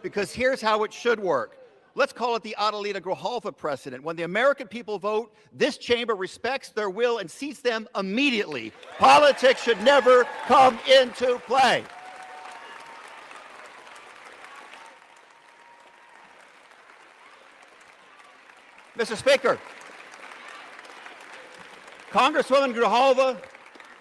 because here's how it should work. Let's call it the Adelina Grijalva precedent. When the American people vote, this chamber respects their will and seats them immediately. Politics should never come into play. Mr. Speaker, Congresswoman Grijalva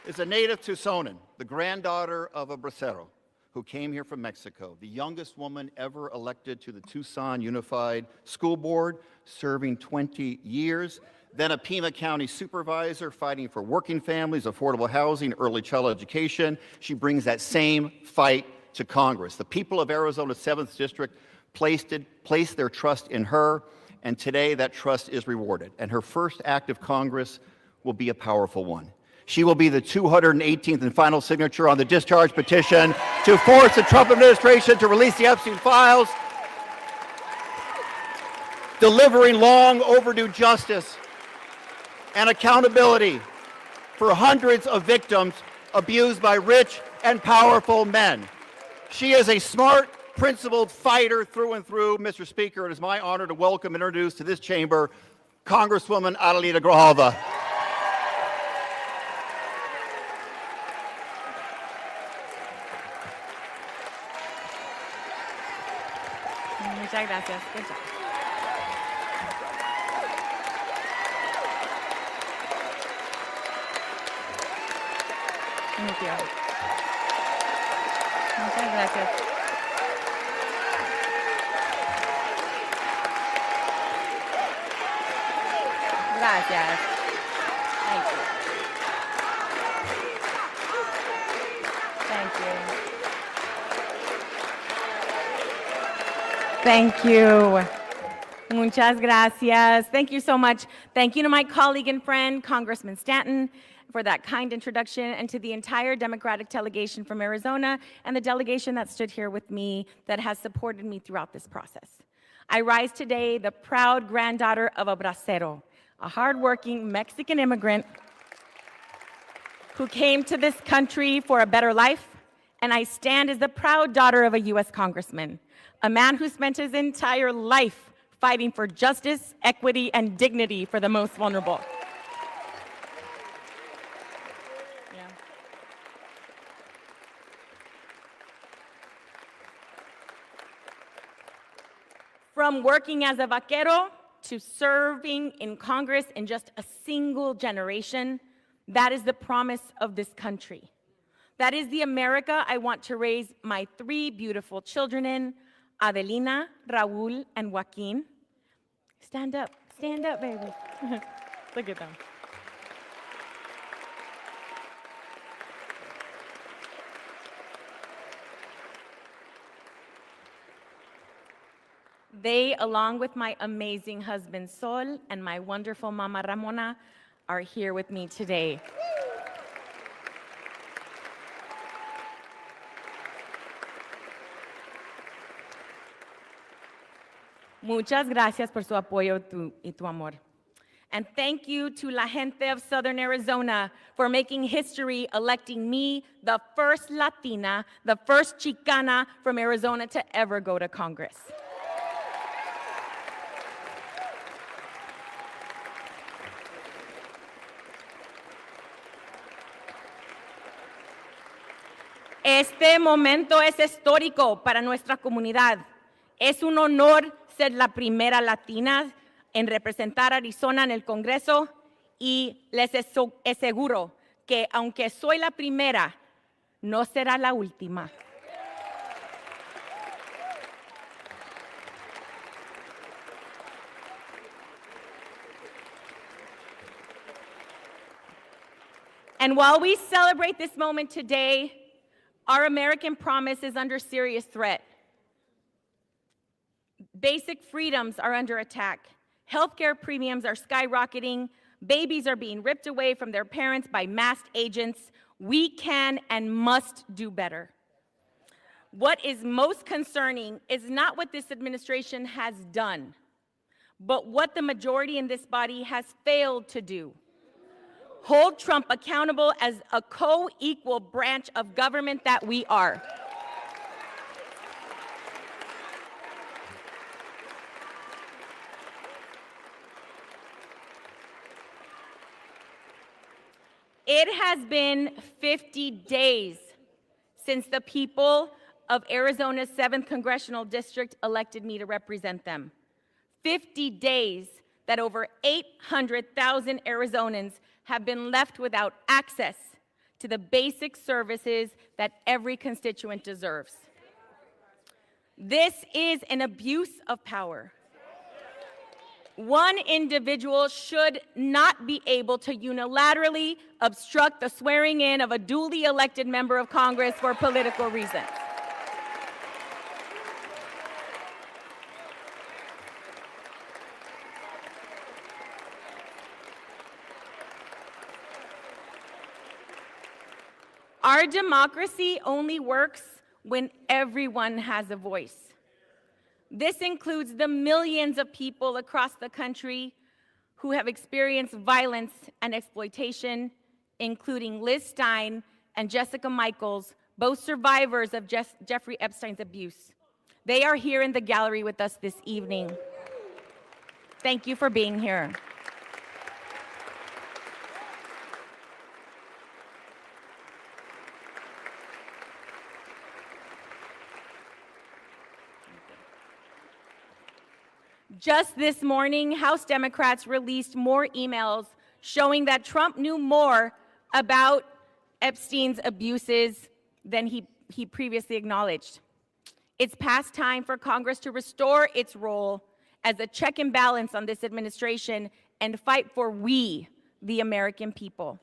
is a native Tucsonan, the granddaughter of a bracero who came here from Mexico, the youngest woman ever elected to the Tucson Unified School Board, serving 20 years, then a Pima County supervisor fighting for working families, affordable housing, early child education. She brings that same fight to Congress. The people of Arizona's 7th District placed their trust in her, and today that trust is rewarded. And her first act of Congress will be a powerful one. She will be the 218th and final signature on the discharge petition to force the Trump administration to release the Epstein files, delivering long overdue justice and accountability for hundreds of victims abused by rich and powerful men. She is a smart, principled fighter through and through, Mr. Speaker. It is my honor to welcome and introduce to this chamber Congresswoman Adelina Grijalva. Muchas gracias. Good job. Thank you. Muchas gracias. Gracias. Thank you. Thank you. Thank you. Muchas gracias. Thank you so much. Thank you to my colleague and friend, Congressman Stanton, for that kind introduction, and to the entire Democratic delegation from Arizona and the delegation that stood here with me that has supported me throughout this process. I rise today the proud granddaughter of a bracero, a hardworking Mexican immigrant who came to this country for a better life, and I stand as the proud daughter of a U.S. congressman, a man who spent his entire life fighting for justice, equity, and dignity for the most vulnerable. Yeah. From working as a vaquero to serving in Congress in just a single generation, that is the promise of this country. That is the America I want to raise my 3 beautiful children in, Adelina, Raul, and Joaquin. Stand up, baby. Look at them. They, along with my amazing husband, Sol, and my wonderful mama, Ramona, are here with me today. Muchas gracias por su apoyo y tu amor. And thank you to la gente of Southern Arizona for making history, electing me the first Latina, the first Chicana from Arizona to ever go to Congress. Este momento es histórico para nuestra comunidad. Es un honor ser la primera latina en representar a Arizona en el Congreso y les aseguro que aunque soy la primera, no será la última. And while we celebrate this moment today, our American promise is under serious threat. Basic freedoms are under attack. Healthcare premiums are skyrocketing. Babies are being ripped away from their parents by masked agents. We can and must do better. What is most concerning is not what this administration has done, but what the majority in this body has failed to do. Hold Trump accountable as a co-equal branch of government that we are. It has been 50 days since the people of Arizona's 7th Congressional District elected me to represent them. 50 days that over 800,000 Arizonans have been left without access to the basic services that every constituent deserves. This is an abuse of power. One individual should not be able to unilaterally obstruct the swearing in of a duly elected member of Congress for political reasons. Our democracy only works when everyone has a voice. This includes the millions of people across the country who have experienced violence and exploitation, including Liz Stein and Jessica Michaels, both survivors of Jeffrey Epstein's abuse. They are here in the gallery with us this evening. Thank you for being here. Just this morning, House Democrats released more emails showing that Trump knew more about Epstein's abuses than he previously acknowledged. It's past time for Congress to restore its role as a check and balance on this administration and fight for we, the American people.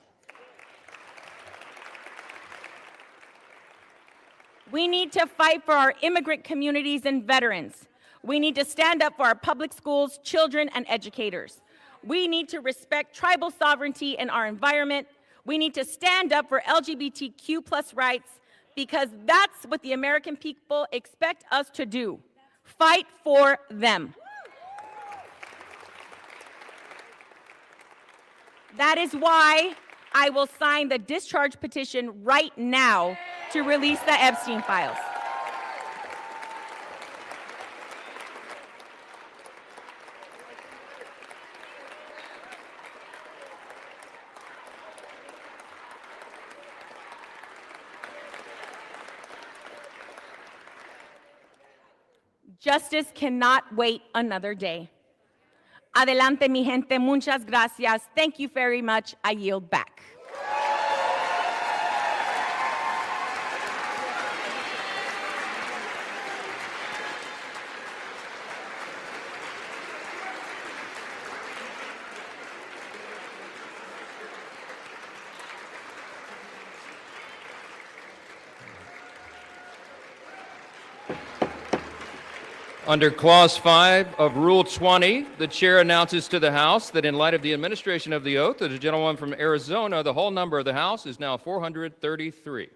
We need to fight for our immigrant communities and veterans. We need to stand up for our public schools, children, and educators. We need to respect tribal sovereignty in our environment. We need to stand up for LGBTQ+ rights because that's what the American people expect us to do. Fight for them. That is why I will sign the discharge petition right now to release the Epstein files. Justice cannot wait another day. Adelante, mi gente. Muchas gracias. Thank you very much. I yield back. Under Clause 5 of Rule 20, the chair announces to the House that in light of the administration of the oath of the gentleman from Arizona, the whole number of the House is now 433.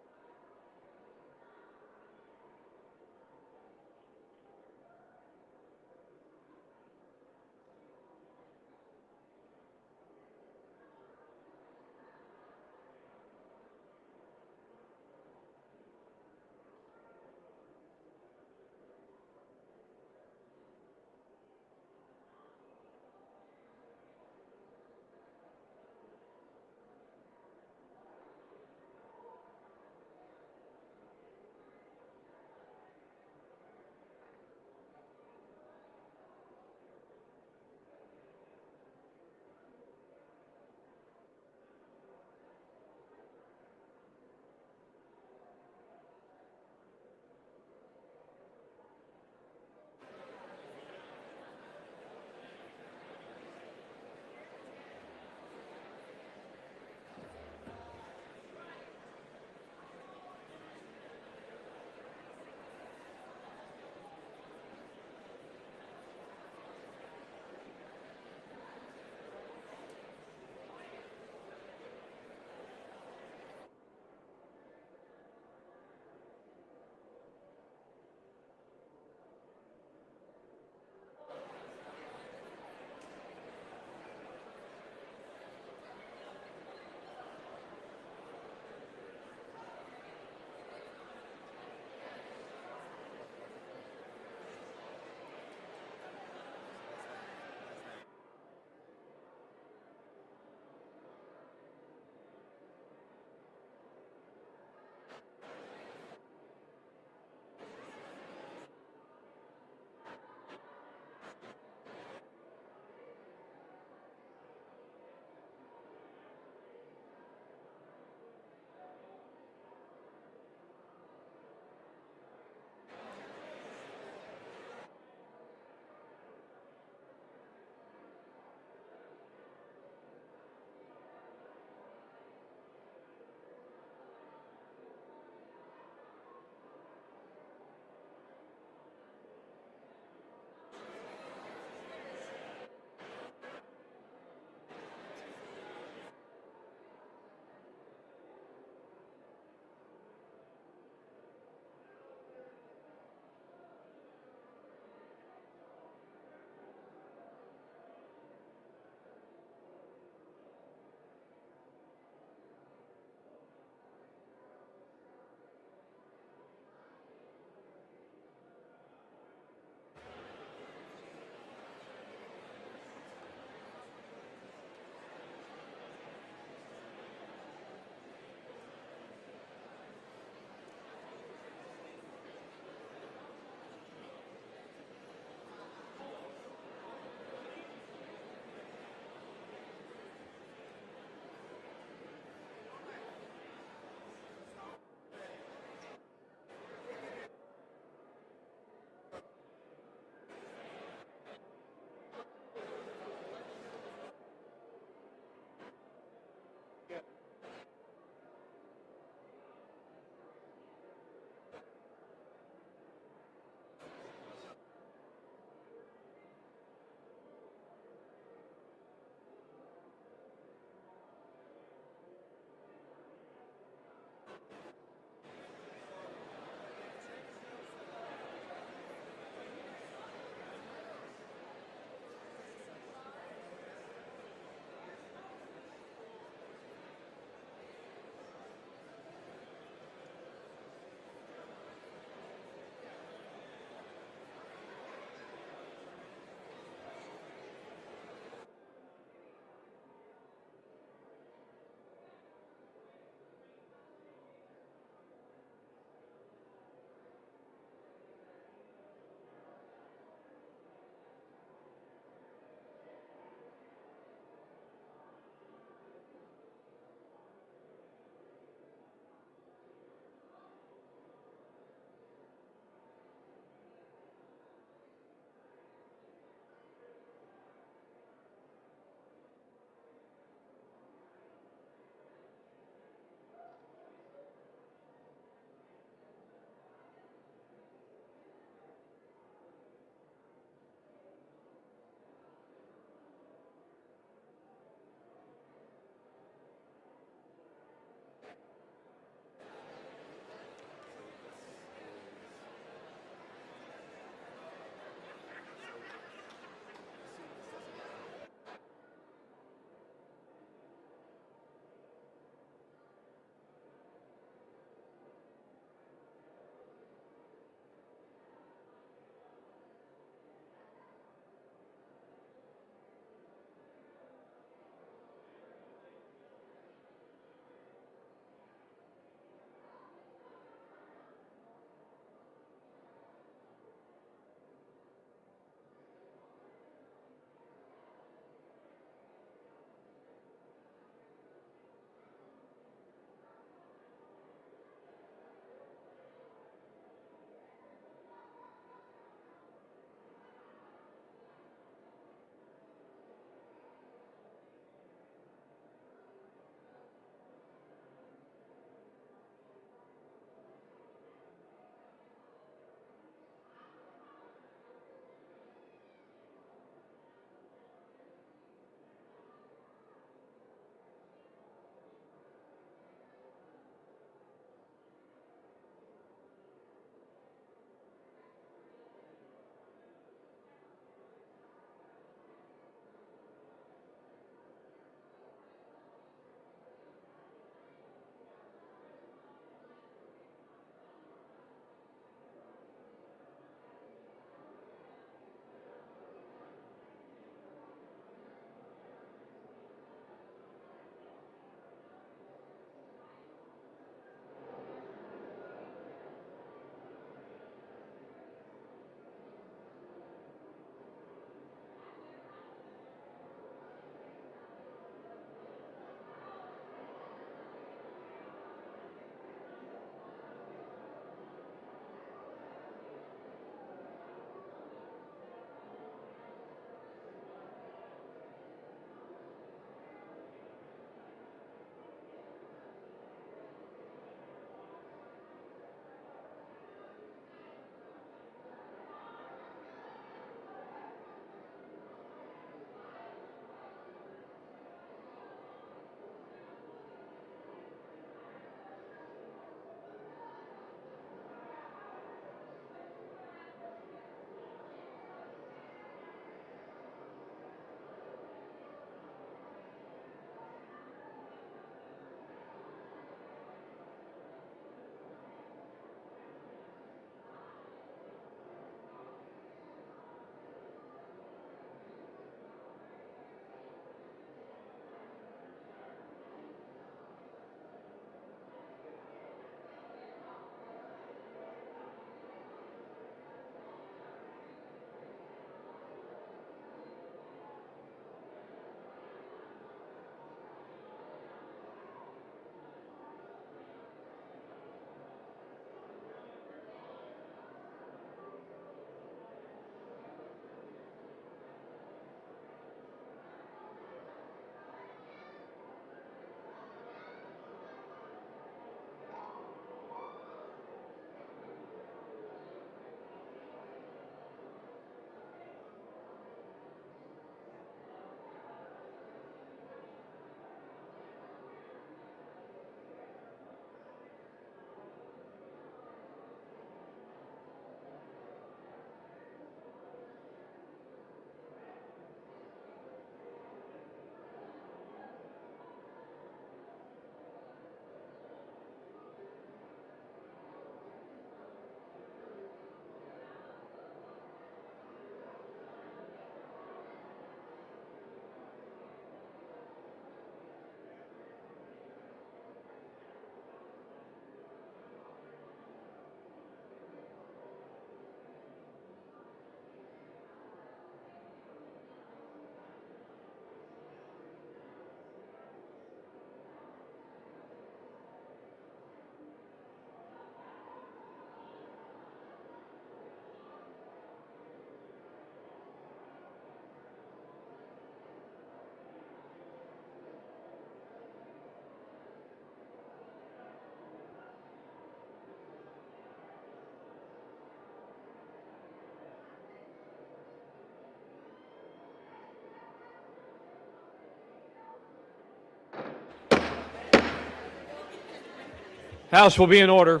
House will be in order.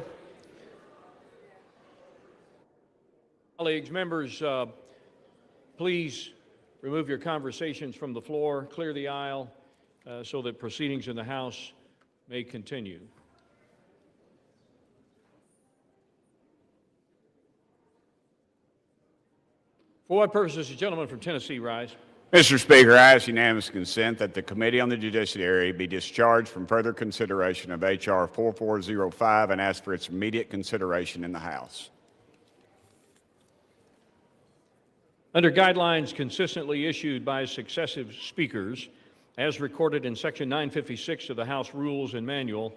Colleagues, members, please remove your conversations from the floor, clear the aisle, so that proceedings in the House may continue. For what purposes, the gentleman from Tennessee rise? Mr. Speaker, I ask unanimous consent that the Committee on the Judiciary be discharged from further consideration of H.R. 4405 and ask for its immediate consideration in the House. Under guidelines consistently issued by successive speakers, as recorded in Section 956 of the House Rules and Manual,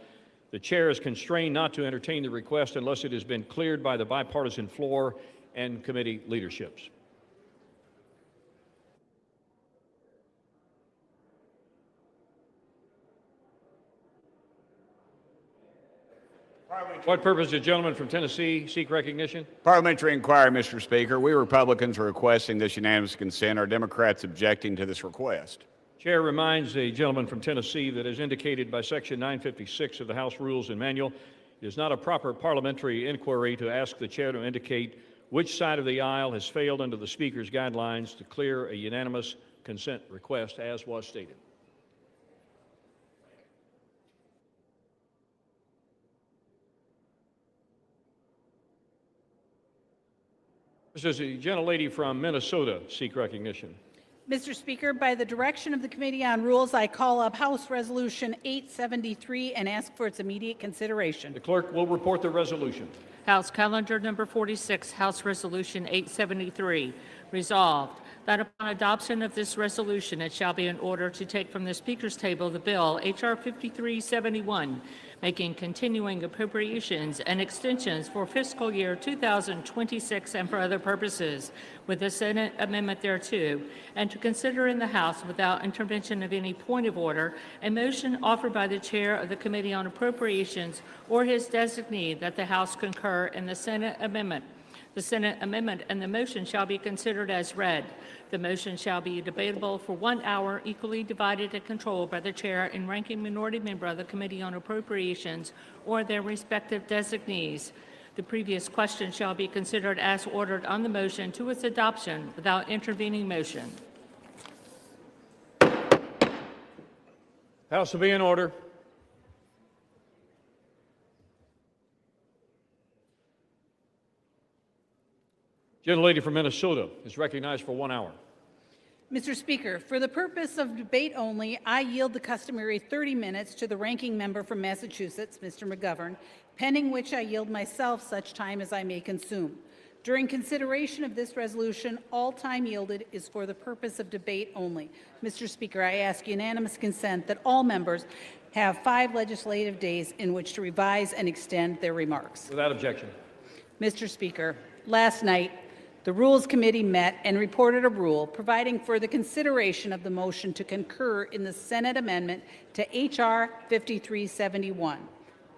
the Chair is constrained not to entertain the request unless it has been cleared by the bipartisan floor and committee leaderships. What purpose does the gentleman from Tennessee seek recognition? Parliamentary inquiry, Mr. Speaker. We Republicans are requesting this unanimous consent. Are Democrats objecting to this request? Chair reminds the gentleman from Tennessee that, as indicated by Section 956 of the House Rules and Manual, it is not a proper parliamentary inquiry to ask the Chair to indicate which side of the aisle has failed under the Speaker's guidelines to clear a unanimous consent request, as was stated. Does the gentlelady from Minnesota seek recognition? Mr. Speaker, by the direction of the Committee on Rules, I call up House Resolution 873 and ask for its immediate consideration. The clerk will report the resolution. House Calendar Number 46, House Resolution 873. Resolved that upon adoption of this resolution, it shall be in order to take from the Speaker's table the bill H.R. 5371, making continuing appropriations and extensions for fiscal year 2026 and for other purposes, with the Senate amendment thereto, and to consider in the House without intervention of any point of order a motion offered by the Chair of the Committee on Appropriations or his designee that the House concur in the Senate amendment. The Senate amendment and the motion shall be considered as read. The motion shall be debatable for 1 hour, equally divided and controlled by the Chair and ranking minority member of the Committee on Appropriations or their respective designees. The previous question shall be considered as ordered on the motion to its adoption without intervening motion. House will be in order. Gentlelady from Minnesota is recognized for 1 hour. Mr. Speaker, for the purpose of debate only, I yield the customary 30 minutes to the ranking member from Massachusetts, Mr. McGovern, pending which I yield myself such time as I may consume. During consideration of this resolution, all time yielded is for the purpose of debate only. Mr. Speaker, I ask unanimous consent that all members have 5 legislative days in which to revise and extend their remarks. Without objection. Mr. Speaker, last night, the Rules Committee met and reported a rule providing for the consideration of the motion to concur in the Senate amendment to H.R. 5371,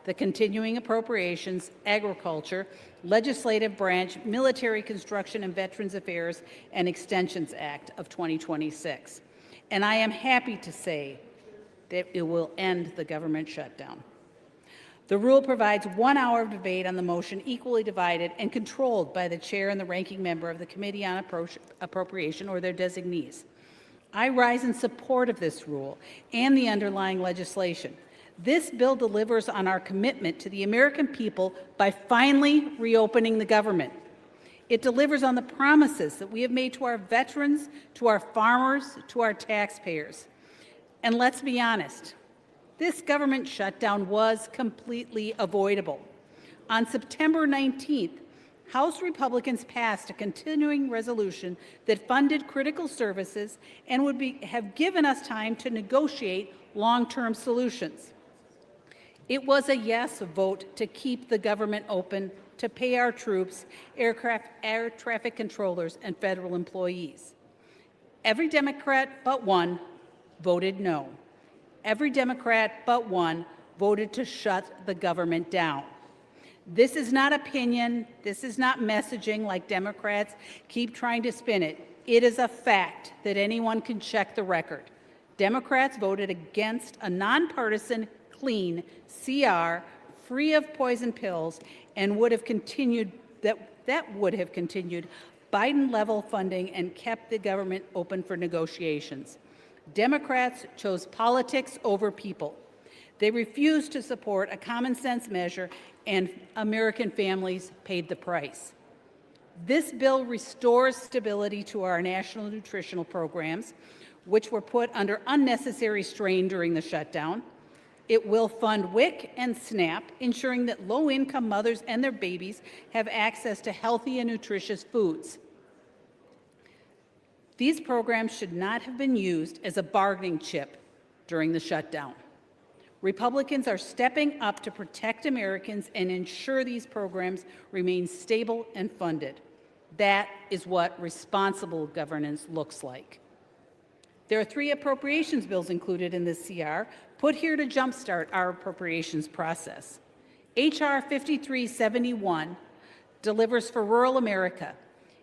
the Continuing Appropriations, Agriculture, Legislative Branch, Military Construction and Veterans Affairs and Extensions Act of 2026. And I am happy to say that it will end the government shutdown. The rule provides 1 hour of debate on the motion, equally divided and controlled by the Chair and the ranking member of the Committee on Appropriation or their designees. I rise in support of this rule and the underlying legislation. This bill delivers on our commitment to the American people by finally reopening the government. It delivers on the promises that we have made to our veterans, to our farmers, to our taxpayers. And let's be honest, this government shutdown was completely avoidable. On September 19th, House Republicans passed a continuing resolution that funded critical services and would have given us time to negotiate long-term solutions. It was a yes vote to keep the government open, to pay our troops, air traffic controllers, and federal employees. Every Democrat but one voted no. Every Democrat but one voted to shut the government down. This is not opinion. This is not messaging like Democrats keep trying to spin it. It is a fact that anyone can check the record. Democrats voted against a nonpartisan, clean CR free of poison pills and would have continued that would have continued Biden-level funding and kept the government open for negotiations. Democrats chose politics over people. They refused to support a common-sense measure, and American families paid the price. This bill restores stability to our national nutritional programs, which were put under unnecessary strain during the shutdown. It will fund WIC and SNAP, ensuring that low-income mothers and their babies have access to healthy and nutritious foods. These programs should not have been used as a bargaining chip during the shutdown. Republicans are stepping up to protect Americans and ensure these programs remain stable and funded. That is what responsible governance looks like. There are 3 appropriations bills included in this CR, put here to jumpstart our appropriations process. H.R. 5371 delivers for rural America.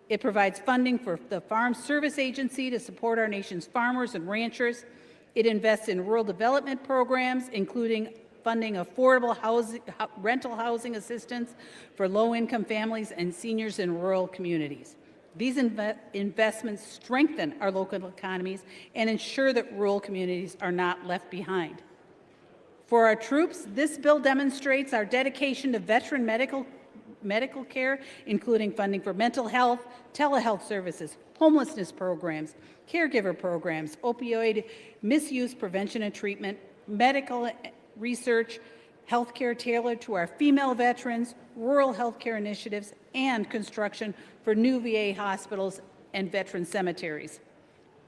It provides funding for the Farm Service Agency to support our nation's farmers and ranchers. It invests in rural development programs, including funding affordable rental housing assistance for low-income families and seniors in rural communities. These investments strengthen our local economies and ensure that rural communities are not left behind. For our troops, this bill demonstrates our dedication to veteran medical care, including funding for mental health, telehealth services, homelessness programs, caregiver programs, opioid misuse prevention and treatment, medical research, healthcare tailored to our female veterans, rural healthcare initiatives, and construction for new VA hospitals and veteran cemeteries.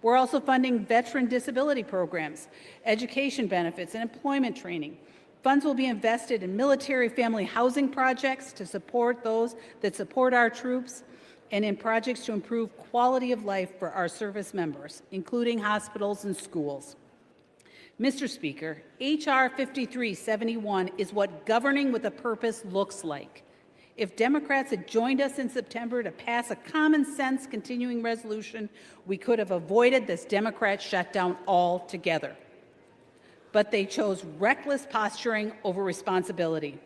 We're also funding veteran disability programs, education benefits, and employment training. Funds will be invested in military family housing projects to support those that support our troops, and in projects to improve quality of life for our service members, including hospitals and schools. Mr. Speaker, H.R. 5371 is what governing with a purpose looks like. If Democrats had joined us in September to pass a common-sense continuing resolution, we could have avoided this Democrat shutdown altogether. But they chose reckless posturing over responsibility.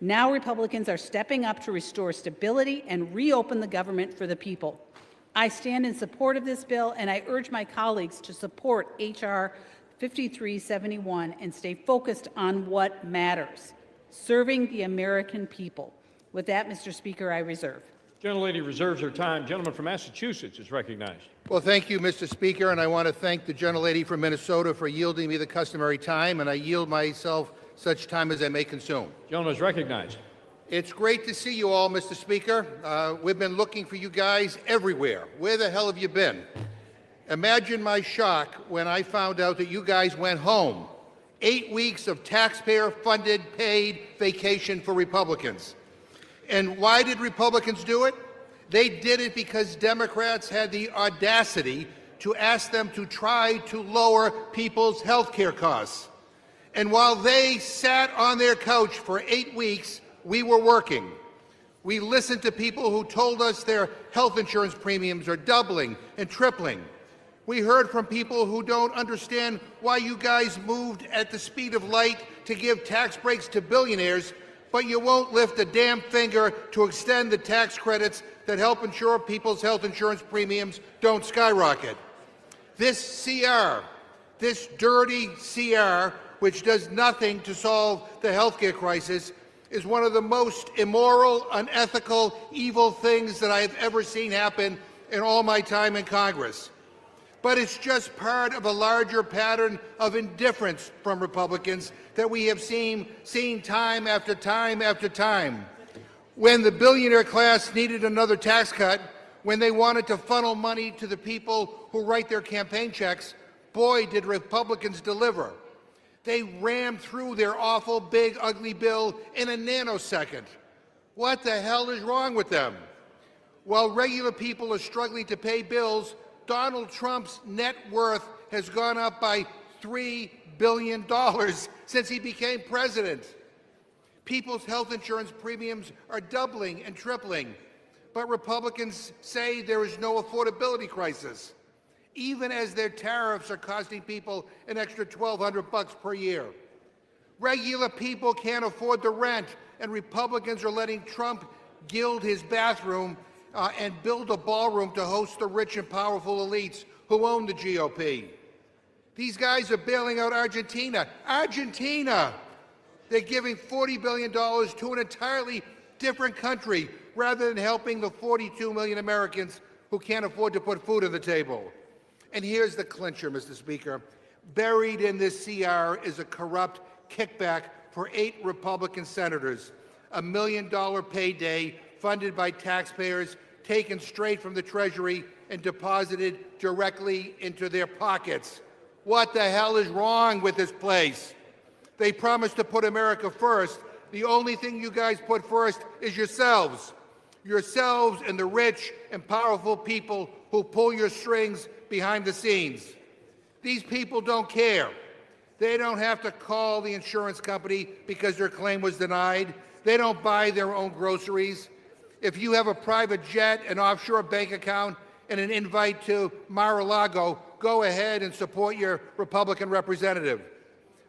Now Republicans are stepping up to restore stability and reopen the government for the people. I stand in support of this bill, and I urge my colleagues to support H.R. 5371 and stay focused on what matters, serving the American people. With that, Mr. Speaker, I reserve. Gentlelady reserves her time. Gentleman from Massachusetts is recognized. Well, thank you, Mr. Speaker, and I want to thank the gentlelady from Minnesota for yielding me the customary time, and I yield myself such time as I may consume. Gentleman is recognized. It's great to see you all, Mr. Speaker. We've been looking for you guys everywhere. Where the hell have you been? Imagine my shock when I found out that you guys went home. 8 weeks of taxpayer-funded paid vacation for Republicans. And why did Republicans do it? They did it because Democrats had the audacity to ask them to try to lower people's health care costs. And while they sat on their couch for 8 weeks, we were working. We listened to people who told us their health insurance premiums are doubling and tripling. We heard from people who don't understand why you guys moved at the speed of light to give tax breaks to billionaires, but you won't lift a damn finger to extend the tax credits that help ensure people's health insurance premiums don't skyrocket. This CR, this dirty CR, which does nothing to solve the healthcare crisis, is one of the most immoral, unethical, evil things that I have ever seen happen in all my time in Congress. But it's just part of a larger pattern of indifference from Republicans that we have seen time after time after time. When the billionaire class needed another tax cut, when they wanted to funnel money to the people who write their campaign checks, boy, did Republicans deliver. They rammed through their awful, big, ugly bill in a nanosecond. What the hell is wrong with them? While regular people are struggling to pay bills, Donald Trump's net worth has gone up by $3 billion since he became president. People's health insurance premiums are doubling and tripling, but Republicans say there is no affordability crisis, even as their tariffs are costing people an extra $1,200 per year. Regular people can't afford the rent, and Republicans are letting Trump gild his bathroom and build a ballroom to host the rich and powerful elites who own the GOP. These guys are bailing out Argentina. Argentina! They're giving $40 billion to an entirely different country rather than helping the 42 million Americans who can't afford to put food on the table. And here's the clincher, Mr. Speaker. Buried in this CR is a corrupt kickback for 8 Republican senators, $1 million payday funded by taxpayers, taken straight from the Treasury and deposited directly into their pockets. What the hell is wrong with this place? They promised to put America first. The only thing you guys put first is yourselves. Yourselves and the rich and powerful people who pull your strings behind the scenes. These people don't care. They don't have to call the insurance company because their claim was denied. They don't buy their own groceries. If you have a private jet, an offshore bank account, and an invite to Mar-a-Lago, go ahead and support your Republican representative.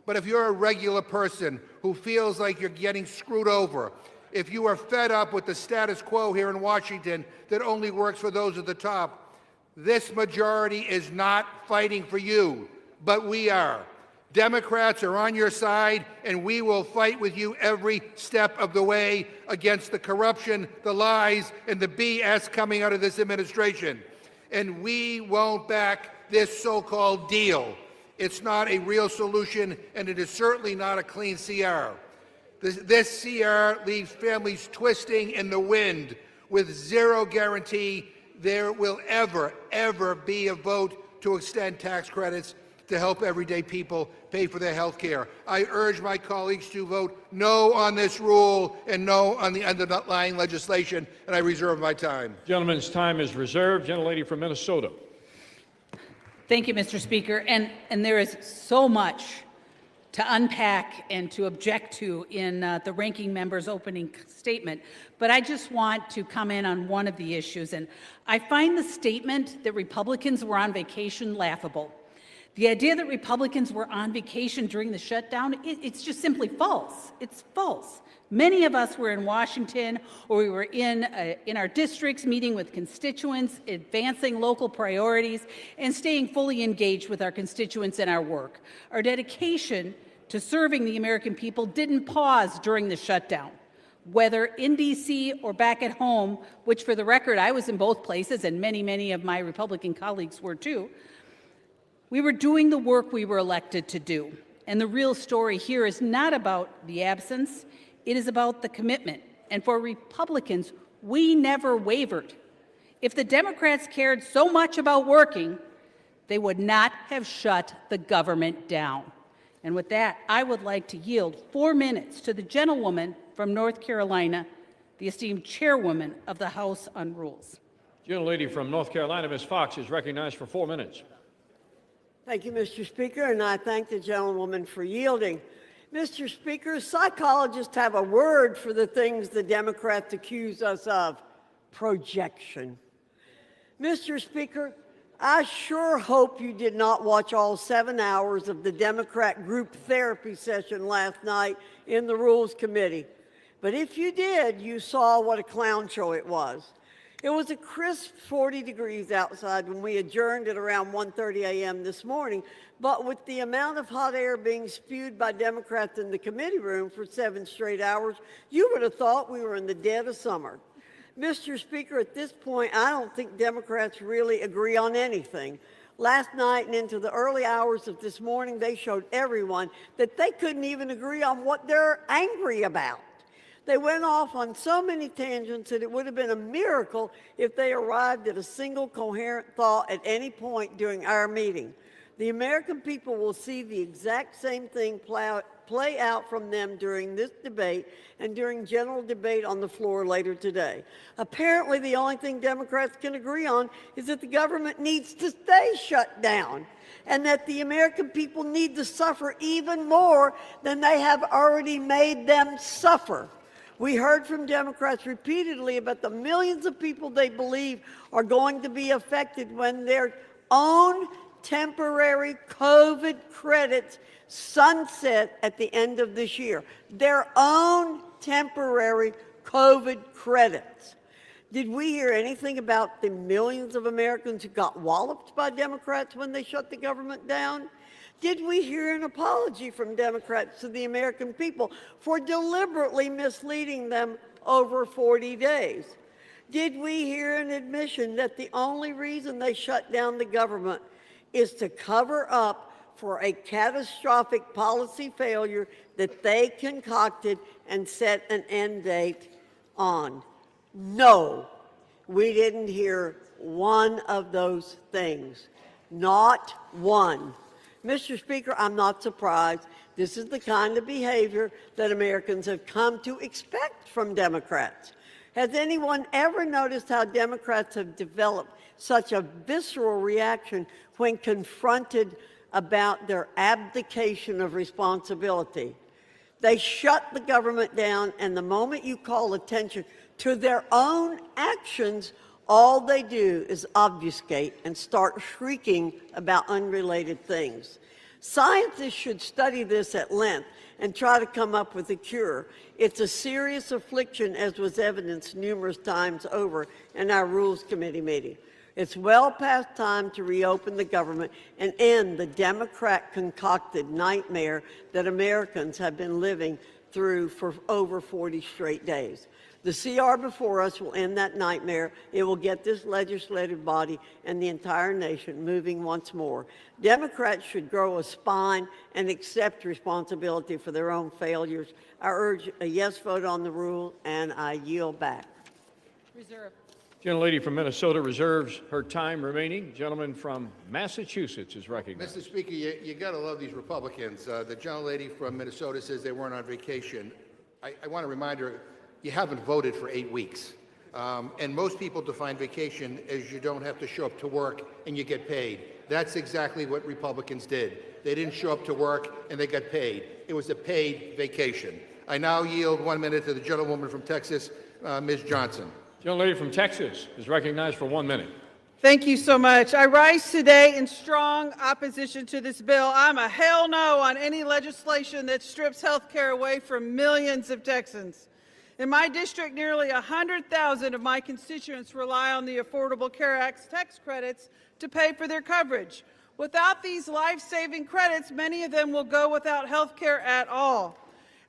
But if you're a regular person who feels like you're getting screwed over, if you are fed up with the status quo here in Washington that only works for those at the top, this majority is not fighting for you, but we are. Democrats are on your side, and we will fight with you every step of the way against the corruption, the lies, and the BS coming out of this administration. And we won't back this so-called deal. It's not a real solution, and it is certainly not a clean CR. This CR leaves families twisting in the wind with zero guarantee there will ever be a vote to extend tax credits to help everyday people pay for their health care. I urge my colleagues to vote no on this rule and no on the underlying legislation, and I reserve my time. Gentleman's time is reserved. Gentlelady from Minnesota. Thank you, Mr. Speaker. And there is so much to unpack and to object to in the ranking member's opening statement, but I just want to comment on one of the issues. And I find the statement that Republicans were on vacation laughable. The idea that Republicans were on vacation during the shutdown, it's just simply false. It's false. Many of us were in Washington, or we were in our districts meeting with constituents, advancing local priorities, and staying fully engaged with our constituents in our work. Our dedication to serving the American people didn't pause during the shutdown. Whether in D.C. or back at home, which for the record, I was in both places, and many of my Republican colleagues were too, we were doing the work we were elected to do. And the real story here is not about the absence, it is about the commitment. And for Republicans, we never wavered. If the Democrats cared so much about working, they would not have shut the government down. And with that, I would like to yield 4 minutes to the gentlewoman from North Carolina, the esteemed chairwoman of the House on Rules. Gentlelady from North Carolina, Ms. Fox, is recognized for 4 minutes. Thank you, Mr. Speaker, and I thank the gentlewoman for yielding. Mr. Speaker, psychologists have a word for the things the Democrats accuse us of: projection. Mr. Speaker, I sure hope you did not watch all 7 hours of the Democrat group therapy session last night in the Rules Committee. But if you did, you saw what a clown show it was. It was a crisp 40 degrees outside when we adjourned at around 1:30 a.m. this morning, but with the amount of hot air being spewed by Democrats in the committee room for 7 straight hours, you would have thought we were in the dead of summer. Mr. Speaker, at this point, I don't think Democrats really agree on anything. Last night and into the early hours of this morning, they showed everyone that they couldn't even agree on what they're angry about. They went off on so many tangents that it would have been a miracle if they arrived at a single coherent thought at any point during our meeting. The American people will see the exact same thing play out from them during this debate and during general debate on the floor later today. Apparently, the only thing Democrats can agree on is that the government needs to stay shut down and that the American people need to suffer even more than they have already made them suffer. We heard from Democrats repeatedly about the millions of people they believe are going to be affected when their own temporary COVID credits sunset at the end of this year. Their own temporary COVID credits. Did we hear anything about the millions of Americans who got walloped by Democrats when they shut the government down? Did we hear an apology from Democrats to the American people for deliberately misleading them over 40 days? Did we hear an admission that the only reason they shut down the government is to cover up for a catastrophic policy failure that they concocted and set an end date on? No, we didn't hear one of those things. Not one. Mr. Speaker, I'm not surprised. This is the kind of behavior that Americans have come to expect from Democrats. Has anyone ever noticed how Democrats have developed such a visceral reaction when confronted about their abdication of responsibility? They shut the government down, and the moment you call attention to their own actions, all they do is obfuscate and start shrieking about unrelated things. Scientists should study this at length and try to come up with a cure. It's a serious affliction, as was evidenced numerous times over in our Rules Committee meeting. It's well past time to reopen the government and end the Democrat-concocted nightmare that Americans have been living through for over 40 straight days. The CR before us will end that nightmare. It will get this legislative body and the entire nation moving once more. Democrats should grow a spine and accept responsibility for their own failures. I urge a yes vote on the rule, and I yield back. Reserve. Gentlelady from Minnesota reserves her time remaining. Gentleman from Massachusetts is recognized. Mr. Speaker, you got to love these Republicans. The gentlelady from Minnesota says they weren't on vacation. I want to remind her, you haven't voted for 8 weeks. And most people define vacation as you don't have to show up to work and you get paid. That's exactly what Republicans did. They didn't show up to work and they got paid. It was a paid vacation. I now yield 1 minute to the gentlewoman from Texas, Ms. Johnson. Gentlelady from Texas is recognized for 1 minute. Thank you so much. I rise today in strong opposition to this bill. I'm a hell no on any legislation that strips health care away from millions of Texans. In my district, nearly 100,000 of my constituents rely on the Affordable Care Act's tax credits to pay for their coverage. Without these life-saving credits, many of them will go without health care at all.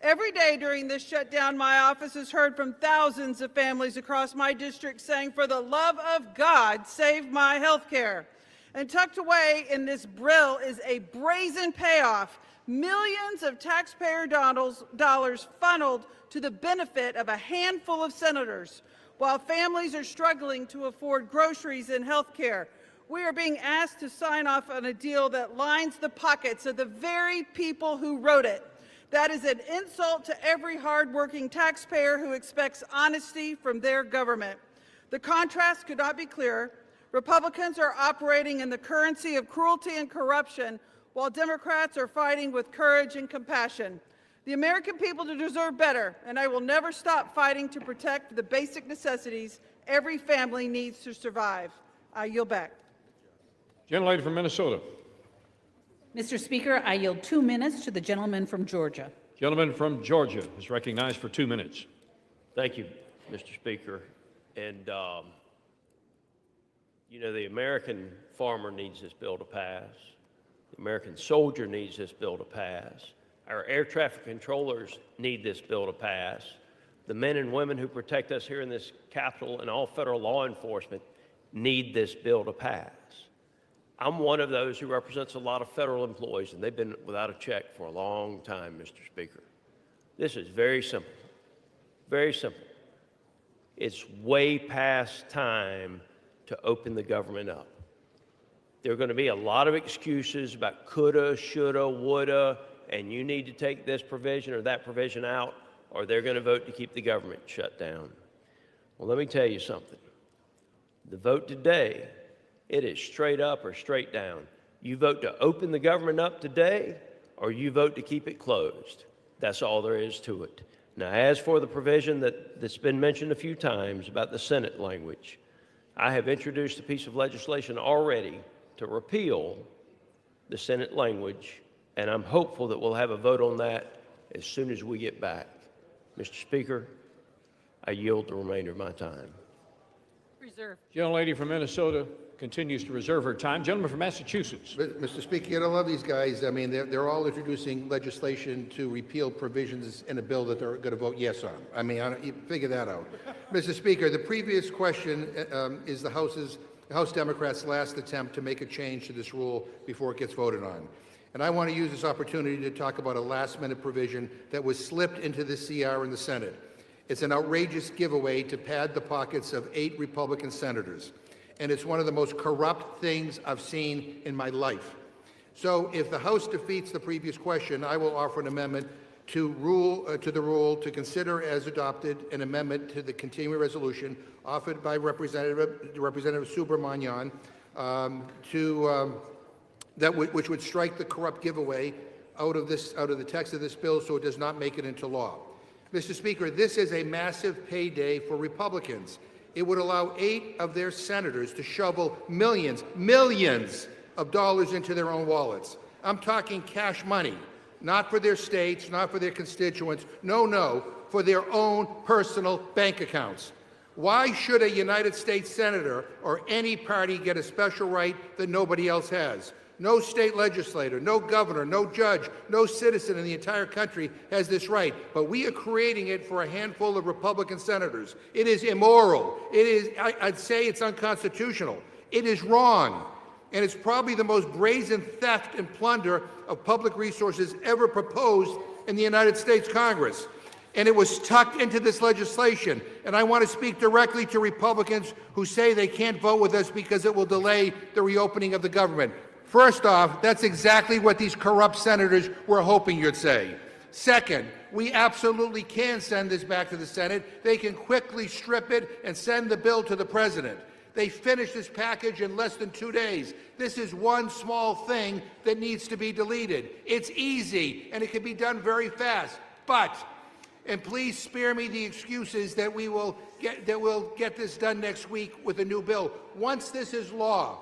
Every day during this shutdown, my office has heard from thousands of families across my district saying, "For the love of God, save my health care." And tucked away in this bill is a brazen payoff, millions of taxpayer dollars funneled to the benefit of a handful of senators, while families are struggling to afford groceries and health care. We are being asked to sign off on a deal that lines the pockets of the very people who wrote it. That is an insult to every hardworking taxpayer who expects honesty from their government. The contrast could not be clearer. Republicans are operating in the currency of cruelty and corruption, while Democrats are fighting with courage and compassion. The American people deserve better, and I will never stop fighting to protect the basic necessities every family needs to survive. I yield back. Gentlelady from Minnesota. Mr. Speaker, I yield 2 minutes to the gentleman from Georgia. Gentleman from Georgia is recognized for 2 minutes. Thank you, Mr. Speaker. And, you know, the American farmer needs this bill to pass. The American soldier needs this bill to pass. Our air traffic controllers need this bill to pass. The men and women who protect us here in this Capitol and all federal law enforcement need this bill to pass. I'm one of those who represents a lot of federal employees, and they've been without a check for a long time, Mr. Speaker. This is very simple, very simple. It's way past time to open the government up. There are going to be a lot of excuses about coulda, shoulda, woulda, and you need to take this provision or that provision out, or they're going to vote to keep the government shut down. Well, let me tell you something. The vote today, it is straight up or straight down. You vote to open the government up today, or you vote to keep it closed. That's all there is to it. Now, as for the provision that's been mentioned a few times about the Senate language, I have introduced a piece of legislation already to repeal the Senate language, and I'm hopeful that we'll have a vote on that as soon as we get back. Mr. Speaker, I yield the remainder of my time. Reserve. Gentlelady from Minnesota continues to reserve her time. Gentleman from Massachusetts. Mr. Speaker, you don't love these guys. I mean, they're all introducing legislation to repeal provisions in a bill that they're going to vote yes on. I mean, you figure that out. Mr. Speaker, the previous question is the House Democrats' last attempt to make a change to this rule before it gets voted on. And I want to use this opportunity to talk about a last-minute provision that was slipped into the CR in the Senate. It's an outrageous giveaway to pad the pockets of 8 Republican senators. And it's one of the most corrupt things I've seen in my life. So if the House defeats the previous question, I will offer an amendment to the rule to consider as adopted an amendment to the continuing resolution offered by Representative Subramanian which would strike the corrupt giveaway out of the text of this bill so it does not make it into law. Mr. Speaker, this is a massive payday for Republicans. It would allow 8 of their senators to shovel millions of dollars into their own wallets. I'm talking cash money, not for their states, not for their constituents, no, for their own personal bank accounts. Why should a United States senator or any party get a special right that nobody else has? No state legislator, no governor, no judge, no citizen in the entire country has this right. But we are creating it for a handful of Republican senators. It is immoral. I'd say it's unconstitutional. It is wrong. And it's probably the most brazen theft and plunder of public resources ever proposed in the United States Congress. And it was tucked into this legislation. And I want to speak directly to Republicans who say they can't vote with us because it will delay the reopening of the government. First off, that's exactly what these corrupt senators were hoping you'd say. Second, we absolutely can send this back to the Senate. They can quickly strip it and send the bill to the president. They finished this package in less than 2 days. This is one small thing that needs to be deleted. It's easy, and it can be done very fast. But, and please spare me the excuses that we'll get this done next week with a new bill. Once this is law,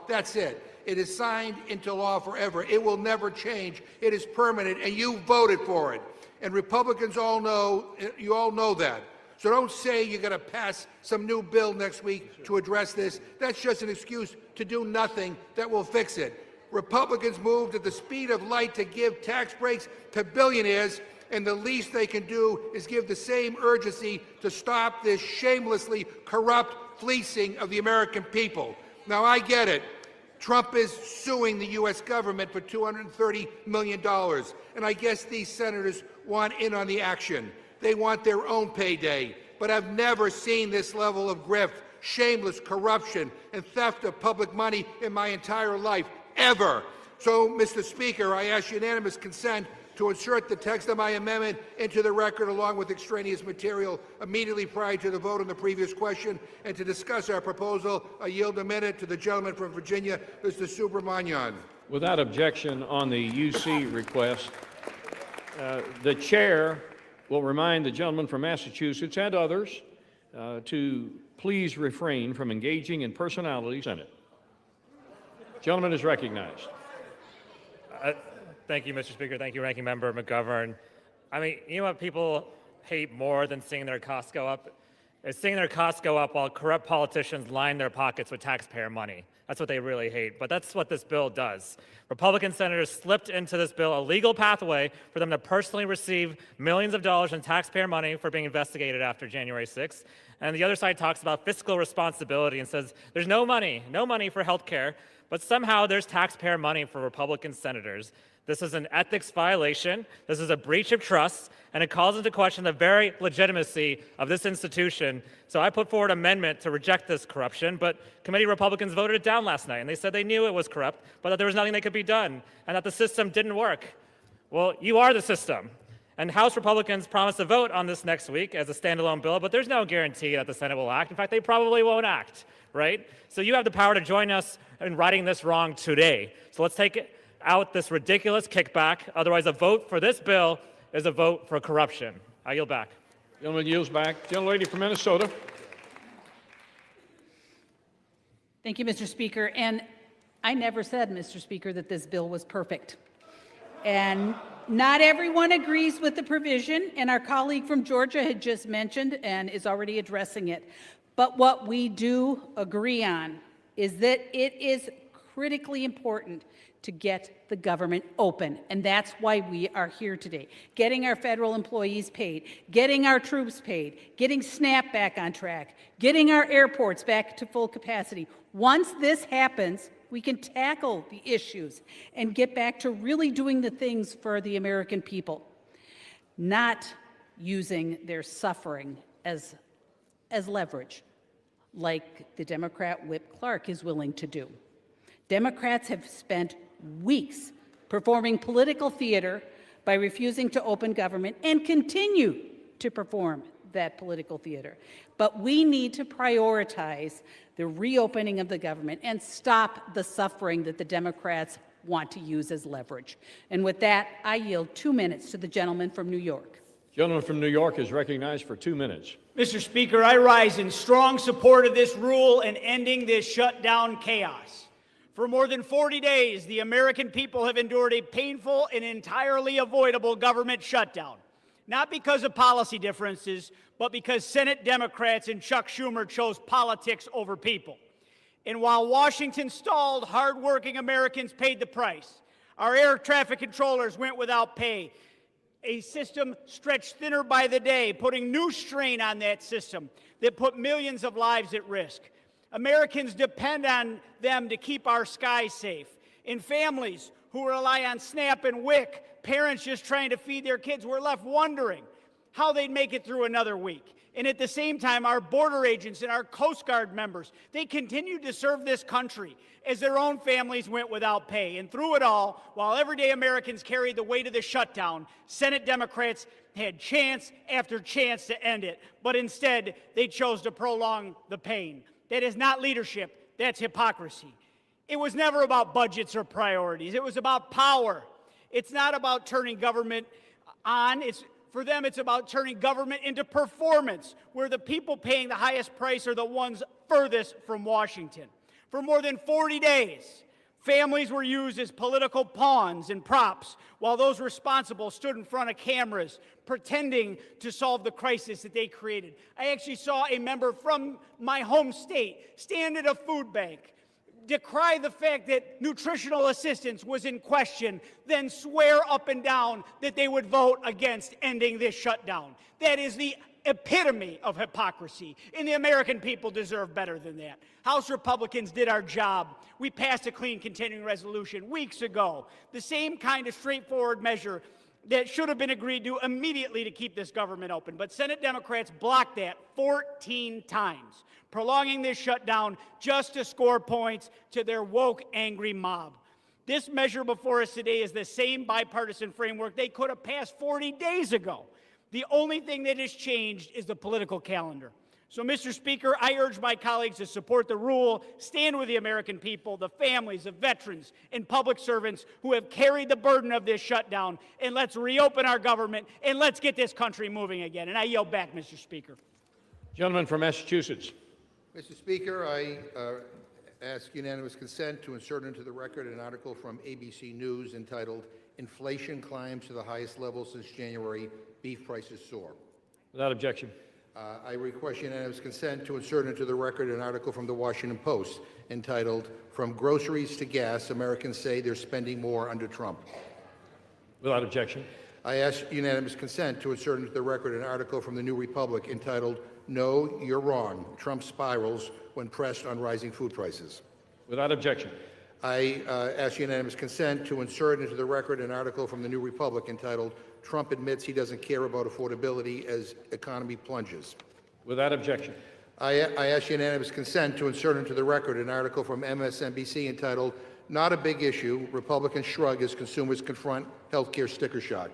that's it. It is signed into law forever. It will never change. It is permanent, and you voted for it. And Republicans you all know that. So don't say you're going to pass some new bill next week to address this. That's just an excuse to do nothing that will fix it. Republicans moved at the speed of light to give tax breaks to billionaires, and the least they can do is give the same urgency to stop this shamelessly corrupt fleecing of the American people. Now, I get it. Trump is suing the U.S. government for $230 million, and I guess these senators want in on the action. They want their own payday. But I've never seen this level of grift, shameless corruption, and theft of public money in my entire life, ever. So, Mr. Speaker, I ask unanimous consent to insert the text of my amendment into the record along with extraneous material immediately prior to the vote on the previous question, and to discuss our proposal. I yield a minute to the gentleman from Virginia, Mr. Subramanian. Without objection on the UC request, the chair will remind the gentleman from Massachusetts and others to please refrain from engaging in personalities in the Senate. Gentleman is recognized. Thank you, Mr. Speaker. Thank you, Ranking Member McGovern. I mean, you know what people hate more than seeing their costs go up? Is seeing their costs go up while corrupt politicians line their pockets with taxpayer money. That's what they really hate. But that's what this bill does. Republican senators slipped into this bill a legal pathway for them to personally receive millions of dollars in taxpayer money for being investigated after January 6th. And the other side talks about fiscal responsibility and says there's no money for health care, but somehow there's taxpayer money for Republican senators. This is an ethics violation, this is a breach of trust, and it calls into question the very legitimacy of this institution. So I put forward an amendment to reject this corruption, but committee Republicans voted it down last night, and they said they knew it was corrupt, but that there was nothing that could be done, and that the system didn't work. Well, you are the system. And House Republicans promised to vote on this next week as a standalone bill, but there's no guarantee that the Senate will act. In fact, they probably won't act, right? So you have the power to join us in righting this wrong today. So let's take out this ridiculous kickback. Otherwise, a vote for this bill is a vote for corruption. I yield back. Gentleman yields back. Gentlelady from Minnesota. Thank you, Mr. Speaker. And I never said, Mr. Speaker, that this bill was perfect. And not everyone agrees with the provision, and our colleague from Georgia had just mentioned and is already addressing it. But what we do agree on is that it is critically important to get the government open, and that's why we are here today. Getting our federal employees paid, getting our troops paid, getting SNAP back on track, getting our airports back to full capacity. Once this happens, we can tackle the issues and get back to really doing the things for the American people, not using their suffering as leverage, like the Democrat Whip Clark is willing to do. Democrats have spent weeks performing political theater by refusing to open government and continue to perform that political theater. But we need to prioritize the reopening of the government and stop the suffering that the Democrats want to use as leverage. And with that, I yield 2 minutes to the gentleman from New York. Gentleman from New York is recognized for 2 minutes. Mr. Speaker, I rise in strong support of this rule and ending this shutdown chaos. For more than 40 days, the American people have endured a painful and entirely avoidable government shutdown, not because of policy differences, but because Senate Democrats and Chuck Schumer chose politics over people. And while Washington stalled, hardworking Americans paid the price. Our air traffic controllers went without pay. A system stretched thinner by the day, putting new strain on that system that put millions of lives at risk. Americans depend on them to keep our skies safe. In families who rely on SNAP and WIC, parents just trying to feed their kids were left wondering how they'd make it through another week. And at the same time, our border agents and our Coast Guard members, they continued to serve this country as their own families went without pay. And through it all, while everyday Americans carried the weight of the shutdown, Senate Democrats had chance after chance to end it. But instead, they chose to prolong the pain. That is not leadership, that's hypocrisy. It was never about budgets or priorities. It was about power. It's not about turning government on. For them, it's about turning government into performance, where the people paying the highest price are the ones furthest from Washington. For more than 40 days, families were used as political pawns and props, while those responsible stood in front of cameras, pretending to solve the crisis that they created. I actually saw a member from my home state stand at a food bank, decry the fact that nutritional assistance was in question, then swear up and down that they would vote against ending this shutdown. That is the epitome of hypocrisy, and the American people deserve better than that. House Republicans did our job. We passed a clean continuing resolution weeks ago, the same kind of straightforward measure that should have been agreed to immediately to keep this government open. But Senate Democrats blocked that 14 times, prolonging this shutdown just to score points to their woke, angry mob. This measure before us today is the same bipartisan framework they could have passed 40 days ago. The only thing that has changed is the political calendar. So, Mr. Speaker, I urge my colleagues to support the rule, stand with the American people, the families of veterans and public servants who have carried the burden of this shutdown, and let's reopen our government, and let's get this country moving again. And I yield back, Mr. Speaker. Gentleman from Massachusetts. Mr. Speaker, I ask unanimous consent to insert into the record an article from ABC News entitled, "Inflation Climbs to the Highest Level Since January, Beef Prices Soar." Without objection. I request unanimous consent to insert into the record an article from the Washington Post entitled, "From Groceries to Gas, Americans Say They're Spending More Under Trump." Without objection. I ask unanimous consent to insert into the record an article from the New Republic entitled, "No, You're Wrong. Trump Spirals When Pressed on Rising Food Prices." Without objection. I ask unanimous consent to insert into the record an article from the New Republic entitled, "Trump Admits He Doesn't Care About Affordability as Economy Plunges." Without objection. I ask unanimous consent to insert into the record an article from MSNBC entitled, "Not a Big Issue. Republicans Shrug as Consumers Confront Healthcare Sticker Shock."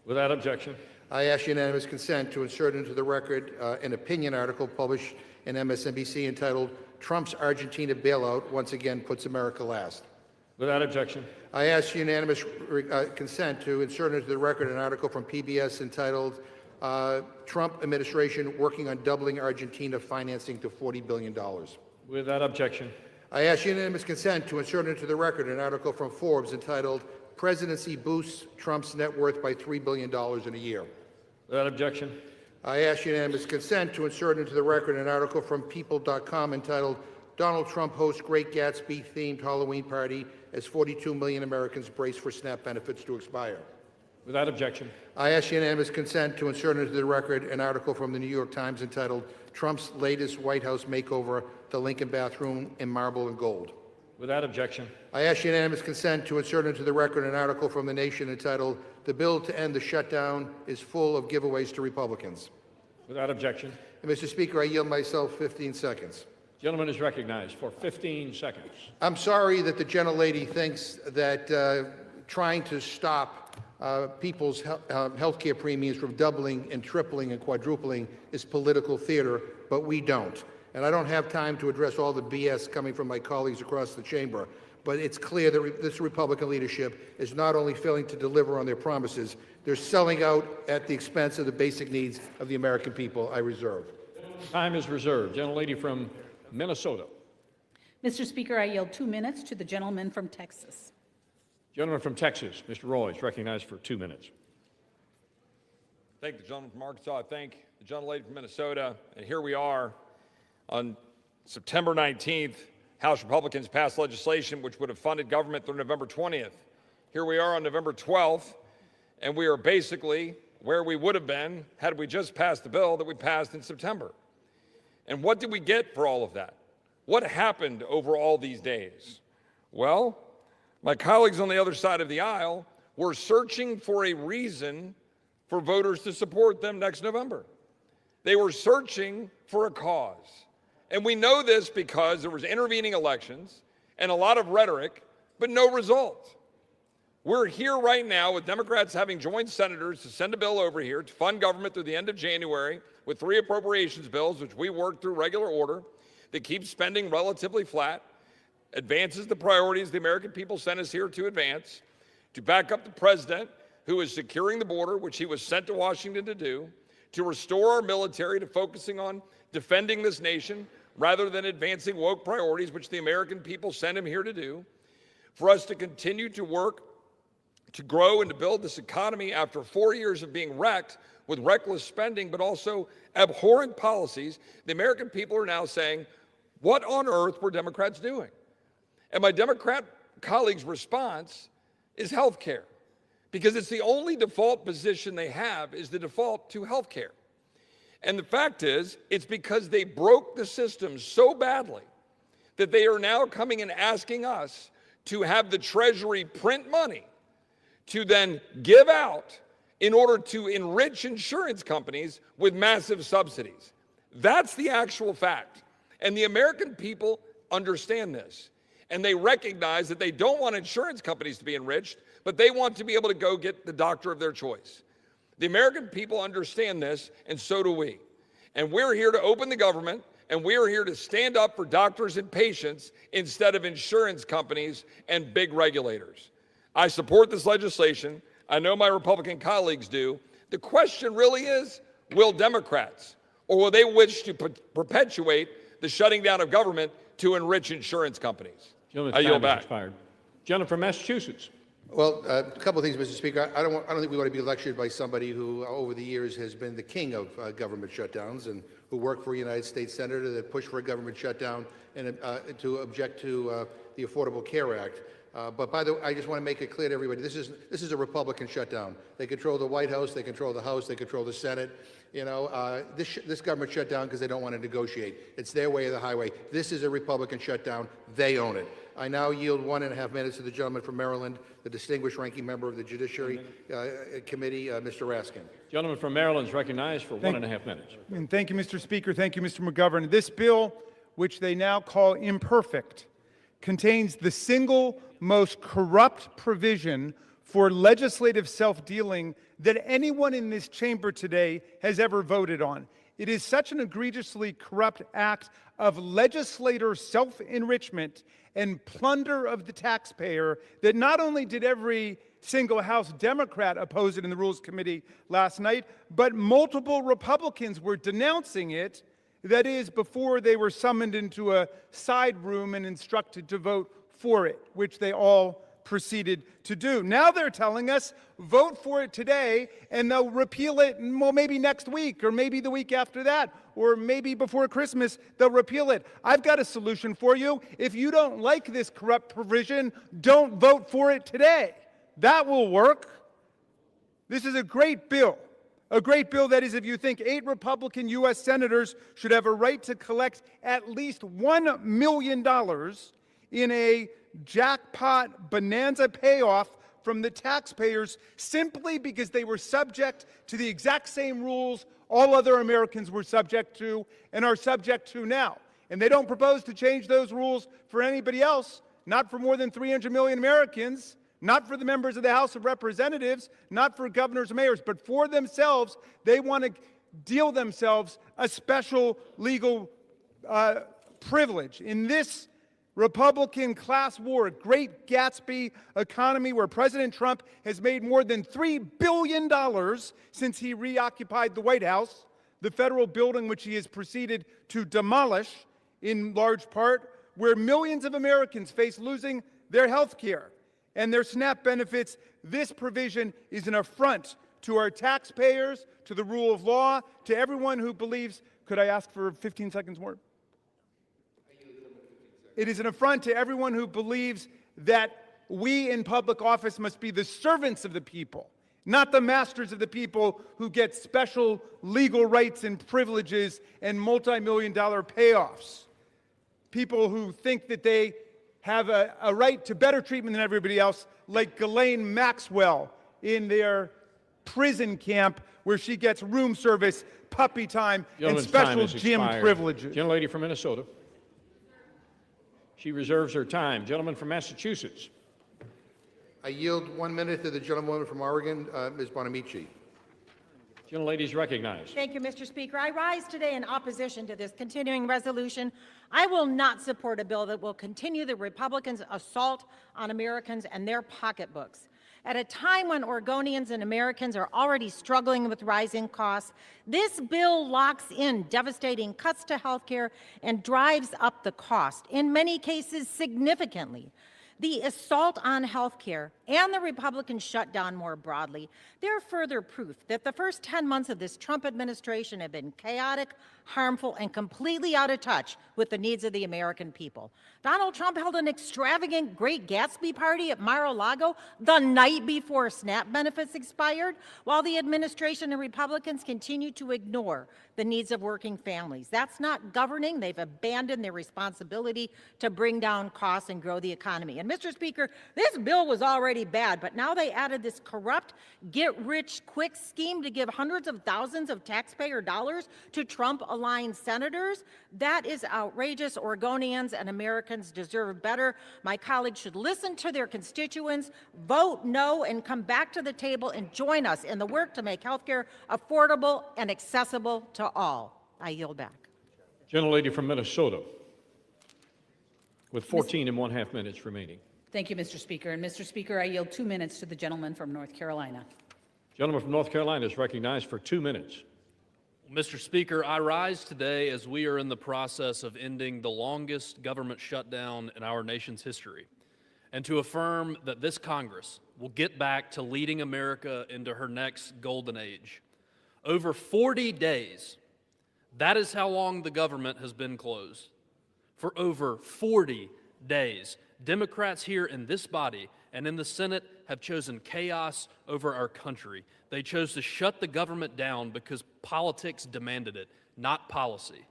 Without objection. I ask unanimous consent to insert into the record an opinion article published in MSNBC entitled, "Trump's Argentina Bailout Once Again Puts America Last." Without objection. I ask unanimous consent to insert into the record an article from PBS entitled, "Trump Administration Working on Doubling Argentina Financing to $40 billion." Without objection. I ask unanimous consent to insert into the record an article from Forbes entitled Presidency Boosts Trump's Net Worth by $3 Billion in a Year. Without objection. I ask unanimous consent to insert into the record an article from People.com entitled Donald Trump Hosts Great Gatsby-Themed Halloween Party as 42 million Americans brace for SNAP benefits to expire. Without objection. I ask unanimous consent to insert into the record an article from the New York Times entitled Trump's Latest White House Makeover, the Lincoln Bathroom in Marble and Gold. Without objection. I ask unanimous consent to insert into the record an article from The Nation entitled The Bill to End the Shutdown is Full of Giveaways to Republicans. Without objection. And Mr. Speaker, I yield myself 15 seconds. Gentleman is recognized for 15 seconds. I'm sorry that the gentlelady thinks that trying to stop people's health care premiums from doubling and tripling and quadrupling is political theater, but we don't. And I don't have time to address all the BS coming from my colleagues across the chamber, but it's clear that this Republican leadership is not only failing to deliver on their promises, they're selling out at the expense of the basic needs of the American people. I reserve. Time is reserved. Gentlelady from Minnesota. Mr. Speaker, I yield 2 minutes to the gentleman from Texas. Gentleman from Texas, Mr. Roy, is recognized for 2 minutes. Thank the gentleman from Arkansas. I thank the gentlelady from Minnesota. And here we are on September 19th. House Republicans passed legislation which would have funded government through November 20th. Here we are on November 12th, and we are basically where we would have been had we just passed the bill that we passed in September. And what did we get for all of that? What happened over all these days? Well, my colleagues on the other side of the aisle were searching for a reason for voters to support them next November. They were searching for a cause. And we know this because there was intervening elections and a lot of rhetoric, but no result. We're here right now with Democrats having joined senators to send a bill over here to fund government through the end of January with 3 appropriations bills, which we worked through regular order, that keeps spending relatively flat, advances the priorities the American people sent us here to advance, to back up the president, who is securing the border, which he was sent to Washington to do, to restore our military to focusing on defending this nation rather than advancing woke priorities, which the American people sent him here to do, for us to continue to work to grow and to build this economy after 4 years of being wrecked with reckless spending, but also abhorrent policies. The American people are now saying, what on earth were Democrats doing? And my Democrat colleagues' response is health care, because it's the only default position they have is the default to health care. And the fact is, it's because they broke the system so badly that they are now coming and asking us to have the Treasury print money to then give out in order to enrich insurance companies with massive subsidies. That's the actual fact. And the American people understand this. And they recognize that they don't want insurance companies to be enriched, but they want to be able to go get the doctor of their choice. The American people understand this, and so do we. And we're here to open the government, and we're here to stand up for doctors and patients instead of insurance companies and big regulators. I support this legislation. I know my Republican colleagues do. The question really is, will Democrats, or will they wish to perpetuate the shutting down of government to enrich insurance companies? I yield back. Gentleman from Massachusetts. Well, a couple of things, Mr. Speaker. I don't think we want to be lectured by somebody who, over the years, has been the king of government shutdowns and who worked for a United States senator that pushed for a government shutdown and to object to the Affordable Care Act. But by the way, I just want to make it clear to everybody: this is a Republican shutdown. They control the White House, they control the House, they control the Senate. You know, this government shut down because they don't want to negotiate. It's their way or the highway. This is a Republican shutdown. They own it. I now yield 1.5 minutes to the gentleman from Maryland, the distinguished ranking member of the Judiciary Committee, Mr. Raskin. Gentleman from Maryland is recognized for 1.5 minutes. And thank you, Mr. Speaker. Thank you, Mr. McGovern. This bill, which they now call imperfect, contains the single most corrupt provision for legislative self-dealing that anyone in this chamber today has ever voted on. It is such an egregiously corrupt act of legislator self-enrichment and plunder of the taxpayer that not only did every single House Democrat oppose it in the Rules Committee last night, but multiple Republicans were denouncing it That is, before they were summoned into a side room and instructed to vote for it, which they all proceeded to do. Now they're telling us, vote for it today, and they'll repeal it, well, maybe next week, or maybe the week after that, or maybe before Christmas, they'll repeal it. I've got a solution for you. If you don't like this corrupt provision, don't vote for it today. That will work. This is a great bill. A great bill, that is, if you think 8 Republican U.S. senators should have a right to collect at least $1 million in a jackpot bonanza payoff from the taxpayers simply because they were subject to the exact same rules all other Americans were subject to and are subject to now. And they don't propose to change those rules for anybody else, not for more than 300 million Americans, not for the members of the House of Representatives, not for governors and mayors, but for themselves. They want to deal themselves a special legal privilege. In this Republican class war, Great Gatsby economy where President Trump has made more than $3 billion since he reoccupied the White House, the federal building which he has proceeded to demolish in large part, where millions of Americans face losing their health care and their SNAP benefits. This provision is an affront to our taxpayers, to the rule of law, to everyone who believes. Could I ask for 15 seconds more? It is an affront to everyone who believes that we in public office must be the servants of the people, not the masters of the people who get special legal rights and privileges and multi-million-dollar payoffs. People who think that they have a right to better treatment than everybody else, like Ghislaine Maxwell in their prison camp where she gets room service, puppy time, and special gym privileges. Gentlelady from Minnesota. She reserves her time. Gentleman from Massachusetts. I yield 1 minute to the gentlewoman from Oregon, Ms. Bonamici. Gentlelady is recognized. Thank you, Mr. Speaker. I rise today in opposition to this continuing resolution. I will not support a bill that will continue the Republicans' assault on Americans and their pocketbooks. At a time when Oregonians and Americans are already struggling with rising costs, this bill locks in devastating cuts to health care and drives up the cost, in many cases significantly. The assault on health care and the Republican shutdown more broadly, they're further proof that the first 10 months of this Trump administration have been chaotic, harmful, and completely out of touch with the needs of the American people. Donald Trump held an extravagant Great Gatsby party at Mar-a-Lago the night before SNAP benefits expired, while the administration and Republicans continue to ignore the needs of working families. That's not governing. They've abandoned their responsibility to bring down costs and grow the economy. And Mr. Speaker, this bill was already bad, but now they added this corrupt get-rich-quick scheme to give hundreds of thousands of taxpayer dollars to Trump-aligned senators. That is outrageous. Oregonians and Americans deserve better. My colleagues should listen to their constituents, vote no, and come back to the table and join us in the work to make health care affordable and accessible to all. I yield back. Gentlelady from Minnesota, with 14 and 1/2 minutes remaining. Thank you, Mr. Speaker. And Mr. Speaker, I yield 2 minutes to the gentleman from North Carolina. Gentleman from North Carolina is recognized for 2 minutes. Mr. Speaker, I rise today as we are in the process of ending the longest government shutdown in our nation's history, and to affirm that this Congress will get back to leading America into her next golden age. Over 40 days, that is how long the government has been closed. For over 40 days, Democrats here in this body and in the Senate have chosen chaos over our country. They chose to shut the government down because politics demanded it, not policy.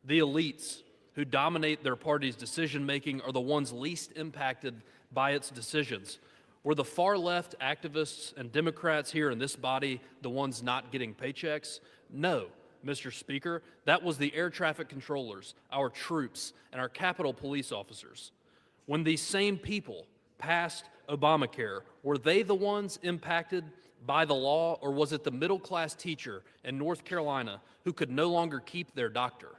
The elites who dominate their party's decision-making are the ones least impacted by its decisions. Were the far-left activists and Democrats here in this body the ones not getting paychecks? No, Mr. Speaker. That was the air traffic controllers, our troops, and our Capitol police officers. When these same people passed Obamacare, were they the ones impacted by the law, or was it the middle-class teacher in North Carolina who could no longer keep their doctor?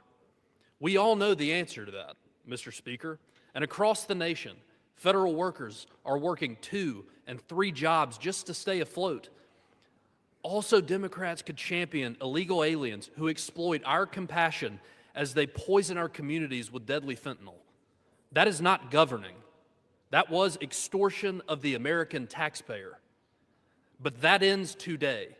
We all know the answer to that, Mr. Speaker. And across the nation, federal workers are working 2 and 3 jobs just to stay afloat. Also, Democrats could champion illegal aliens who exploit our compassion as they poison our communities with deadly fentanyl. That is not governing. That was extortion of the American taxpayer. But that ends today.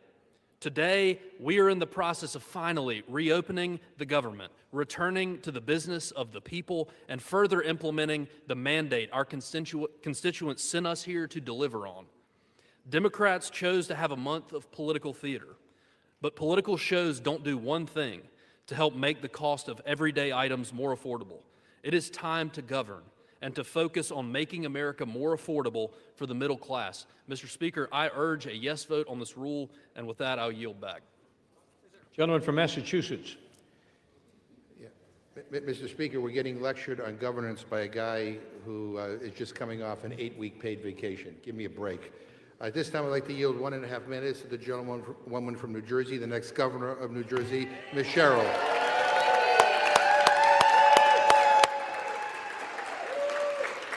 Today, we are in the process of finally reopening the government, returning to the business of the people, and further implementing the mandate our constituents sent us here to deliver on. Democrats chose to have a month of political theater, but political shows don't do one thing to help make the cost of everyday items more affordable. It is time to govern and to focus on making America more affordable for the middle class. Mr. Speaker, I urge a yes vote on this rule, and with that, I'll yield back. Gentleman from Massachusetts. Mr. Speaker, we're getting lectured on governance by a guy who is just coming off an 8-week paid vacation. Give me a break. At this time, I'd like to yield 1.5 minutes to the gentlewoman from New Jersey, the next governor of New Jersey, Ms. Sherrill.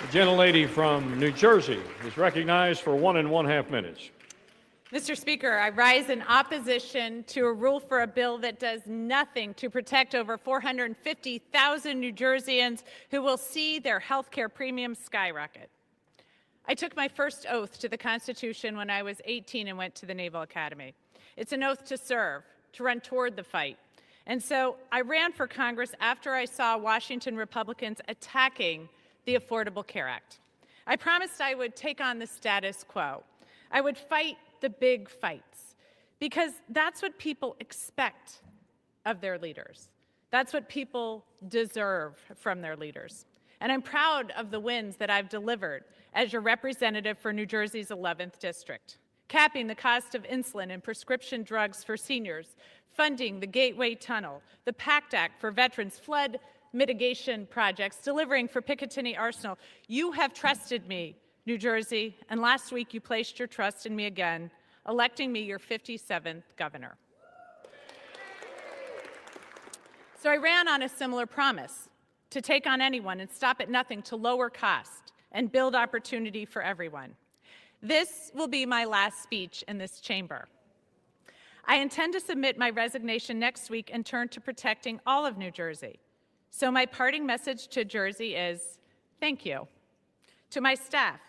The gentlelady from New Jersey is recognized for 1.5 minutes. Mr. Speaker, I rise in opposition to a rule for a bill that does nothing to protect over 450,000 New Jerseyans who will see their health care premiums skyrocket. I took my first oath to the Constitution when I was 18 and went to the Naval Academy. It's an oath to serve, to run toward the fight. And so I ran for Congress after I saw Washington Republicans attacking the Affordable Care Act. I promised I would take on the status quo. I would fight the big fights, because that's what people expect of their leaders. That's what people deserve from their leaders. And I'm proud of the wins that I've delivered as your representative for New Jersey's 11th District, capping the cost of insulin and prescription drugs for seniors, funding the Gateway Tunnel, the PACT Act for veterans, flood mitigation projects, delivering for Picatinny Arsenal. You have trusted me, New Jersey, and last week you placed your trust in me again, electing me your 57th governor. So I ran on a similar promise, to take on anyone and stop at nothing, to lower cost and build opportunity for everyone. This will be my last speech in this chamber. I intend to submit my resignation next week and turn to protecting all of New Jersey. So my parting message to Jersey is, thank you. To my staff,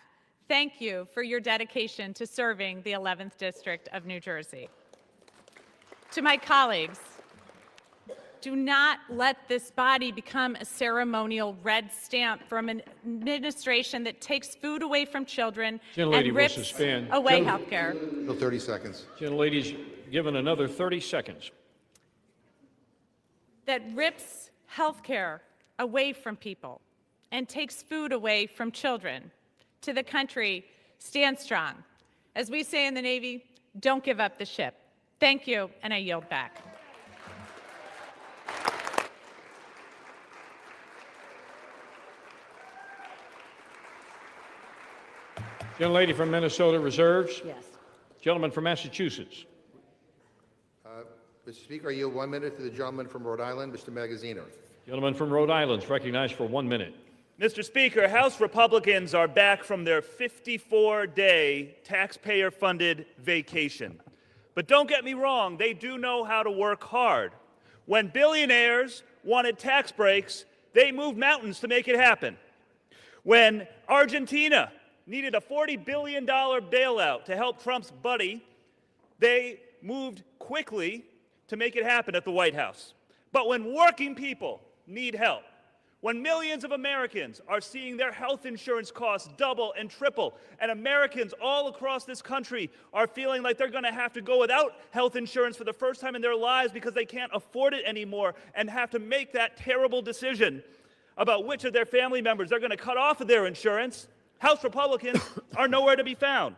thank you for your dedication to serving the 11th District of New Jersey. To my colleagues, do not let this body become a ceremonial red stamp from an administration that takes food away from children and rips away health care. 30 seconds. Gentlelady's given another 30 seconds. That rips health care away from people and takes food away from children. To the country, stand strong. As we say in the Navy, don't give up the ship. Thank you, and I yield back. Gentlelady from Minnesota reserves. Yes. Gentleman from Massachusetts. Mr. Speaker, I yield 1 minute to the gentleman from Rhode Island, Mr. Magazzino. Gentleman from Rhode Island is recognized for 1 minute. Mr. Speaker, House Republicans are back from their 54-day taxpayer-funded vacation. But don't get me wrong, they do know how to work hard. When billionaires wanted tax breaks, they moved mountains to make it happen. When Argentina needed a $40 billion bailout to help Trump's buddy, they moved quickly to make it happen at the White House. But when working people need help, when millions of Americans are seeing their health insurance costs double and triple, and Americans all across this country are feeling like they're going to have to go without health insurance for the first time in their lives because they can't afford it anymore and have to make that terrible decision about which of their family members they're going to cut off of their insurance, House Republicans are nowhere to be found.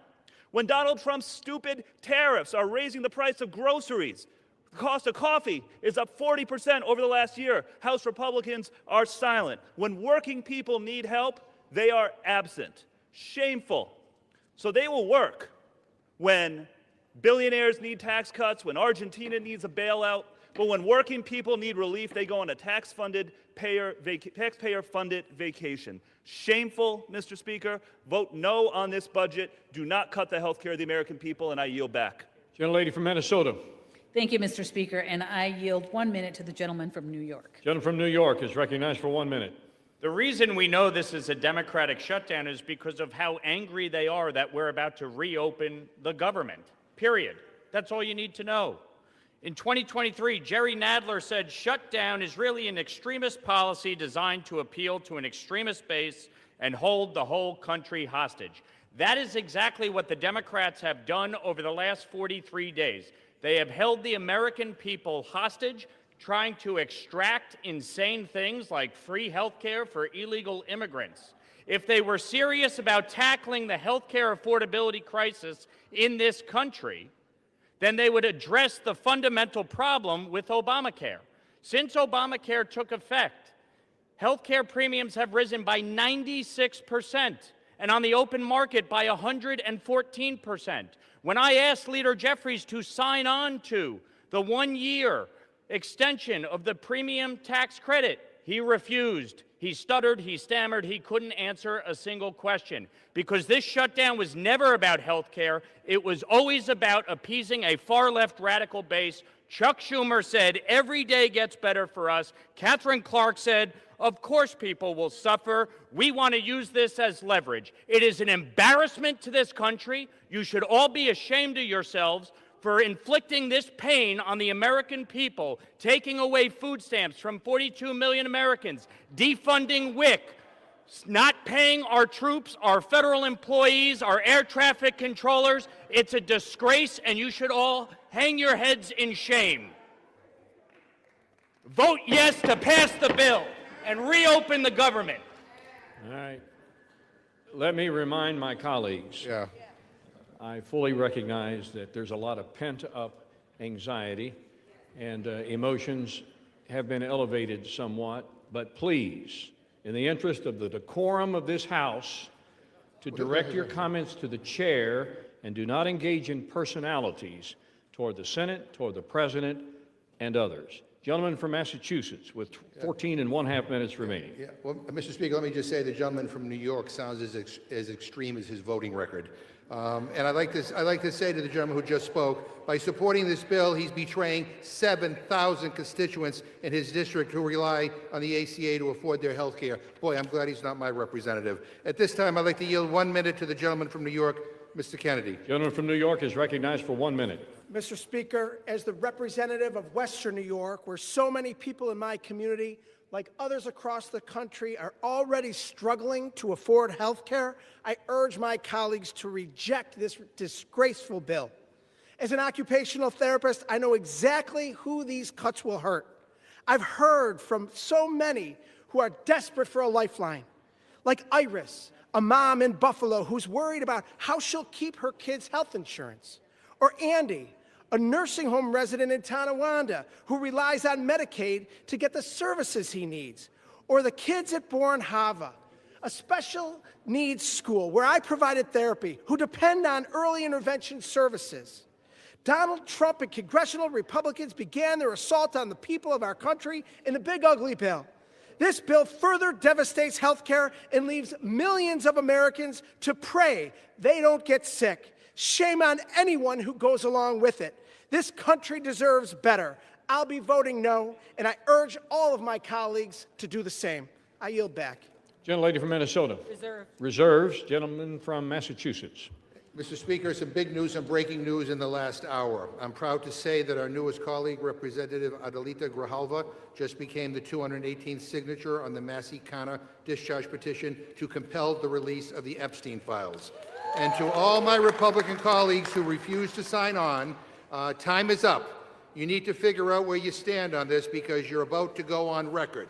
When Donald Trump's stupid tariffs are raising the price of groceries, the cost of coffee is up 40% over the last year, House Republicans are silent. When working people need help, they are absent. Shameful. So they will work when billionaires need tax cuts, when Argentina needs a bailout, but when working people need relief, they go on a taxpayer-funded vacation. Shameful, Mr. Speaker. Vote no on this budget. Do not cut the health care of the American people, and I yield back. Gentlelady from Minnesota. Thank you, Mr. Speaker, and I yield 1 minute to the gentleman from New York. Gentleman from New York is recognized for 1 minute. The reason we know this is a Democratic shutdown is because of how angry they are that we're about to reopen the government, period. That's all you need to know. In 2023, Jerry Nadler said shutdown is really an extremist policy designed to appeal to an extremist base and hold the whole country hostage. That is exactly what the Democrats have done over the last 43 days. They have held the American people hostage, trying to extract insane things like free health care for illegal immigrants. If they were serious about tackling the health care affordability crisis in this country, then they would address the fundamental problem with Obamacare. Since Obamacare took effect, health care premiums have risen by 96%, and on the open market by 114%. When I asked Leader Jeffries to sign on to the 1-year extension of the premium tax credit, he refused. He stuttered, he stammered, he couldn't answer a single question. Because this shutdown was never about health care, it was always about appeasing a far-left radical base. Chuck Schumer said, every day gets better for us. Catherine Clark said, of course people will suffer. We want to use this as leverage. It is an embarrassment to this country. You should all be ashamed of yourselves for inflicting this pain on the American people, taking away food stamps from 42 million Americans, defunding WIC, not paying our troops, our federal employees, our air traffic controllers. It's a disgrace, and you should all hang your heads in shame. Vote yes to pass the bill and reopen the government. All right. Let me remind my colleagues. Yeah. I fully recognize that there's a lot of pent-up anxiety and emotions have been elevated somewhat, but please, in the interest of the decorum of this House, to direct your comments to the chair and do not engage in personalities toward the Senate, toward the President, and others. Gentleman from Massachusetts with 14½ minutes remaining. Yeah. Well, Mr. Speaker, let me just say the gentleman from New York sounds as extreme as his voting record. And I'd like to say to the gentleman who just spoke, by supporting this bill, he's betraying 7,000 constituents in his district who rely on the ACA to afford their health care. Boy, I'm glad he's not my representative. At this time, I'd like to yield 1 minute to the gentleman from New York, Mr. Kennedy. Gentleman from New York is recognized for 1 minute. Mr. Speaker, as the representative of Western New York, where so many people in my community, like others across the country, are already struggling to afford health care, I urge my colleagues to reject this disgraceful bill. As an occupational therapist, I know exactly who these cuts will hurt. I've heard from so many who are desperate for a lifeline, like Iris, a mom in Buffalo who's worried about how she'll keep her kids' health insurance, or Andy, a nursing home resident in Tonawanda who relies on Medicaid to get the services he needs, or the kids at Bourne Hava, a special needs school where I provided therapy, who depend on early intervention services. Donald Trump and congressional Republicans began their assault on the people of our country in the big ugly bill. This bill further devastates health care and leaves millions of Americans to pray they don't get sick. Shame on anyone who goes along with it. This country deserves better. I'll be voting no, and I urge all of my colleagues to do the same. I yield back. Gentlelady from Minnesota. Reserve. Reserves. Gentleman from Massachusetts. Mr. Speaker, some big news and breaking news in the last hour. I'm proud to say that our newest colleague, Representative Adelita Grijalva, just became the 218th signature on the Massey-Kanna discharge petition to compel the release of the Epstein files. And to all my Republican colleagues who refuse to sign on, time is up. You need to figure out where you stand on this because you're about to go on record.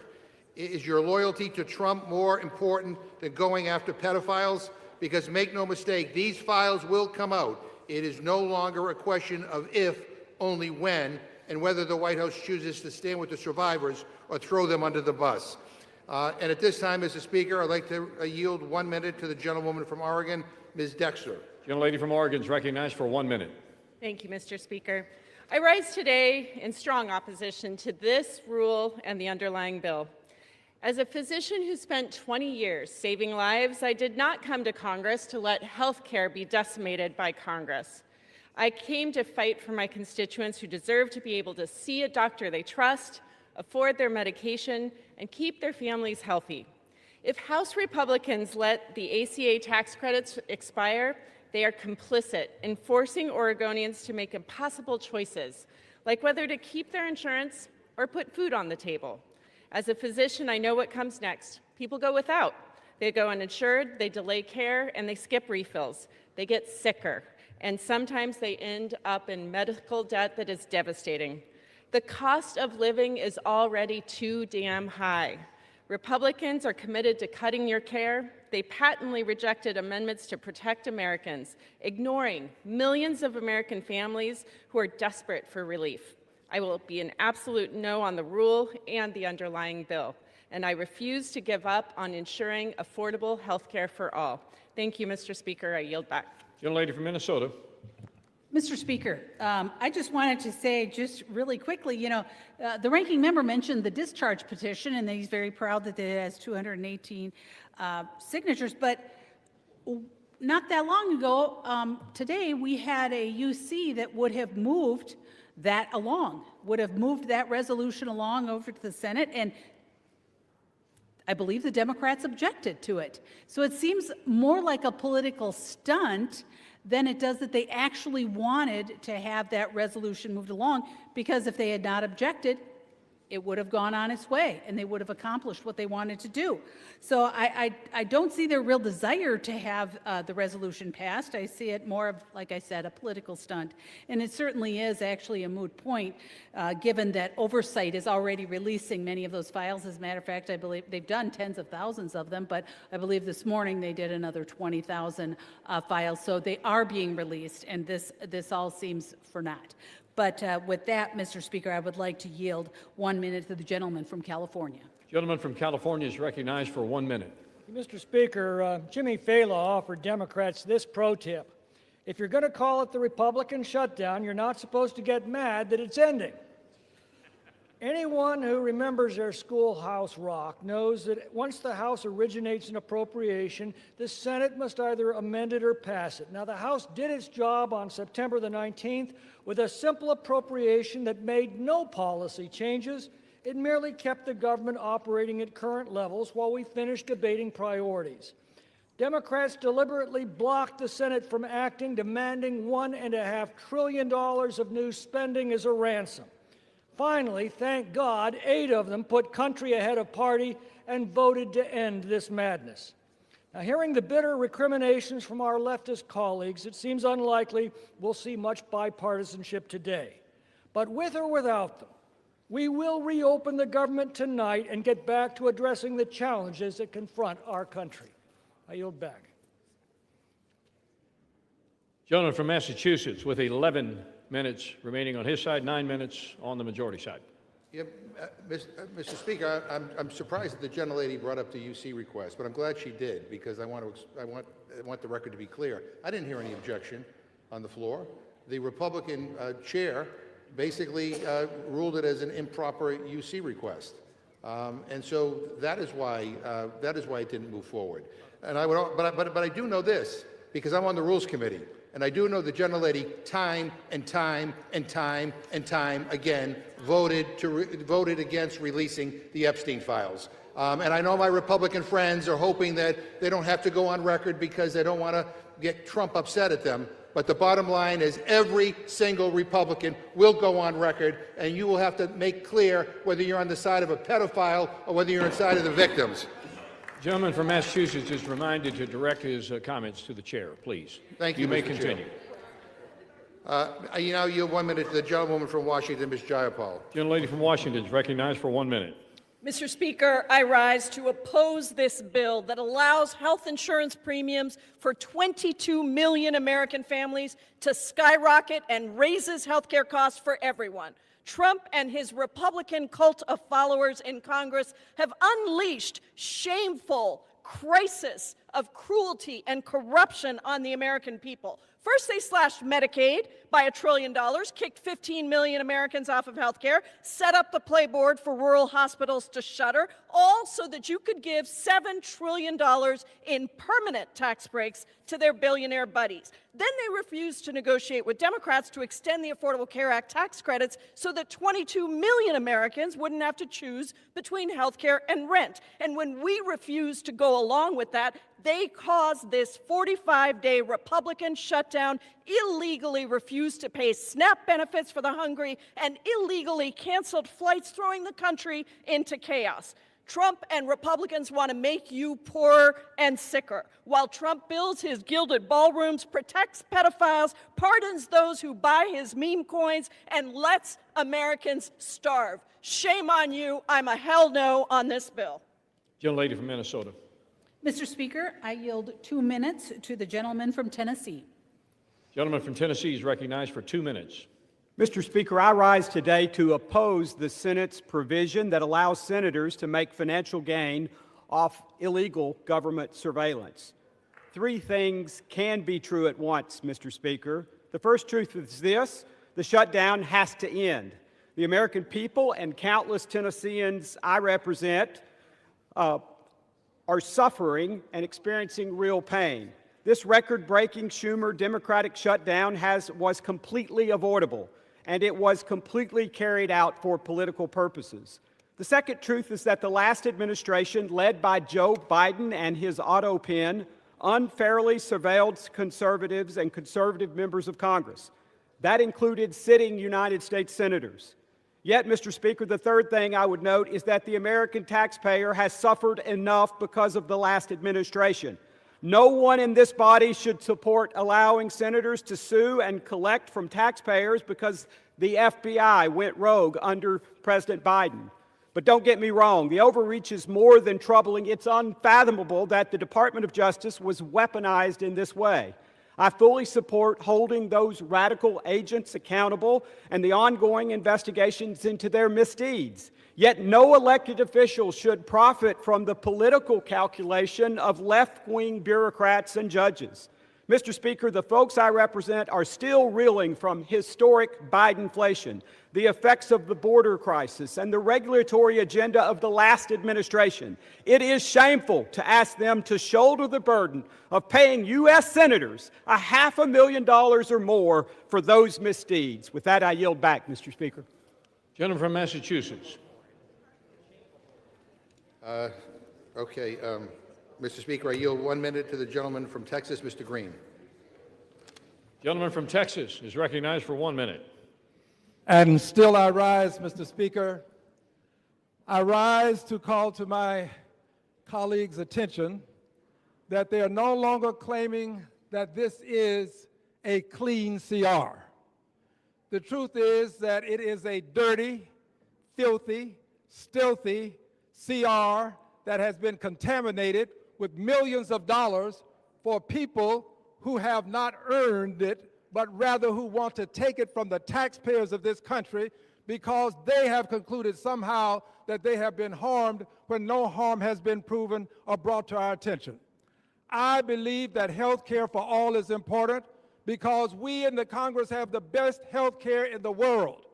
Is your loyalty to Trump more important than going after pedophiles? Because make no mistake, these files will come out. It is no longer a question of if, only when, and whether the White House chooses to stand with the survivors or throw them under the bus. And at this time, Mr. Speaker, I'd like to yield 1 minute to the gentlewoman from Oregon, Ms. Dexter. Gentlelady from Oregon is recognized for 1 minute. Thank you, Mr. Speaker. I rise today in strong opposition to this rule and the underlying bill. As a physician who spent 20 years saving lives, I did not come to Congress to let health care be decimated by Congress. I came to fight for my constituents who deserve to be able to see a doctor they trust, afford their medication, and keep their families healthy. If House Republicans let the ACA tax credits expire, they are complicit in forcing Oregonians to make impossible choices, like whether to keep their insurance or put food on the table. As a physician, I know what comes next. People go without. They go uninsured, they delay care, and they skip refills. They get sicker, and sometimes they end up in medical debt that is devastating. The cost of living is already too damn high. Republicans are committed to cutting your care. They patently rejected amendments to protect Americans, ignoring millions of American families who are desperate for relief. I will be an absolute no on the rule and the underlying bill, and I refuse to give up on ensuring affordable health care for all. Thank you, Mr. Speaker. I yield back. Gentlelady from Minnesota. Mr. Speaker, I just wanted to say just really quickly, the ranking member mentioned the discharge petition, and that he's very proud that it has 218 signatures, but not that long ago, today, we had a UC that would have moved that along, would have moved that resolution along over to the Senate, and I believe the Democrats objected to it. So it seems more like a political stunt than it does that they actually wanted to have that resolution moved along, because if they had not objected, it would have gone on its way and they would have accomplished what they wanted to do. So I don't see their real desire to have the resolution passed. I see it more of, like I said, a political stunt. And it certainly is actually a moot point, given that oversight is already releasing many of those files. As a matter of fact, I believe they've done tens of thousands of them, but I believe this morning they did another 20,000 files. So they are being released, and this all seems for naught. But with that, Mr. Speaker, I would like to yield 1 minute to the gentleman from California. Gentleman from California is recognized for 1 minute. Mr. Speaker, Jimmy Fallon offered Democrats this pro tip. If you're going to call it the Republican shutdown, you're not supposed to get mad that it's ending. Anyone who remembers their schoolhouse rock knows that once the House originates an appropriation, the Senate must either amend it or pass it. Now, the House did its job on September the 19th with a simple appropriation that made no policy changes. It merely kept the government operating at current levels while we finished debating priorities. Democrats deliberately blocked the Senate from acting, demanding $1.5 trillion of new spending as a ransom. Finally, thank God, 8 of them put country ahead of party and voted to end this madness. Now, hearing the bitter recriminations from our leftist colleagues, it seems unlikely we'll see much bipartisanship today. But with or without them, we will reopen the government tonight and get back to addressing the challenges that confront our country. I yield back. Gentleman from Massachusetts with 11 minutes remaining on his side, 9 minutes on the majority side. Yeah, Mr. Speaker, I'm surprised that the gentlelady brought up the UC request, but I'm glad she did, because I want the record to be clear. I didn't hear any objection on the floor. The Republican chair basically ruled it as an improper UC request, and so that is why it didn't move forward. And but I do know this, because I'm on the Rules Committee. And I do know the gentlelady time and time again voted against releasing the Epstein files. And I know my Republican friends are hoping that they don't have to go on record because they don't want to get Trump upset at them. But the bottom line is every single Republican will go on record, and you will have to make clear whether you're on the side of a pedophile or whether you're on the side of the victims. Gentleman from Massachusetts is reminded to direct his comments to the chair, please. Thank you, You may Mr. Chair. continue. You now yield 1 minute to the gentlewoman from Washington, Ms. Jayapal. Gentlelady from Washington is recognized for 1 minute. Mr. Speaker, I rise to oppose this bill that allows health insurance premiums for 22 million American families to skyrocket and raises health care costs for everyone. Trump and his Republican cult of followers in Congress have unleashed shameful crisis of cruelty and corruption on the American people. First, they slashed Medicaid by $1 trillion, kicked 15 million Americans off of health care, set up the playboard for rural hospitals to shutter, all so that you could give $7 trillion in permanent tax breaks to their billionaire buddies. Then they refused to negotiate with Democrats to extend the Affordable Care Act tax credits so that 22 million Americans wouldn't have to choose between health care and rent. And when we refused to go along with that, they caused this 45-day Republican shutdown, illegally refused to pay SNAP benefits for the hungry, and illegally canceled flights, throwing the country into chaos. Trump and Republicans want to make you poorer and sicker. While Trump builds his gilded ballrooms, protects pedophiles, pardons those who buy his meme coins, and lets Americans starve. Shame on you. I'm a hell no on this bill. Gentlelady from Minnesota. Mr. Speaker, I yield 2 minutes to the gentleman from Tennessee. Gentleman from Tennessee is recognized for 2 minutes. Mr. Speaker, I rise today to oppose the Senate's provision that allows senators to make financial gain off illegal government surveillance. 3 things can be true at once, Mr. Speaker. The first truth is this: the shutdown has to end. The American people and countless Tennesseans I represent are suffering and experiencing real pain. This record-breaking Schumer Democratic shutdown was completely avoidable, and it was completely carried out for political purposes. The second truth is that the last administration, led by Joe Biden and his auto pen, unfairly surveilled conservatives and conservative members of Congress. That included sitting United States senators. Yet, Mr. Speaker, the third thing I would note is that the American taxpayer has suffered enough because of the last administration. No one in this body should support allowing senators to sue and collect from taxpayers because the FBI went rogue under President Biden. But don't get me wrong, the overreach is more than troubling. It's unfathomable that the Department of Justice was weaponized in this way. I fully support holding those radical agents accountable and the ongoing investigations into their misdeeds. Yet no elected official should profit from the political calculation of left-wing bureaucrats and judges. Mr. Speaker, the folks I represent are still reeling from historic Bidenflation, the effects of the border crisis, and the regulatory agenda of the last administration. It is shameful to ask them to shoulder the burden of paying U.S. senators $500,000 or more for those misdeeds. With that, I yield back, Mr. Speaker. Gentleman from Massachusetts. Mr. Speaker, I yield 1 minute to the gentleman from Texas, Mr. Green. Gentleman from Texas is recognized for 1 minute. And still I rise, Mr. Speaker. I rise to call to my colleagues' attention that they are no longer claiming that this is a clean CR. The truth is that it is a dirty, filthy, stealthy CR that has been contaminated with millions of dollars for people who have not earned it, but rather who want to take it from the taxpayers of this country because they have concluded somehow that they have been harmed when no harm has been proven or brought to our attention. I believe that health care for all is important because we in the Congress have the best health care in the world.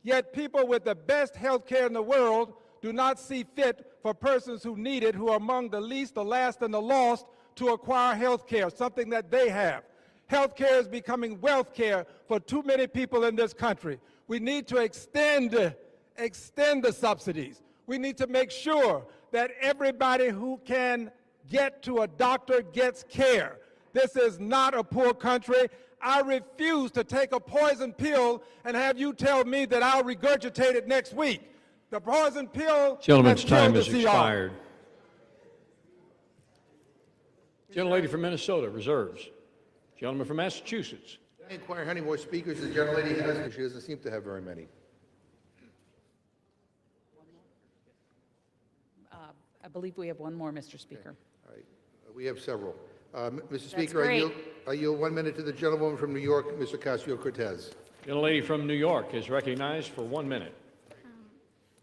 Yet people with the best health care in the world do not see fit for persons who need it, who are among the least, the last, and the lost, to acquire health care, something that they have. Health care is becoming wealth care for too many people in this country. We need to extend the subsidies. We need to make sure that everybody who can get to a doctor gets care. This is not a poor country. I refuse to take a poison pill and have you tell me that I'll regurgitate it next week. The poison pill. Gentleman's time has has killed the CR. expired. Gentlelady from Minnesota reserves. Gentleman from Massachusetts. I inquire how many more speakers the gentlelady has, because she doesn't seem to have very many. I believe we have one more, Mr. Speaker. All right. We have several. Mr. That's Speaker, great. I yield 1 minute to the gentlewoman from New York, Mr. Ocasio-Cortez. Gentlelady from New York is recognized for 1 minute.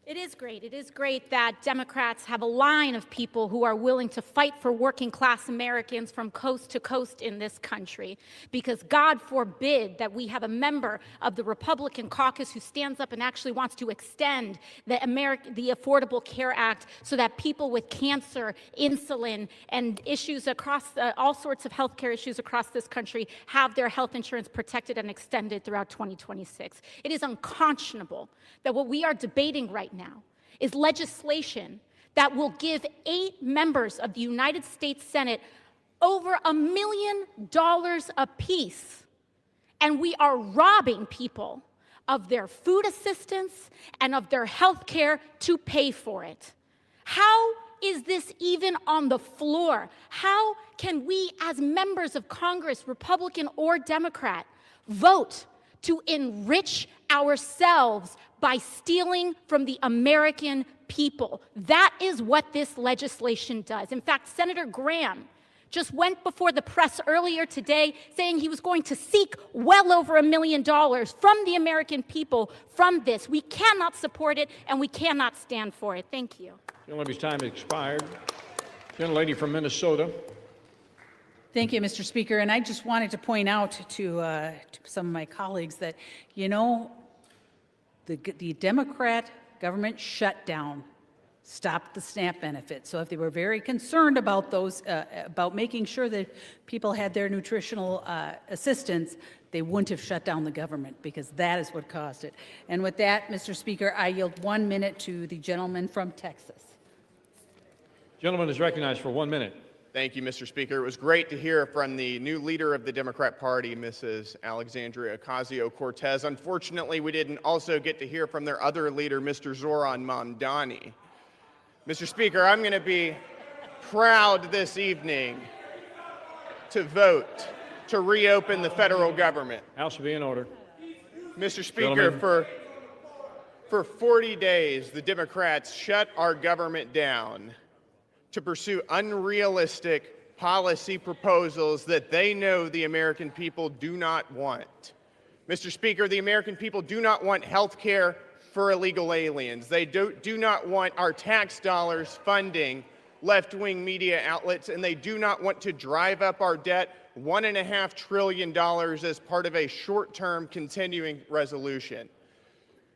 It is great. It is great that Democrats have a line of people who are willing to fight for working class Americans from coast to coast in this country. Because God forbid that we have a member of the Republican caucus who stands up and actually wants to extend the Affordable Care Act so that people with cancer, insulin, and issues across all sorts of healthcare issues across this country have their health insurance protected and extended throughout 2026. It is unconscionable that what we are debating right now is legislation that will give 8 members of the United States Senate over $1 million apiece. And we are robbing people of their food assistance and of their health care to pay for it. How is this even on the floor? How can we, as members of Congress, Republican or Democrat, vote to enrich ourselves by stealing from the American people? That is what this legislation does. In fact, Senator Graham just went before the press earlier today saying he was going to seek well over $1 million from the American people from this. We cannot support it, and we cannot stand for it. Thank you. Gentlelady's time has expired. Gentlelady from Minnesota. Thank you, Mr. Speaker. And I just wanted to point out to some of my colleagues that, you know, the Democrat government shutdown stopped the SNAP benefit. So if they were very concerned about those, about making sure that people had their nutritional assistance, they wouldn't have shut down the government, because that is what caused it. And with that, Mr. Speaker, I yield 1 minute to the gentleman from Texas. Gentleman is recognized for 1 minute. Thank you, Mr. Speaker. It was great to hear from the new leader of the Democrat Party, Mrs. Alexandria Ocasio-Cortez. Unfortunately, we didn't also get to hear from their other leader, Mr. Zoran Mamdani. Mr. Speaker, I'm going to be proud this evening to vote to reopen the federal government. House will be in order. Mr. Speaker, for 40 days, the Democrats shut our government down to pursue unrealistic policy proposals that they know the American people do not want. Mr. Speaker, the American people do not want health care for illegal aliens. They do not want our tax dollars funding left-wing media outlets, and they do not want to drive up our debt $1.5 trillion as part of a short-term continuing resolution.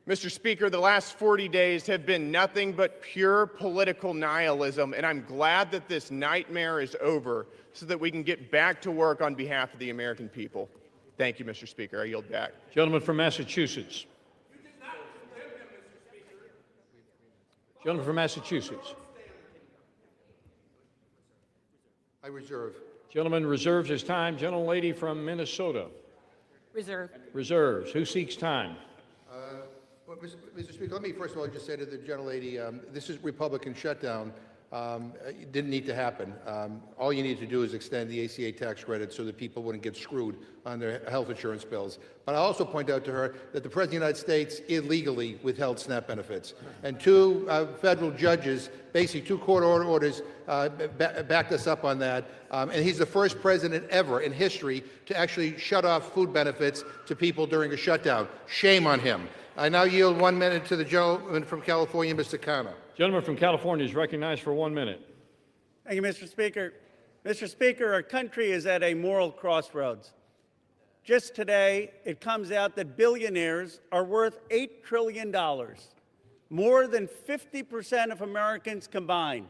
Mr. Speaker, the last 40 days have been nothing but pure political nihilism, and I'm glad that this nightmare is over so that we can get back to work on behalf of the American people. Thank you, Mr. Speaker. I yield back. Gentleman from Massachusetts. Gentleman from Massachusetts. I reserve. Gentleman reserves his time. Gentlelady from Minnesota. Reserve. Reserves. Who seeks time? Well, Mr. Speaker, let me first of all just say to the gentlelady, this is Republican shutdown. It didn't need to happen. All you need to do is extend the ACA tax credit so that people wouldn't get screwed on their health insurance bills. But I also point out to her that the President of the United States illegally withheld SNAP benefits. And 2 federal judges, basically 2 court orders, backed us up on that. And he's the first president ever in history to actually shut off food benefits to people during a shutdown. Shame on him. I now yield 1 minute to the gentleman from California, Mr. Khanna. Gentleman from California is recognized for 1 minute. Thank you, Mr. Speaker. Mr. Speaker, our country is at a moral crossroads. Just today, it comes out that billionaires are worth $8 trillion, more than 50% of Americans combined.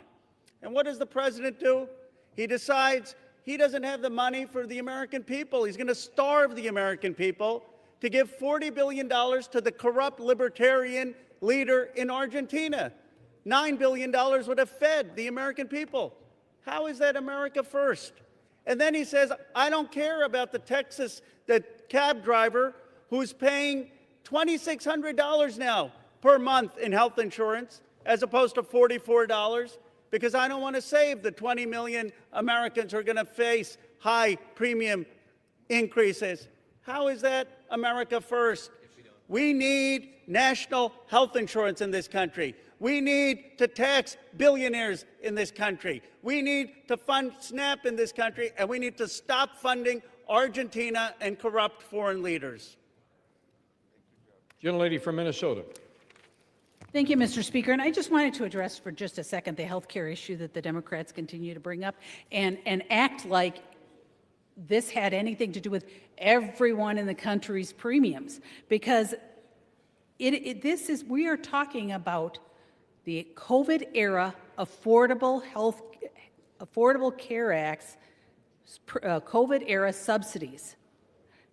And what does the president do? He decides he doesn't have the money for the American people. He's going to starve the American people to give $40 billion to the corrupt libertarian leader in Argentina. $9 billion would have fed the American people. How is that America first? And then he says, I don't care about the cab driver who's paying $2,600 now per month in health insurance as opposed to $44, because I don't want to save the 20 million Americans who are going to face high premium increases. How is that America first? We need national health insurance in this country. We need to tax billionaires in this country. We need to fund SNAP in this country, and we need to stop funding Argentina and corrupt foreign leaders. Gentlelady from Minnesota. Thank you, Mr. Speaker. And I just wanted to address for just a second the health care issue that the Democrats continue to bring up and act like this had anything to do with everyone in the country's premiums, because we are talking about the COVID era Affordable Care Act's COVID era subsidies.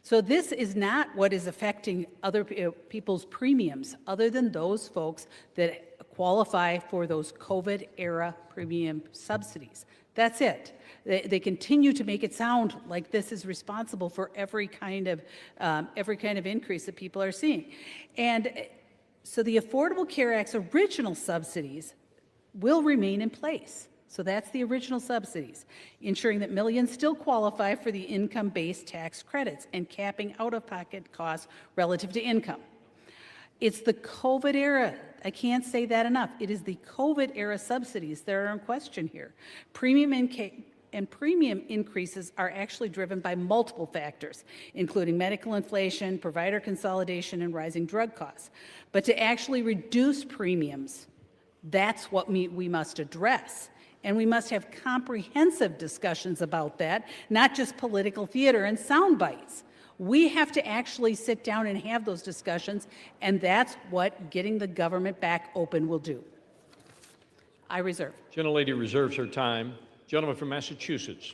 So this is not what is affecting other people's premiums, other than those folks that qualify for those COVID era premium subsidies. That's it. They continue to make it sound like this is responsible for every kind of increase that people are seeing. And so the Affordable Care Act's original subsidies will remain in place. So that's the original subsidies, ensuring that millions still qualify for the income-based tax credits and capping out-of-pocket costs relative to income. It's the COVID era. I can't say that enough. It is the COVID era subsidies that are in question here. Premium increases are actually driven by multiple factors, including medical inflation, provider consolidation, and rising drug costs. But to actually reduce premiums, that's what we must address. And we must have comprehensive discussions about that, not just political theater and sound bites. We have to actually sit down and have those discussions, and that's what getting the government back open will do. I reserve. Gentlelady reserves her time. Gentleman from Massachusetts.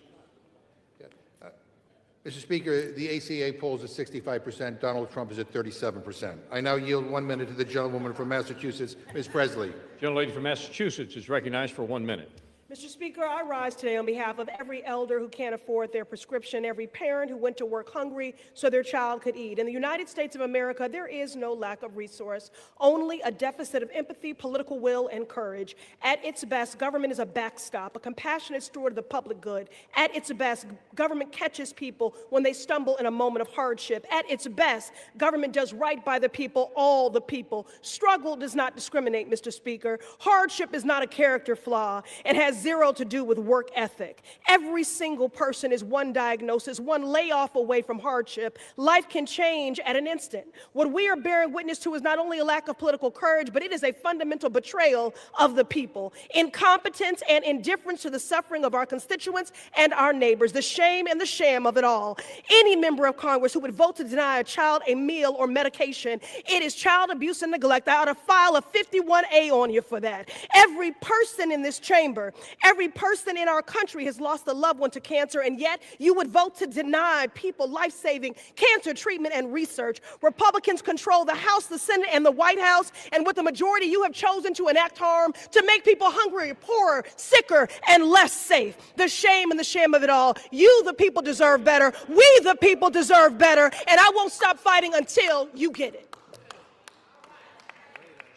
Mr. Speaker, the ACA polls at 65%. Donald Trump is at 37%. I now yield 1 minute to the gentlewoman from Massachusetts, Ms. Presley. Gentlelady from Massachusetts is recognized for 1 minute. Mr. Speaker, I rise today on behalf of every elder who can't afford their prescription, every parent who went to work hungry so their child could eat. In the United States of America, there is no lack of resource, only a deficit of empathy, political will, and courage. At its best, government is a backstop, a compassionate steward of the public good. At its best, government catches people when they stumble in a moment of hardship. At its best, government does right by the people, all the people. Struggle does not discriminate, Mr. Speaker. Hardship is not a character flaw and has zero to do with work ethic. Every single person is one diagnosis, one layoff away from hardship. Life can change at an instant. What we are bearing witness to is not only a lack of political courage, but it is a fundamental betrayal of the people. Incompetence and indifference to the suffering of our constituents and our neighbors. The shame and the sham of it all. Any member of Congress who would vote to deny a child a meal or medication, it is child abuse and neglect. I ought to file a 51A on you for that. Every person in this chamber, every person in our country has lost a loved one to cancer, and yet you would vote to deny people life-saving cancer treatment and research. Republicans control the House, the Senate, and the White House, and with the majority, you have chosen to enact harm to make people hungrier, poorer, sicker, and less safe. The shame and the shame of it all. You, the people, deserve better. We, the people, deserve better, and I won't stop fighting until you get it.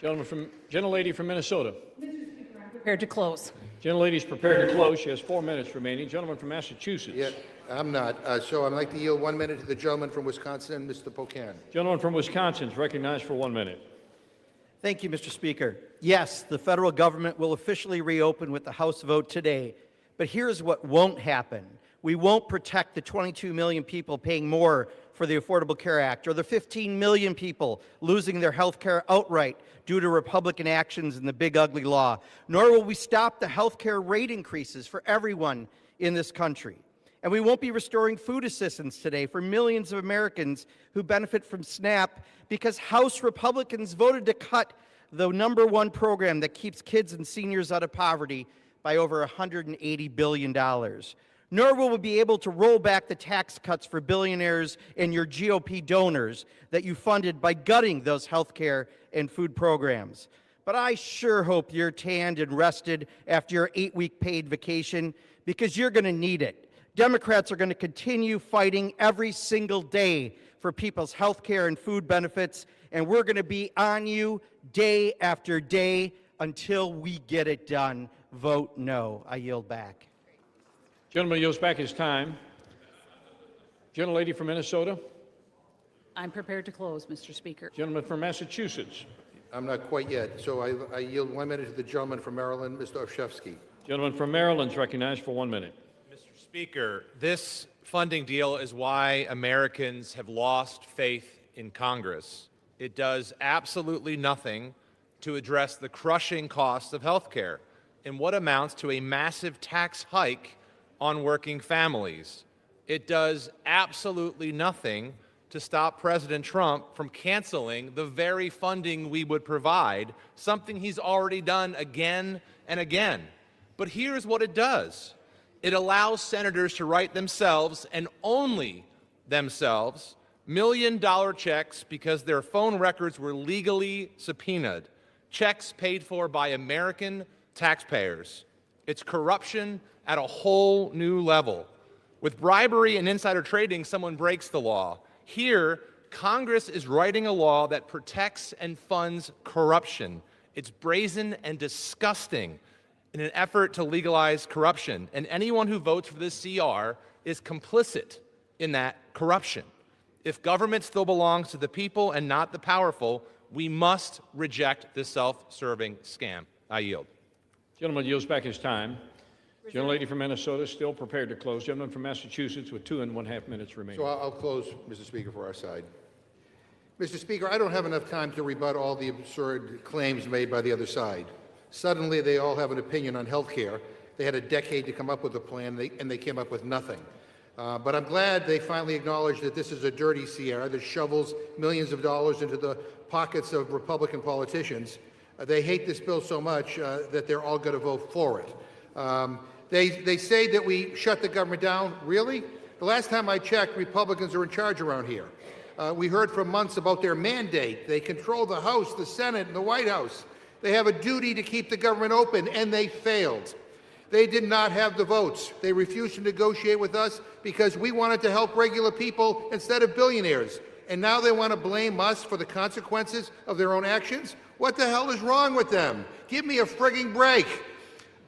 Gentlelady from Minnesota. Prepared to close. Gentlelady is prepared to close. She has 4 minutes remaining. Gentleman from Massachusetts. Yeah, I'm not. So I'd like to yield 1 minute to the gentleman from Wisconsin, Mr. Pocan. Gentleman from Wisconsin is recognized for 1 minute. Thank you, Mr. Speaker. Yes, the federal government will officially reopen with the House vote today. But here's what won't happen. We won't protect the 22 million people paying more for the Affordable Care Act, or the 15 million people losing their health care outright due to Republican actions in the big ugly law, nor will we stop the health care rate increases for everyone in this country. And we won't be restoring food assistance today for millions of Americans who benefit from SNAP because House Republicans voted to cut the #1 program that keeps kids and seniors out of poverty by over $180 billion. Nor will we be able to roll back the tax cuts for billionaires and your GOP donors that you funded by gutting those health care and food programs. But I sure hope you're tanned and rested after your 8-week paid vacation, because you're going to need it. Democrats are going to continue fighting every single day for people's health care and food benefits, and we're going to be on you day after day until we get it done. Vote no. I yield back. Gentleman yields back his time. Gentlelady from Minnesota. I'm prepared to close, Mr. Speaker. Gentleman from Massachusetts. I'm not quite yet, so I yield 1 minute to the gentleman from Maryland, Mr. Olszewski. Gentleman from Maryland is recognized for 1 minute. Mr. Speaker, this funding deal is why Americans have lost faith in Congress. It does absolutely nothing to address the crushing costs of health care in what amounts to a massive tax hike on working families. It does absolutely nothing to stop President Trump from canceling the very funding we would provide, something he's already done again and again. But here's what it does. It allows senators to write themselves, and only themselves, million-dollar checks because their phone records were legally subpoenaed, checks paid for by American taxpayers. It's corruption at a whole new level. With bribery and insider trading, someone breaks the law. Here, Congress is writing a law that protects and funds corruption. It's brazen and disgusting in an effort to legalize corruption. And anyone who votes for this CR is complicit in that corruption. If government still belongs to the people and not the powerful, we must reject this self-serving scam. I yield. Gentleman yields back his time. Gentlelady from Minnesota still prepared to close. Gentleman from Massachusetts with 2.5 minutes remaining. So I'll close, Mr. Speaker, for our side. Mr. Speaker, I don't have enough time to rebut all the absurd claims made by the other side. Suddenly, they all have an opinion on health care. They had a decade to come up with a plan, and they came up with nothing. But I'm glad they finally acknowledged that this is a dirty Sierra that shovels millions of dollars into the pockets of Republican politicians. They hate this bill so much that they're all going to vote for it. They say that we shut the government down. Really? The last time I checked, Republicans are in charge around here. We heard for months about their mandate. They control the House, the Senate, and the White House. They have a duty to keep the government open, and they failed. They did not have the votes. They refused to negotiate with us because we wanted to help regular people instead of billionaires. And now they want to blame us for the consequences of their own actions? What the hell is wrong with them? Give me a frigging break.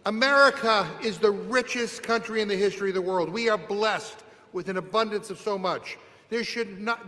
America is the richest country in the history of the world. We are blessed with an abundance of so much. There should not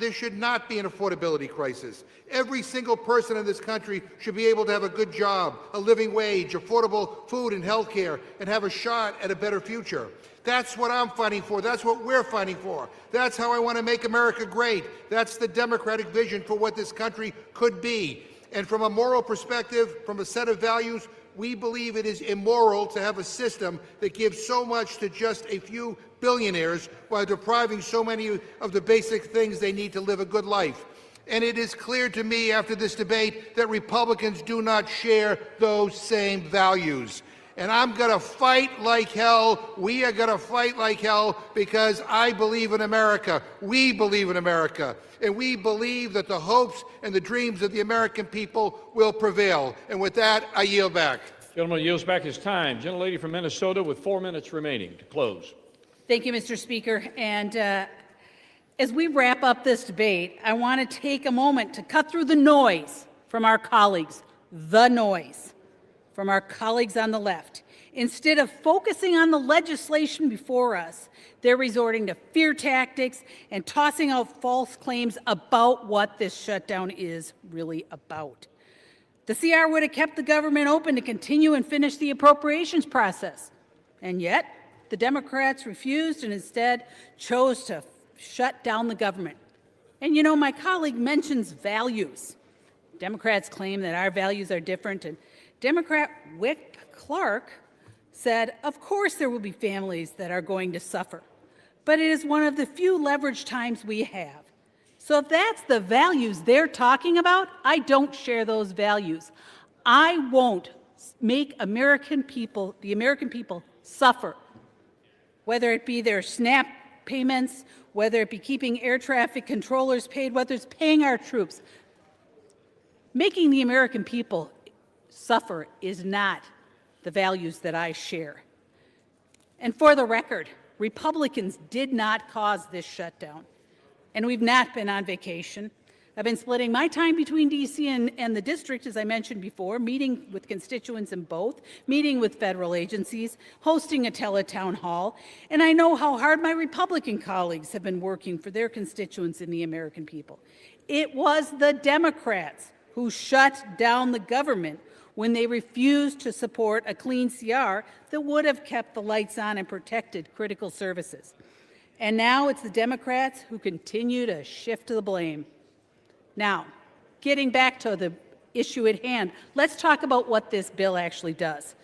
be an affordability crisis. Every single person in this country should be able to have a good job, a living wage, affordable food and health care, and have a shot at a better future. That's what I'm fighting for. That's what we're fighting for. That's how I want to make America great. That's the Democratic vision for what this country could be. And from a moral perspective, from a set of values, we believe it is immoral to have a system that gives so much to just a few billionaires while depriving so many of the basic things they need to live a good life. And it is clear to me after this debate that Republicans do not share those same values. And I'm going to fight like hell. We are going to fight like hell because I believe in America. We believe in America. And we believe that the hopes and the dreams of the American people will prevail. And with that, I yield back. Gentleman yields back his time. Gentlelady from Minnesota with 4 minutes remaining to close. Thank you, Mr. Speaker. And as we wrap up this debate, I want to take a moment to cut through the noise from our colleagues, from our colleagues on the left. Instead of focusing on the legislation before us, they're resorting to fear tactics and tossing out false claims about what this shutdown is really about. The CR would have kept the government open to continue and finish the appropriations process. And yet, the Democrats refused and instead chose to shut down the government. And you know, my colleague mentions values. Democrats claim that our values are different, and Democrat Wick Clark said, of course there will be families that are going to suffer, but it is one of the few leverage times we have. So if that's the values they're talking about, I don't share those values. I won't make the American people suffer, whether it be their SNAP payments, whether it be keeping air traffic controllers paid, whether it's paying our troops. Making the American people suffer is not the values that I share. And for the record, Republicans did not cause this shutdown, and we've not been on vacation. I've been splitting my time between D.C. and the district, as I mentioned before, meeting with constituents in both, meeting with federal agencies, hosting a teletown hall, and I know how hard my Republican colleagues have been working for their constituents and the American people. It was the Democrats who shut down the government when they refused to support a clean CR that would have kept the lights on and protected critical services. And now it's the Democrats who continue to shift the blame. Now, getting back to the issue at hand, let's talk about what this bill actually does.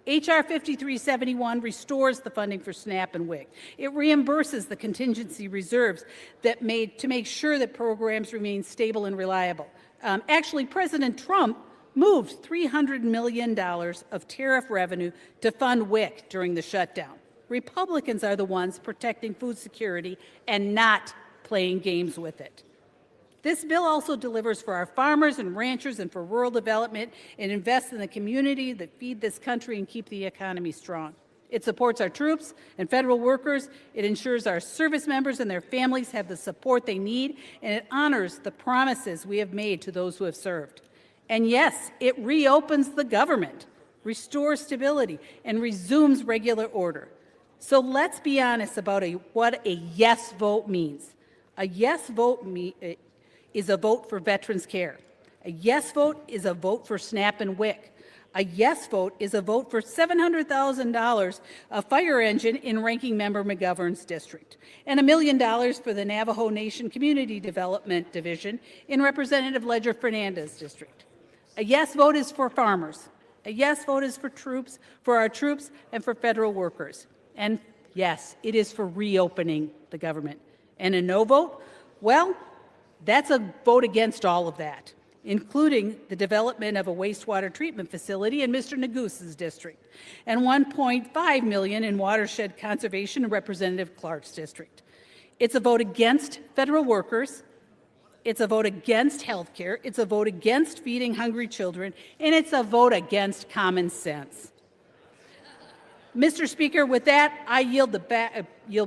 H.R. 5371 restores the funding for SNAP and WIC. It reimburses the contingency reserves to make sure that programs remain stable and reliable. Actually, President Trump moved $300 million of tariff revenue to fund WIC during the shutdown. Republicans are the ones protecting food security and not playing games with it. This bill also delivers for our farmers and ranchers and for rural development and invests in the community that feed this country and keep the economy strong. It supports our troops and federal workers. It ensures our service members and their families have the support they need, and it honors the promises we have made to those who have served. And yes, it reopens the government, restores stability, and resumes regular order. So let's be honest about what a yes vote means. A yes vote is a vote for veterans care. A yes vote is a vote for SNAP and WIC. A yes vote is a vote for $700,000 a fire engine in Ranking Member McGovern's district, and $1 million for the Navajo Nation Community Development Division in Representative Ledger Fernandez's district. A yes vote is for farmers. A yes vote is for our troops, and for federal workers. And yes, it is for reopening the government. And a no vote? Well, that's a vote against all of that, including the development of a wastewater treatment facility in Mr. Negus's district, and $1.5 million in watershed conservation in Representative Clark's district. It's a vote against federal workers. It's a vote against health care. It's a vote against feeding hungry children, and it's a vote against common sense. Mr. Speaker, with that, I yield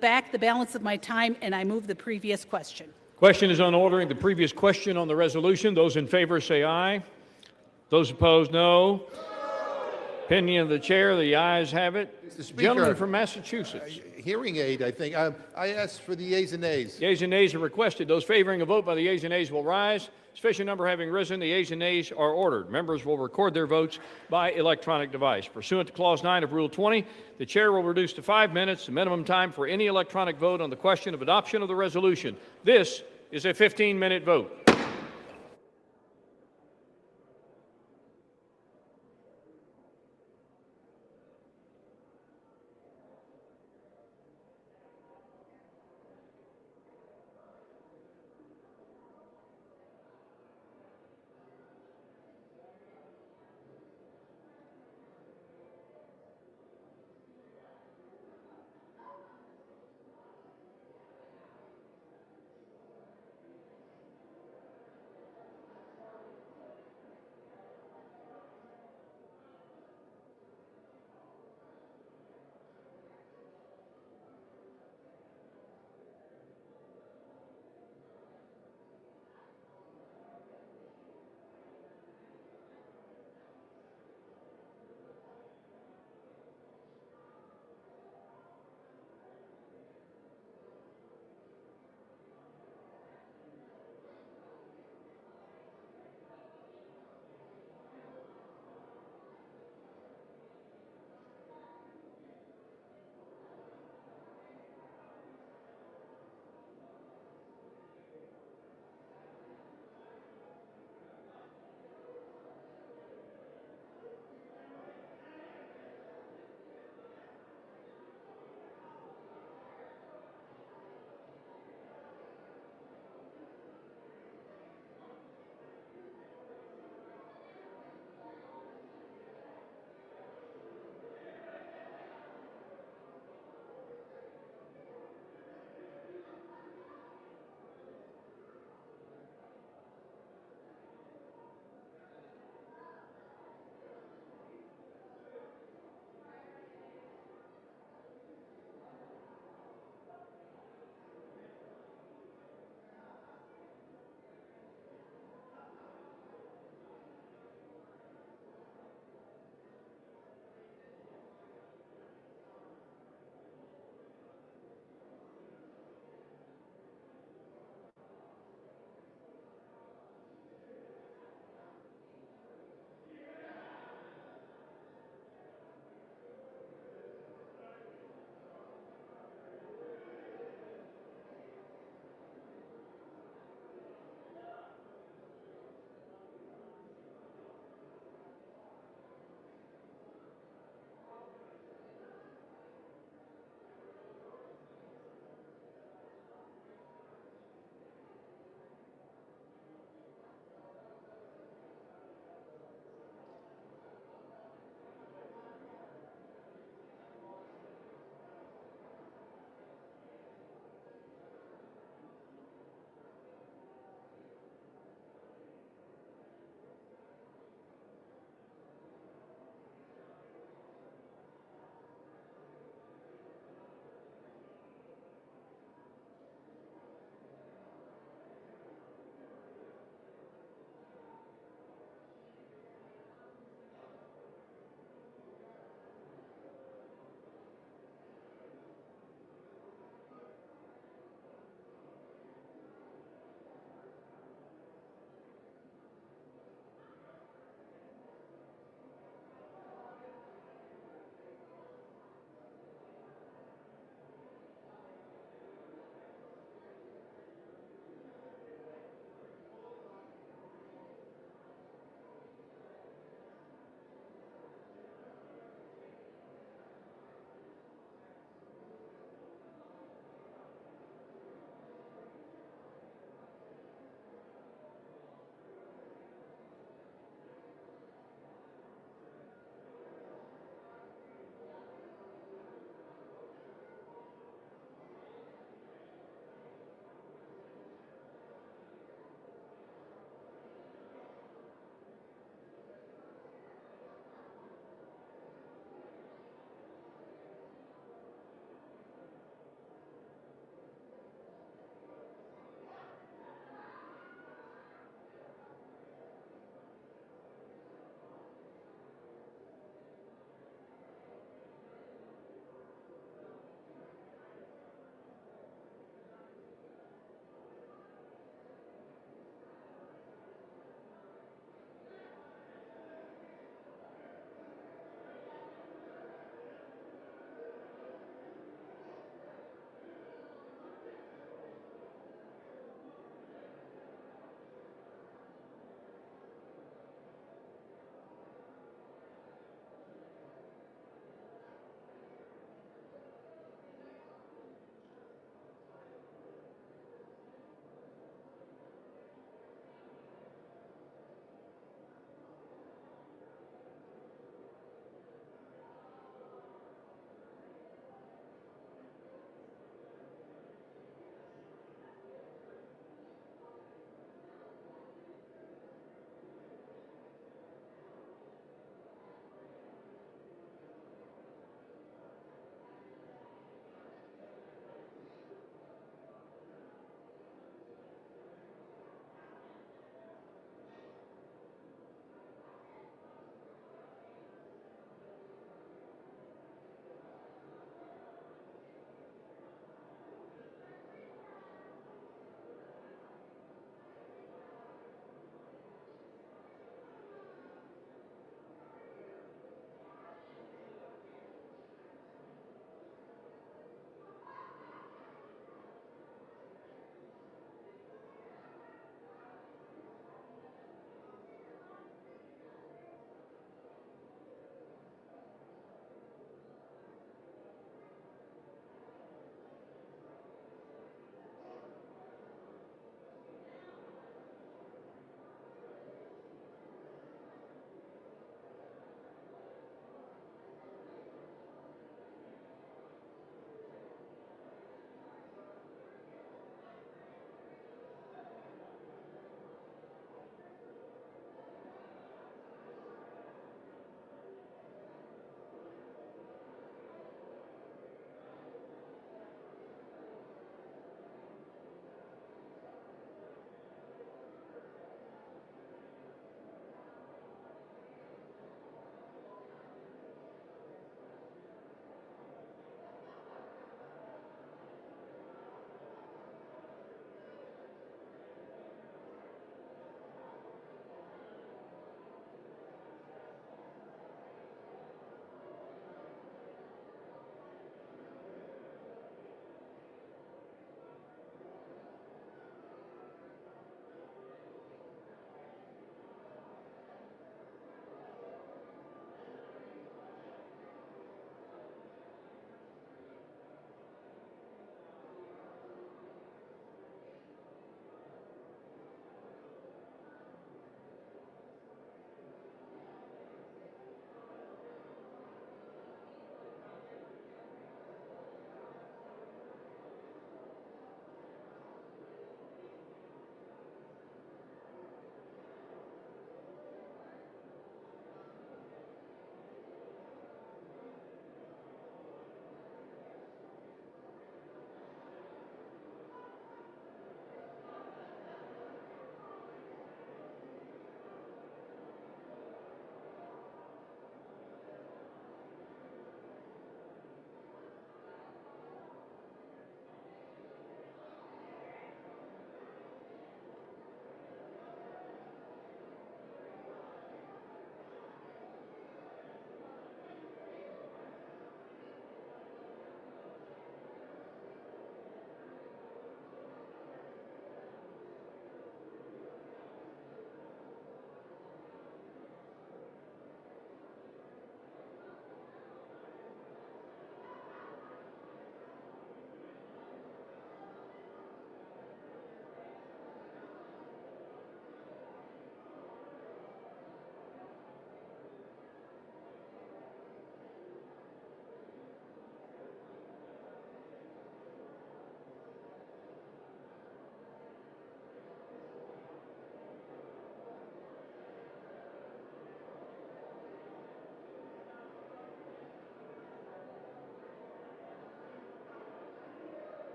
back the balance of my time, and I move the previous question. Question is on ordering the previous question on the resolution. Those in favor say aye. Those opposed, no. Opinion of the chair, the ayes have it. Mr. Speaker, Gentleman from Massachusetts. Hearing aid, I think. I asked for the yeas and nays. Yeas and nays are requested. Those favoring a vote by the yeas and nays will rise. Sufficient number having risen, the yeas and nays are ordered. Members will record their votes by electronic device. Pursuant to Clause 9 of Rule 20, the chair will reduce to 5 minutes the minimum time for any electronic vote on the question of adoption of the resolution. This is a 15-minute vote.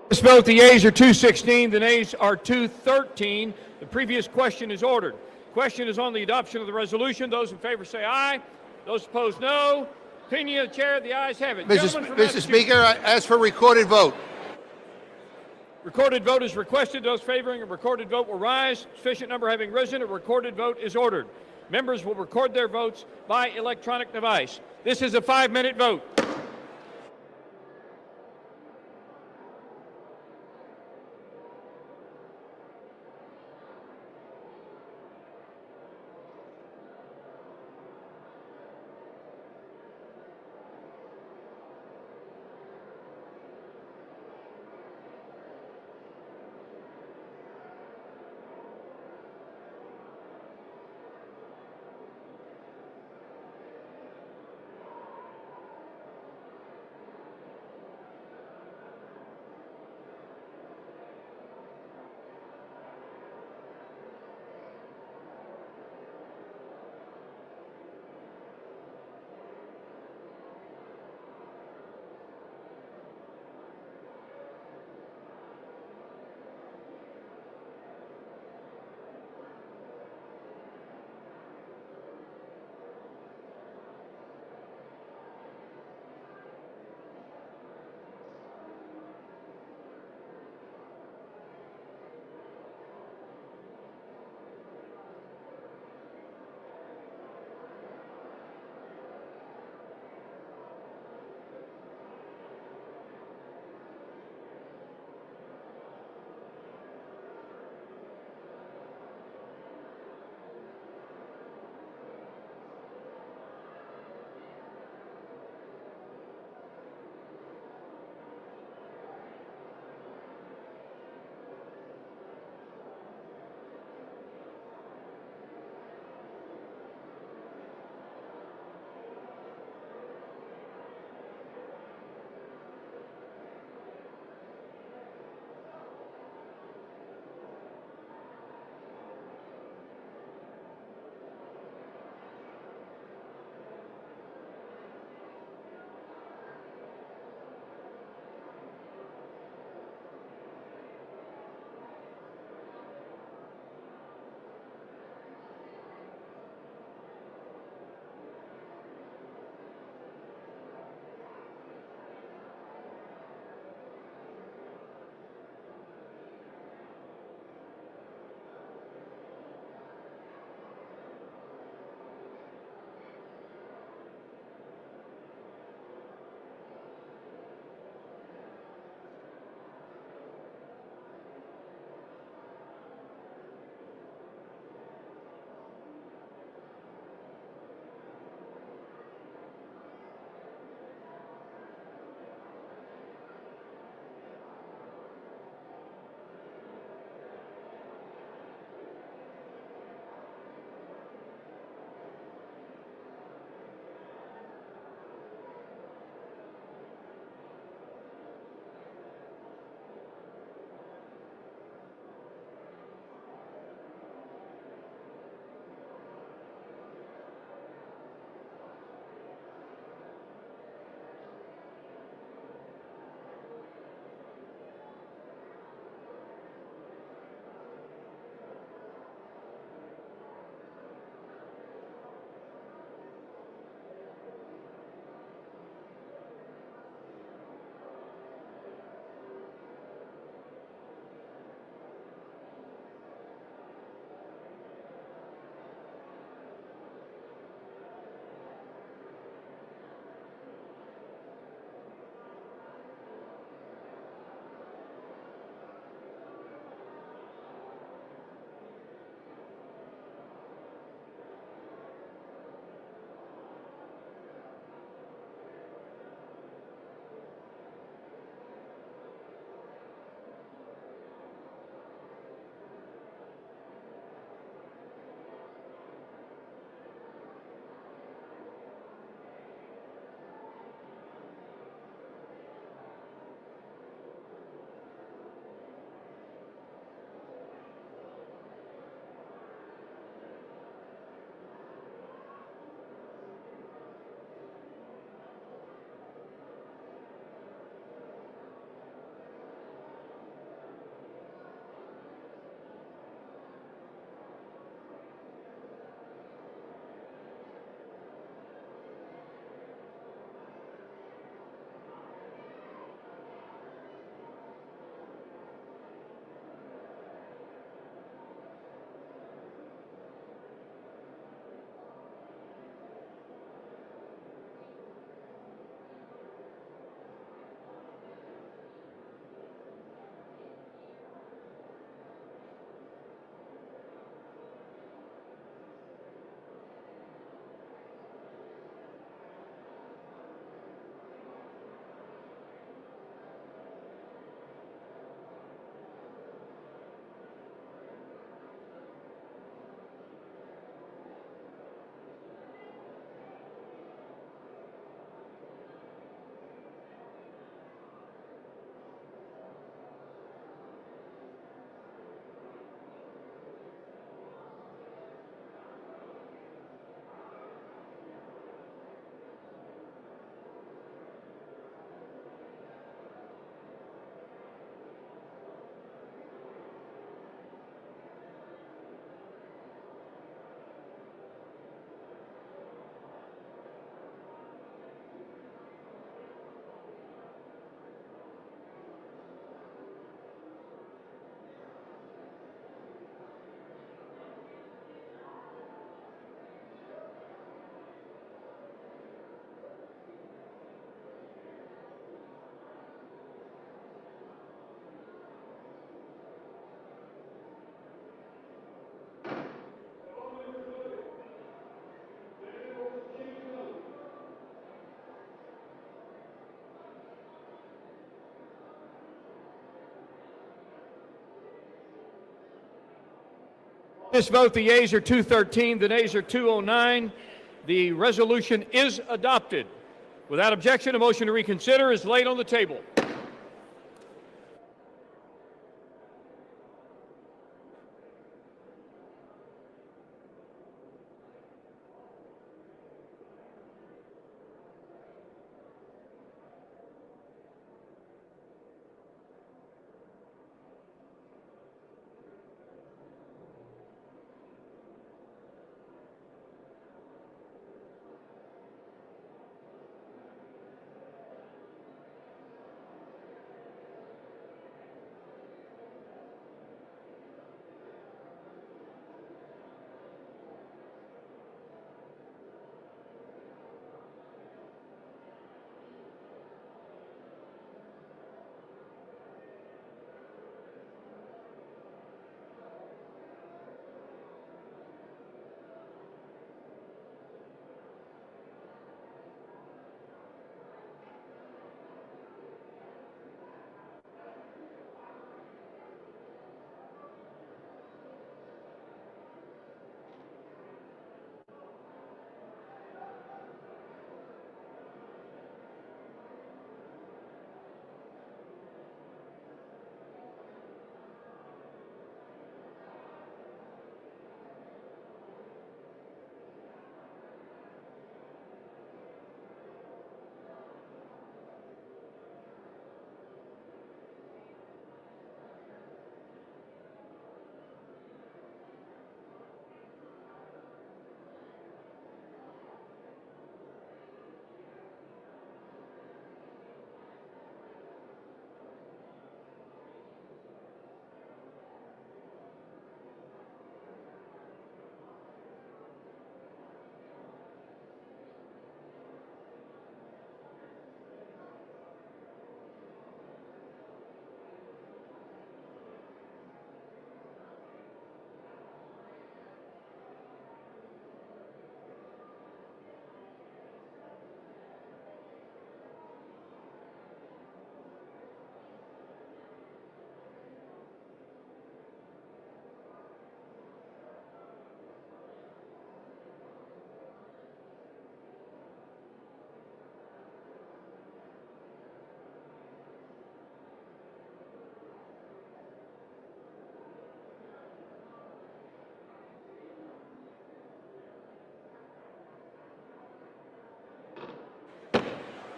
This vote, the yeas are 216, the nays are 213. The previous question is ordered. Question is on the adoption of the resolution. Those in favor say aye. Those opposed, no. Opinion of the chair, the ayes have it. Mr. Speaker, I ask for recorded vote. Recorded vote is requested. Those favoring a recorded vote will rise. Sufficient number having risen, a recorded vote is ordered. Members will record their votes by electronic device. This is a 5-minute vote. This vote, the yeas are 213, the nays are 209. The resolution is adopted. Without objection, a motion to reconsider is laid on the table.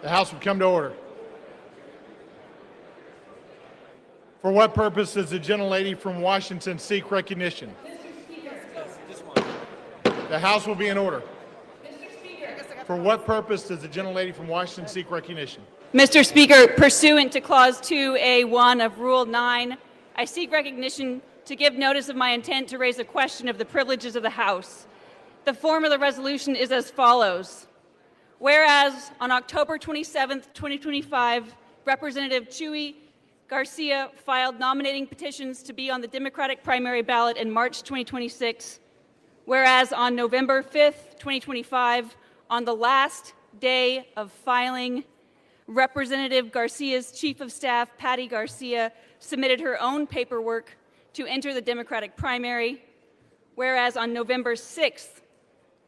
The House will come to order. For what purpose does the gentlelady from Washington seek recognition? The House will be in order. For what purpose does the gentlelady from Washington seek recognition? Mr. Speaker, pursuant to Clause 2A1 of Rule 9, I seek recognition to give notice of my intent to raise a question of the privileges of the House. The form of the resolution is as follows. Whereas on October 27, 2025, Representative Chuy Garcia filed nominating petitions to be on the Democratic primary ballot in March 2026. Whereas on November 5th, 2025, on the last day of filing, Representative Garcia's Chief of Staff, Patty Garcia, submitted her own paperwork to enter the Democratic primary. Whereas on November 6th,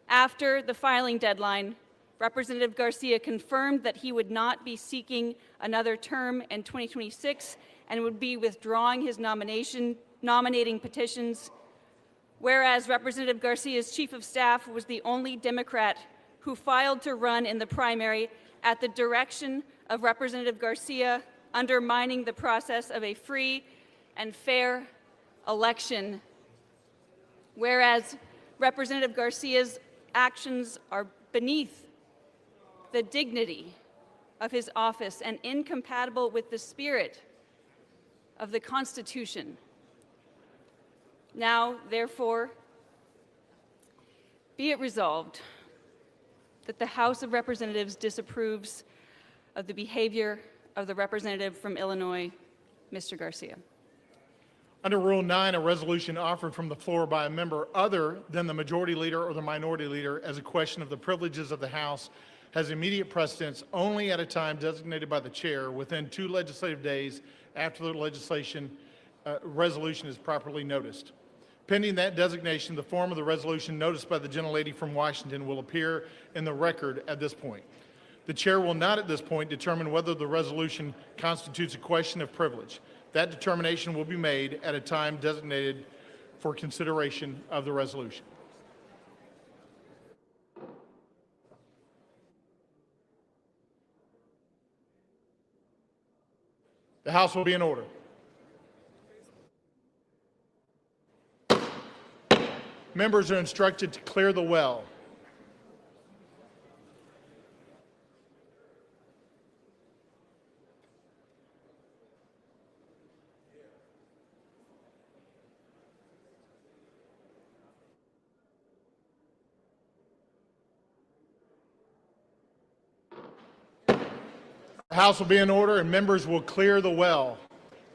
after the filing deadline, Representative Garcia confirmed that he would not be seeking another term in 2026 and would be withdrawing his nominating petitions. Whereas Representative Garcia's Chief of Staff was the only Democrat who filed to run in the primary at the direction of Representative Garcia, undermining the process of a free and fair election. Whereas Representative Garcia's actions are beneath the dignity of his office and incompatible with the spirit of the Constitution. Now, therefore, be it resolved that the House of Representatives disapproves of the behavior of the representative from Illinois, Mr. Garcia. Under Rule 9, a resolution offered from the floor by a member other than the majority leader or the minority leader as a question of the privileges of the House has immediate precedence only at a time designated by the chair within 2 legislative days after the resolution is properly noticed. Pending that designation, the form of the resolution noticed by the gentlelady from Washington will appear in the record at this point. The chair will not at this point determine whether the resolution constitutes a question of privilege. That determination will be made at a time designated for consideration of the resolution. The House will be in order. Members are instructed to clear the well. The House will be in order and members will clear the well.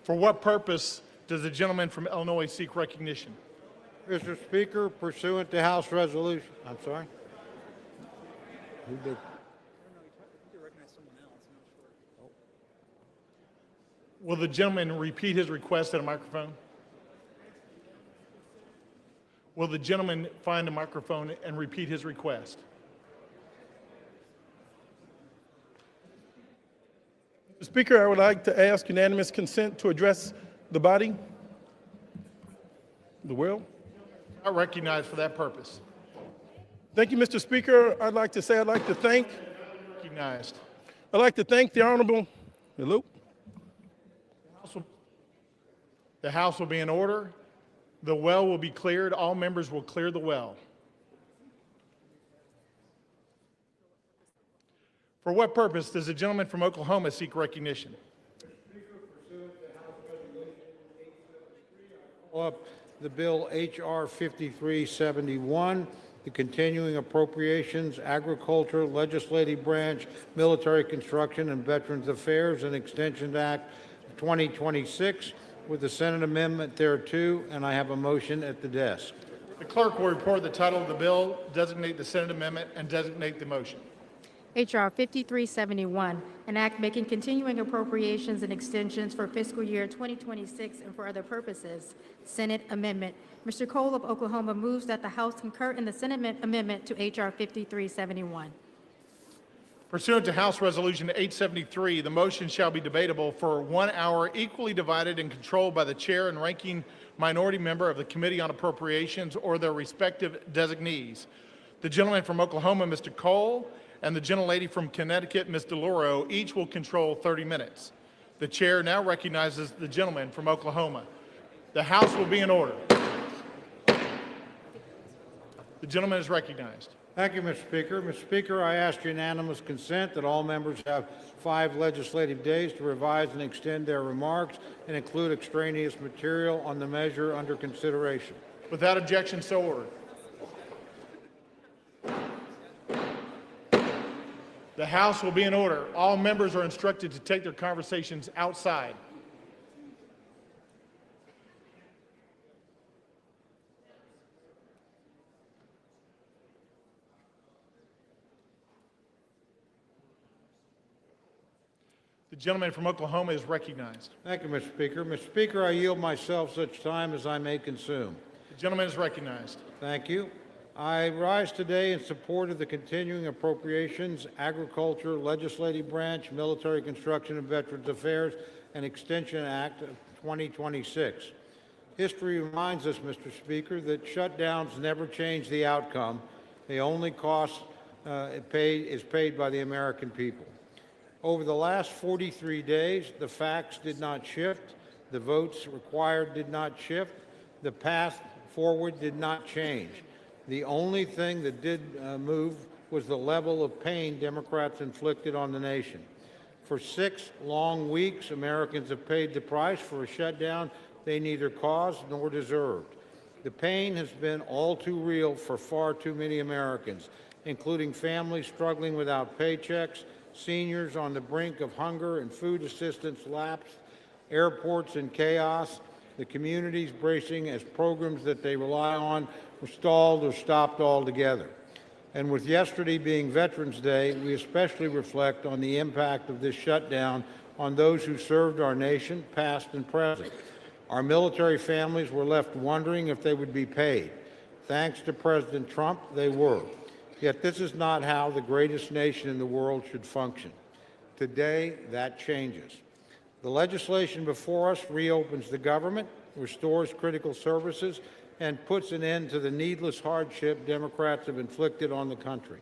For what purpose does the gentleman from Illinois seek recognition? Mr. Speaker, pursuant to House Resolution, I'm sorry. Who did? Will the gentleman repeat his request at a microphone? Will the gentleman find a microphone and repeat his request? Mr. Speaker, I would like to ask unanimous consent to address the body, the world. Not recognized for that purpose. Thank you, Mr. Speaker. I'd like to thank Recognized. I'd like to thank the Honorable, hello? The House will be in order. The well will be cleared. All members will clear the well. For what purpose does the gentleman from Oklahoma seek recognition? Up the bill H.R. 5371, the Continuing Appropriations, Agriculture, Legislative Branch, Military Construction, and Veterans Affairs and Extension Act of 2026, with the Senate amendment thereto, and I have a motion at the desk. The clerk will report the title of the bill, designate the Senate amendment, and designate the motion. H.R. 5371, an act making continuing appropriations and extensions for fiscal year 2026 and for other purposes. Senate amendment. Mr. Cole of Oklahoma moves that the House concur in the Senate amendment to H.R. 5371. Pursuant to House Resolution 873, the motion shall be debatable for 1 hour, equally divided and controlled by the chair and ranking minority member of the Committee on Appropriations or their respective designees. The gentleman from Oklahoma, Mr. Cole, and the gentlelady from Connecticut, Ms. DeLauro, each will control 30 minutes. The chair now recognizes the gentleman from Oklahoma. The House will be in order. The gentleman is recognized. Thank you, Mr. Speaker. Mr. Speaker, I ask unanimous consent that all members have 5 legislative days to revise and extend their remarks and include extraneous material on the measure under consideration. Without objection, so ordered. The House will be in order. All members are instructed to take their conversations outside. The gentleman from Oklahoma is recognized. Thank you, Mr. Speaker. Mr. Speaker, I yield myself such time as I may consume. The gentleman is recognized. Thank you. I rise today in support of the Continuing Appropriations, Agriculture, Legislative Branch, Military Construction and Veterans Affairs, and Extension Act of 2026. History reminds us, Mr. Speaker, that shutdowns never change the outcome. The only cost is paid by the American people. Over the last 43 days, the facts did not shift, the votes required did not shift, the path forward did not change. The only thing that did move was the level of pain Democrats inflicted on the nation. For 6 long weeks, Americans have paid the price for a shutdown they neither caused nor deserved. The pain has been all too real for far too many Americans, including families struggling without paychecks, seniors on the brink of hunger and food assistance lapse, airports in chaos, the communities bracing as programs that they rely on were stalled or stopped altogether. And with yesterday being Veterans Day, we especially reflect on the impact of this shutdown on those who served our nation, past and present. Our military families were left wondering if they would be paid. Thanks to President Trump, they were. Yet this is not how the greatest nation in the world should function. Today, that changes. The legislation before us reopens the government, restores critical services, and puts an end to the needless hardship Democrats have inflicted on the country.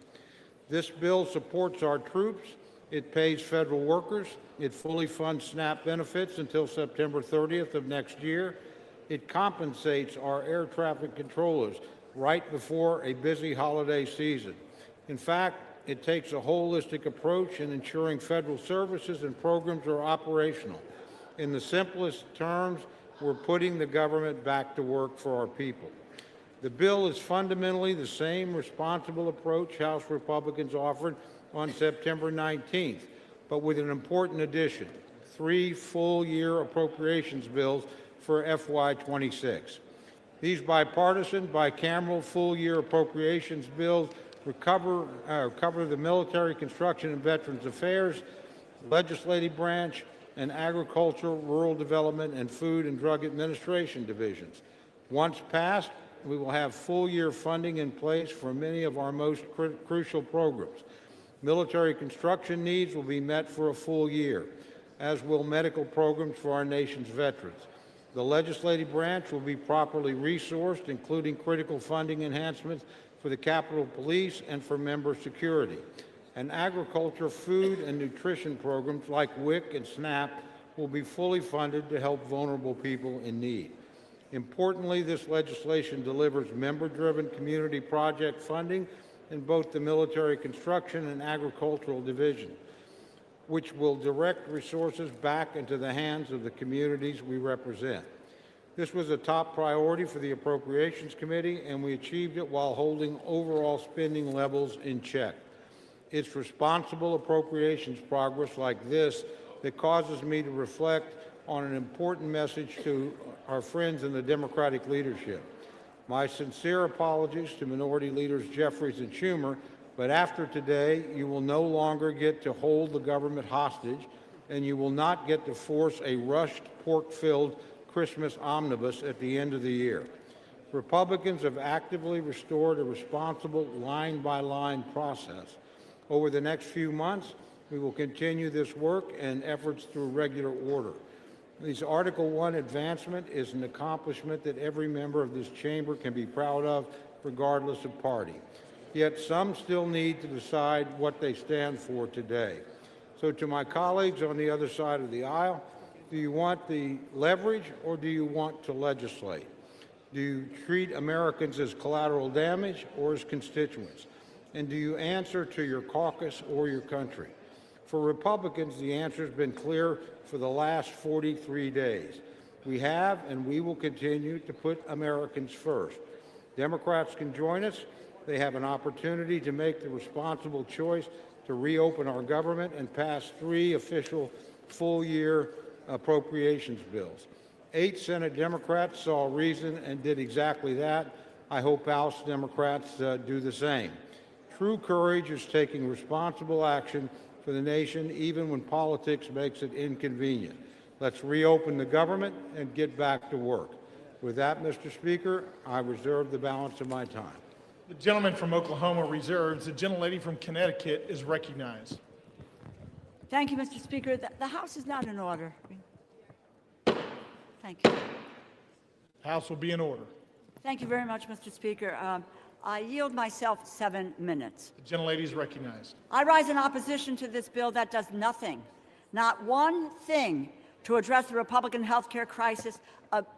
This bill supports our troops. It pays federal workers. It fully funds SNAP benefits until September 30th of next year. It compensates our air traffic controllers right before a busy holiday season. In fact, it takes a holistic approach in ensuring federal services and programs are operational. In the simplest terms, we're putting the government back to work for our people. The bill is fundamentally the same responsible approach House Republicans offered on September 19th, but with an important addition: 3 full-year appropriations bills for FY26. These bipartisan, bicameral full-year appropriations bills cover the Military, Construction, and Veterans Affairs, Legislative Branch, and Agricultural, Rural Development, and Food and Drug Administration divisions. Once passed, we will have full-year funding in place for many of our most crucial programs. Military construction needs will be met for a full year, as will medical programs for our nation's veterans. The legislative branch will be properly resourced, including critical funding enhancements for the Capitol Police and for member security. And agriculture, food, and nutrition programs like WIC and SNAP will be fully funded to help vulnerable people in need. Importantly, this legislation delivers member-driven community project funding in both the military construction and agricultural division, which will direct resources back into the hands of the communities we represent. This was a top priority for the Appropriations Committee, and we achieved it while holding overall spending levels in check. It's responsible appropriations progress like this that causes me to reflect on an important message to our friends in the Democratic leadership. My sincere apologies to Minority Leaders Jeffries and Schumer, but after today, you will no longer get to hold the government hostage, and you will not get to force a rushed, pork-filled Christmas omnibus at the end of the year. Republicans have actively restored a responsible line-by-line process. Over the next few months, we will continue this work and efforts through regular order. This Article 1 advancement is an accomplishment that every member of this chamber can be proud of, regardless of party. Yet some still need to decide what they stand for today. So to my colleagues on the other side of the aisle, do you want the leverage or do you want to legislate? Do you treat Americans as collateral damage or as constituents? And do you answer to your caucus or your country? For Republicans, the answer has been clear for the last 43 days. We have and we will continue to put Americans first. Democrats can join us. They have an opportunity to make the responsible choice to reopen our government and pass 3 official full-year appropriations bills. 8 Senate Democrats saw reason and did exactly that. I hope House Democrats do the same. True courage is taking responsible action for the nation, even when politics makes it inconvenient. Let's reopen the government and get back to work. With that, Mr. Speaker, I reserve the balance of my time. The gentleman from Oklahoma reserves. The gentlelady from Connecticut is recognized. Thank you, Mr. Speaker. The House is not in order. Thank you. House will be in order. Thank you very much, Mr. Speaker. I yield myself 7 minutes. The gentlelady is recognized. I rise in opposition to this bill that does nothing, not one thing, to address the Republican health care crisis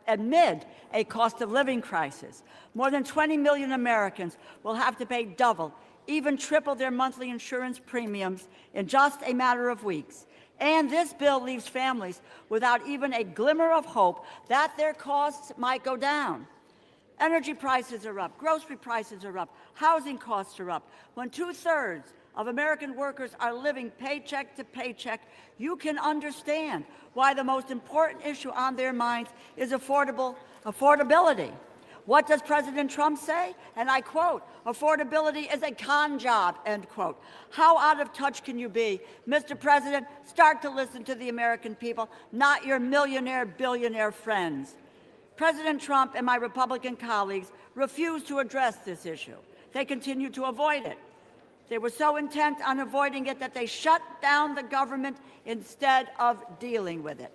amid a cost of living crisis. More than 20 million Americans will have to pay double, even triple their monthly insurance premiums in just a matter of weeks. And this bill leaves families without even a glimmer of hope that their costs might go down. Energy prices are up, grocery prices are up, housing costs are up. When 2/3 of American workers are living paycheck to paycheck, you can understand why the most important issue on their minds is affordability. What does President Trump say? And I quote, affordability is a con job, end quote. How out of touch can you be? Mr. President, start to listen to the American people, not your millionaire, billionaire friends. President Trump and my Republican colleagues refuse to address this issue. They continue to avoid it. They were so intent on avoiding it that they shut down the government instead of dealing with it.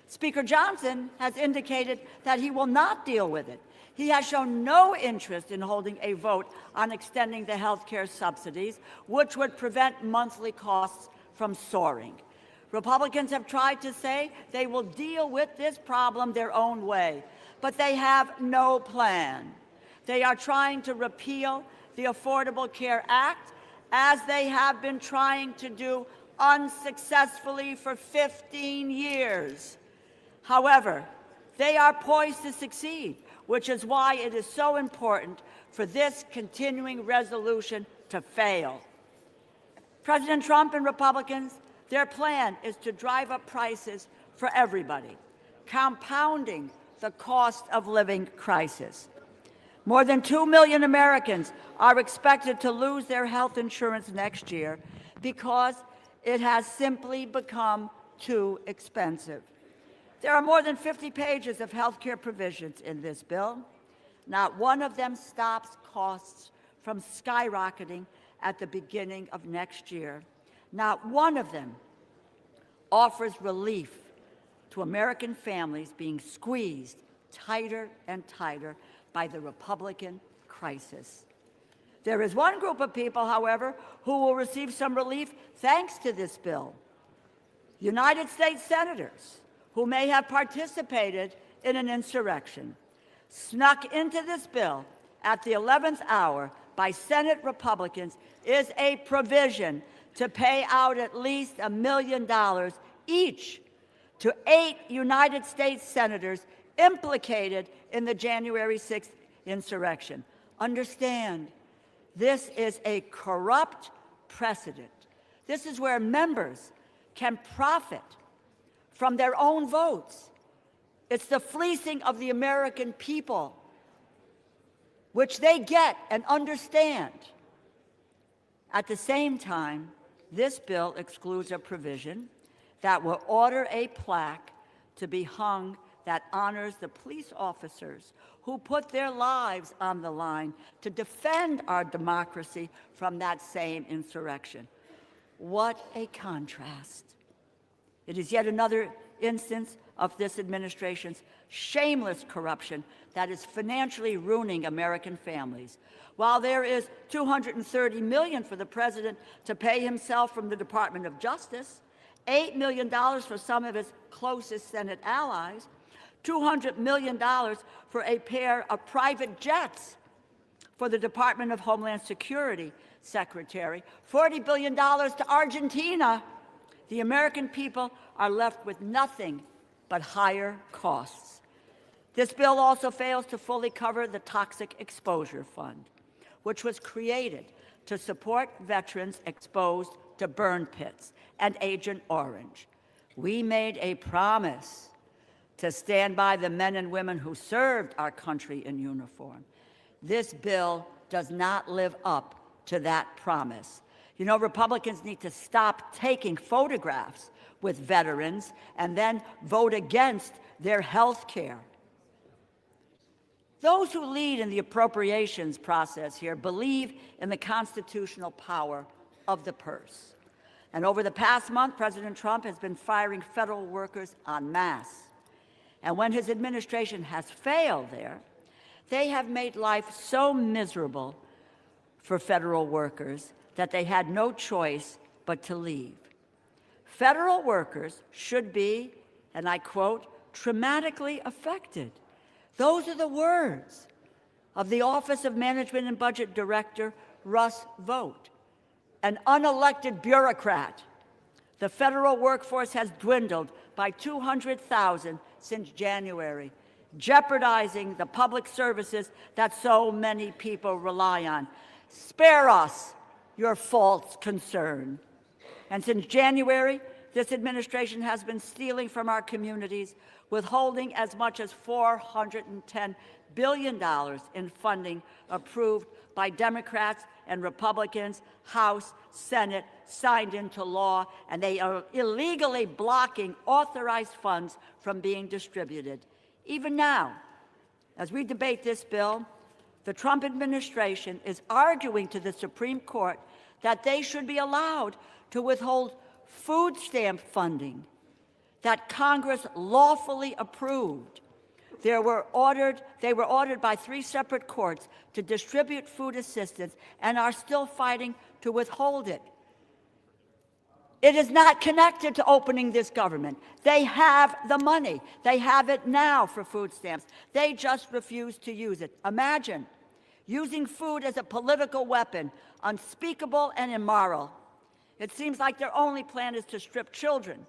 Speaker Johnson has indicated that he will not deal with it. He has shown no interest in holding a vote on extending the health care subsidies, which would prevent monthly costs from soaring. Republicans have tried to say they will deal with this problem their own way, but they have no plan. They are trying to repeal the Affordable Care Act, as they have been trying to do unsuccessfully for 15 years. However, they are poised to succeed, which is why it is so important for this continuing resolution to fail. President Trump and Republicans, their plan is to drive up prices for everybody, compounding the cost of living crisis. More than 2 million Americans are expected to lose their health insurance next year because it has simply become too expensive. There are more than 50 pages of health care provisions in this bill. Not one of them stops costs from skyrocketing at the beginning of next year. Not one of them offers relief to American families being squeezed tighter and tighter by the Republican crisis. There is one group of people, however, who will receive some relief thanks to this bill. United States senators who may have participated in an insurrection, snuck into this bill at the 11th hour by Senate Republicans, is a provision to pay out at least $1 million each to 8 United States senators implicated in the January 6th insurrection. Understand, this is a corrupt precedent. This is where members can profit from their own votes. It's the fleecing of the American people, which they get and understand. At the same time, this bill excludes a provision that will order a plaque to be hung that honors the police officers who put their lives on the line to defend our democracy from that same insurrection. What a contrast. It is yet another instance of this administration's shameless corruption that is financially ruining American families. While there is $230 million for the president to pay himself from the Department of Justice, $8 million for some of his closest Senate allies, $200 million for a pair of private jets for the Department of Homeland Security Secretary, $40 billion to Argentina, the American people are left with nothing but higher costs. This bill also fails to fully cover the Toxic Exposure Fund, which was created to support veterans exposed to burn pits and Agent Orange. We made a promise to stand by the men and women who served our country in uniform. This bill does not live up to that promise. You know, Republicans need to stop taking photographs with veterans and then vote against their health care. Those who lead in the appropriations process here believe in the constitutional power of the purse. And over the past month, President Trump has been firing federal workers en masse. And when his administration has failed there, they have made life so miserable for federal workers that they had no choice but to leave. Federal workers should be, and I quote, traumatically affected. Those are the words of the Office of Management and Budget Director Russ Vought, an unelected bureaucrat. The federal workforce has dwindled by 200,000 since January, jeopardizing the public services that so many people rely on. Spare us your false concern. And since January, This administration has been stealing from our communities, withholding as much as $410 billion in funding approved by Democrats and Republicans, House, Senate, signed into law, and they are illegally blocking authorized funds from being distributed. Even now, as we debate this bill, the Trump administration is arguing to the Supreme Court that they should be allowed to withhold food stamp funding that Congress lawfully approved. They were ordered by 3 separate courts to distribute food assistance and are still fighting to withhold it. It is not connected to opening this government. They have the money. They have it now for food stamps. They just refuse to use it. Imagine using food as a political weapon, unspeakable and immoral. It seems like their only plan is to strip children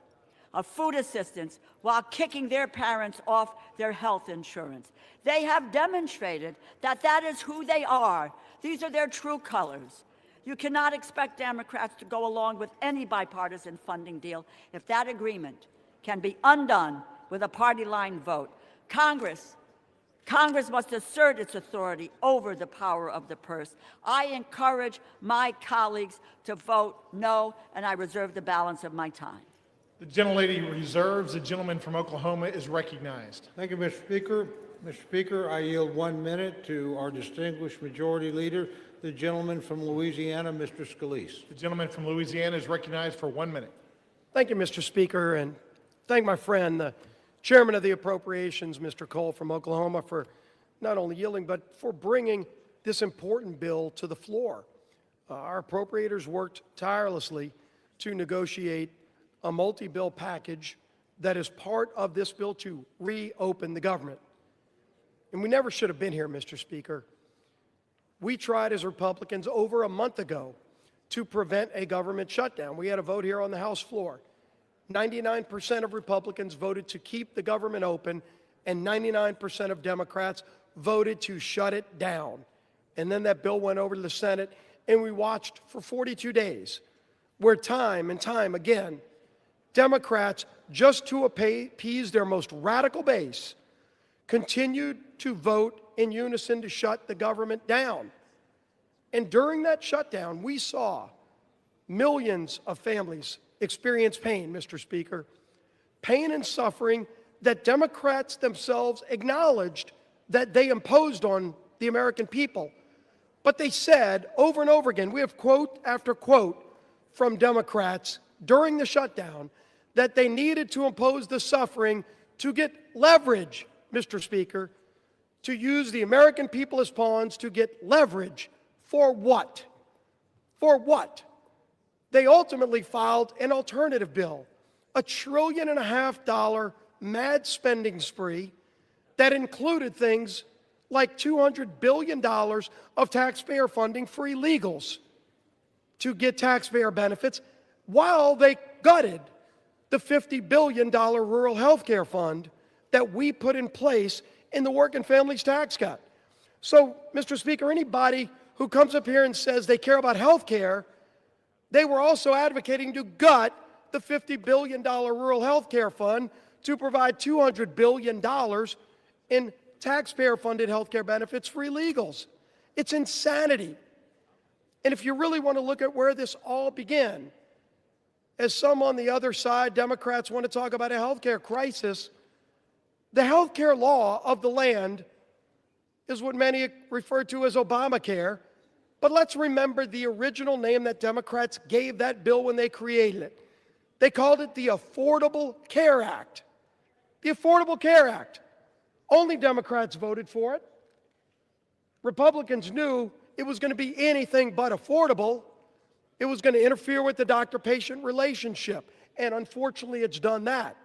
of food assistance while kicking their parents off their health insurance. They have demonstrated that that is who they are. These are their true colors. You cannot expect Democrats to go along with any bipartisan funding deal if that agreement can be undone with a party line vote. Congress must assert its authority over the power of the purse. I encourage my colleagues to vote no, and I reserve the balance of my time. The gentlelady reserves. The gentleman from Oklahoma is recognized. Thank you, Mr. Speaker. Mr. Speaker, I yield 1 minute to our distinguished majority leader, the gentleman from Louisiana, Mr. Scalise. The gentleman from Louisiana is recognized for 1 minute. Thank you, Mr. Speaker, and thank my friend, the Chairman of the Appropriations, Mr. Cole from Oklahoma, for not only yielding, but for bringing this important bill to the floor. Our appropriators worked tirelessly to negotiate a multi-bill package that is part of this bill to reopen the government. And we never should have been here, Mr. Speaker. We tried as Republicans over a month ago to prevent a government shutdown. We had a vote here on the House floor. 99% of Republicans voted to keep the government open, and 99% of Democrats voted to shut it down. And then that bill went over to the Senate, and we watched for 42 days, where time and time again, Democrats, just to appease their most radical base, continued to vote in unison to shut the government down. And during that shutdown, we saw millions of families experience pain, Mr. Speaker, pain and suffering that Democrats themselves acknowledged that they imposed on the American people. But they said over and over again, we have quote after quote from Democrats during the shutdown, that they needed to impose the suffering to get leverage, Mr. Speaker, to use the American people as pawns to get leverage. For what? For what? They ultimately filed an alternative bill, a $1.5 trillion mad spending spree that included things like $200 billion of taxpayer funding for illegals to get taxpayer benefits, while they gutted the $50 billion rural health care fund that we put in place in the Working Families Tax Cut. So, Mr. Speaker, anybody who comes up here and says they care about health care, they were also advocating to gut the $50 billion rural health care fund to provide $200 billion in taxpayer-funded health care benefits for illegals. It's insanity. And if you really want to look at where this all began, as some on the other side, Democrats, want to talk about a health care crisis, the health care law of the land is what many refer to as Obamacare. But let's remember the original name that Democrats gave that bill when they created it. They called it the Affordable Care Act. The Affordable Care Act. Only Democrats voted for it. Republicans knew it was going to be anything but affordable. It was going to interfere with the doctor-patient relationship, and unfortunately it's done that.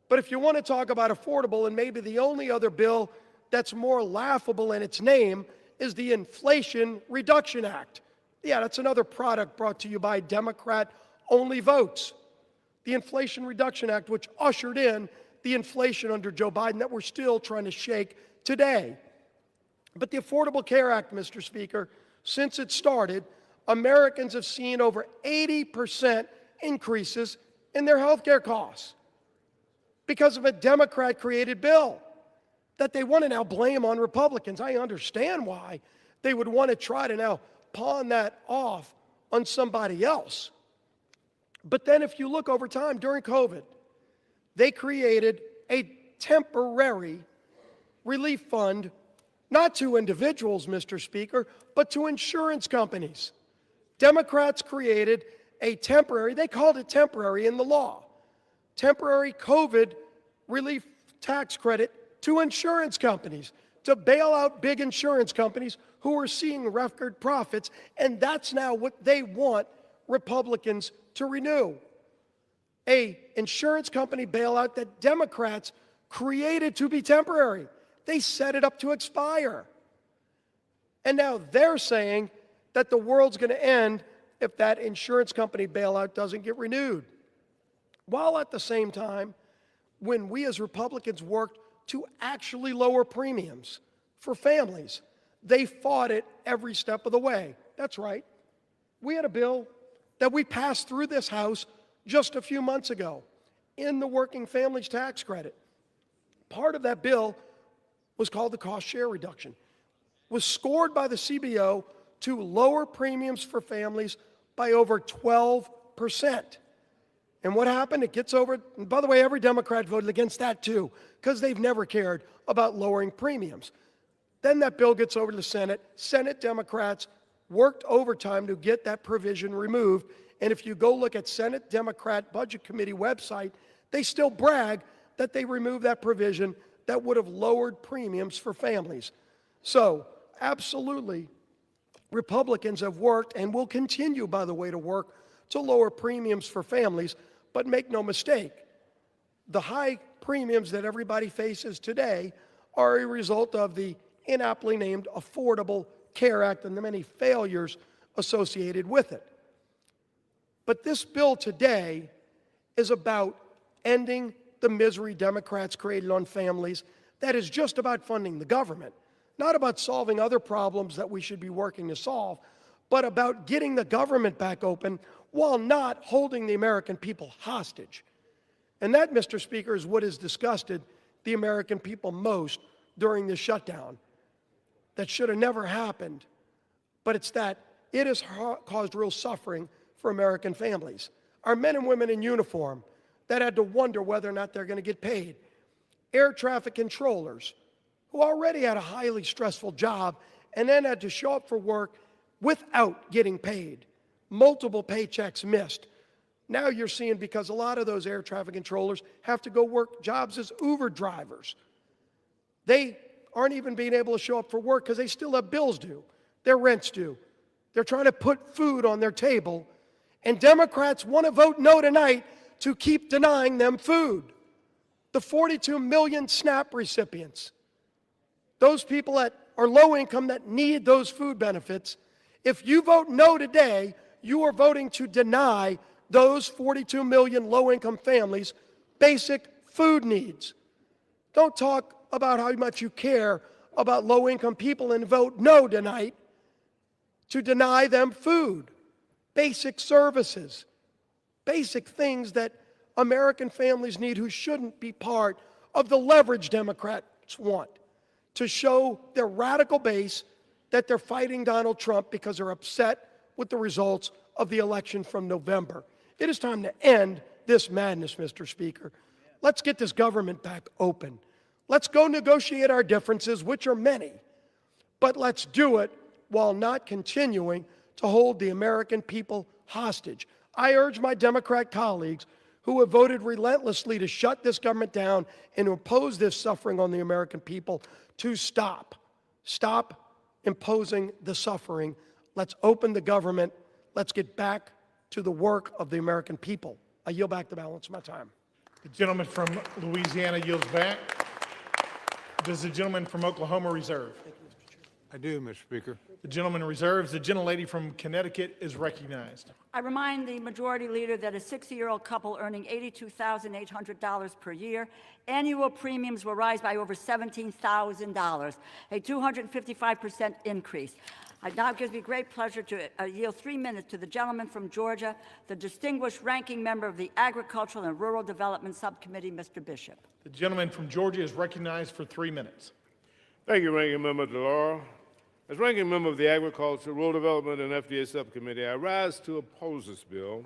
But if you want to talk about affordable, and maybe the only other bill that's more laughable in its name is the Inflation Reduction Act. Yeah, that's another product brought to you by Democrat-only votes. The Inflation Reduction Act, which ushered in the inflation under Joe Biden that we're still trying to shake today. But the Affordable Care Act, Mr. Speaker, since it started, Americans have seen over 80% increases in their health care costs because of a Democrat-created bill that they want to now blame on Republicans. I understand why they would want to try to now pawn that off on somebody else. But then if you look over time, during COVID, they created a temporary relief fund, not to individuals, Mr. Speaker, but to insurance companies. Democrats created a temporary, they called it temporary in the law, temporary COVID relief tax credit to insurance companies to bail out big insurance companies who are seeing record profits, and that's now what they want Republicans to renew. A insurance company bailout that Democrats created to be temporary. They set it up to expire. And now they're saying that the world's going to end if that insurance company bailout doesn't get renewed. While at the same time, when we as Republicans worked to actually lower premiums for families, they fought it every step of the way. That's right. We had a bill that we passed through this House just a few months ago in the Working Families Tax Credit. Part of that bill was called the cost share reduction, was scored by the CBO to lower premiums for families by over 12%. And what happened? It gets over, and by the way, every Democrat voted against that too, because they've never cared about lowering premiums. Then that bill gets over to the Senate. Senate Democrats worked overtime to get that provision removed. And if you go look at Senate Democrat Budget Committee website, they still brag that they removed that provision that would have lowered premiums for families. So, absolutely, Republicans have worked and will continue, by the way, to work to lower premiums for families. But make no mistake, the high premiums that everybody faces today are a result of the inaptly named Affordable Care Act and the many failures associated with it. But this bill today is about ending the misery Democrats created on families. That is just about funding the government, not about solving other problems that we should be working to solve, but about getting the government back open while not holding the American people hostage. And that, Mr. Speaker, is what has disgusted the American people most during this shutdown. That should have never happened, but it's that it has caused real suffering for American families. Our men and women in uniform that had to wonder whether or not they're going to get paid. Air traffic controllers who already had a highly stressful job and then had to show up for work without getting paid. Multiple paychecks missed. Now you're seeing, because a lot of those air traffic controllers have to go work jobs as Uber drivers. They aren't even being able to show up for work because they still have bills due, their rent's due. They're trying to put food on their table, and Democrats want to vote no tonight to keep denying them food. The 42 million SNAP recipients, those people that are low income that need those food benefits, if you vote no today, you are voting to deny those 42 million low-income families basic food needs. Don't talk about how much you care about low-income people and vote no tonight to deny them food, basic services, basic things that American families need who shouldn't be part of the leverage Democrats want to show their radical base that they're fighting Donald Trump because they're upset with the results of the election from November. It is time to end this madness, Mr. Speaker. Let's get this government back open. Let's go negotiate our differences, which are many, but let's do it while not continuing to hold the American people hostage. I urge my Democrat colleagues who have voted relentlessly to shut this government down and to impose this suffering on the American people to stop. Stop imposing the suffering. Let's open the government. Let's get back to the work of the American people. I yield back the balance of my time. The gentleman from Louisiana yields back. Does the gentleman from Oklahoma reserve? I do, Mr. Speaker. The gentleman reserves. The gentlelady from Connecticut is recognized. I remind the majority leader that a 60-year-old couple earning $82,800 per year, annual premiums will rise by over $17,000, a 255% increase. It now gives me great pleasure to yield 3 minutes to the gentleman from Georgia, the distinguished ranking member of the Agricultural and Rural Development Subcommittee, Mr. Bishop. The gentleman from Georgia is recognized for 3 minutes. Thank you, Ranking Member DeLauro. As Ranking Member of the Agriculture, Rural Development, and FDA Subcommittee, I rise to oppose this bill.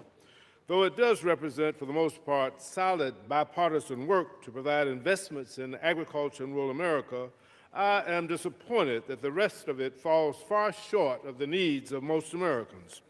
Though it does represent, for the most part, solid bipartisan work to provide investments in agriculture in rural America, I am disappointed that the rest of it falls far short of the needs of most Americans.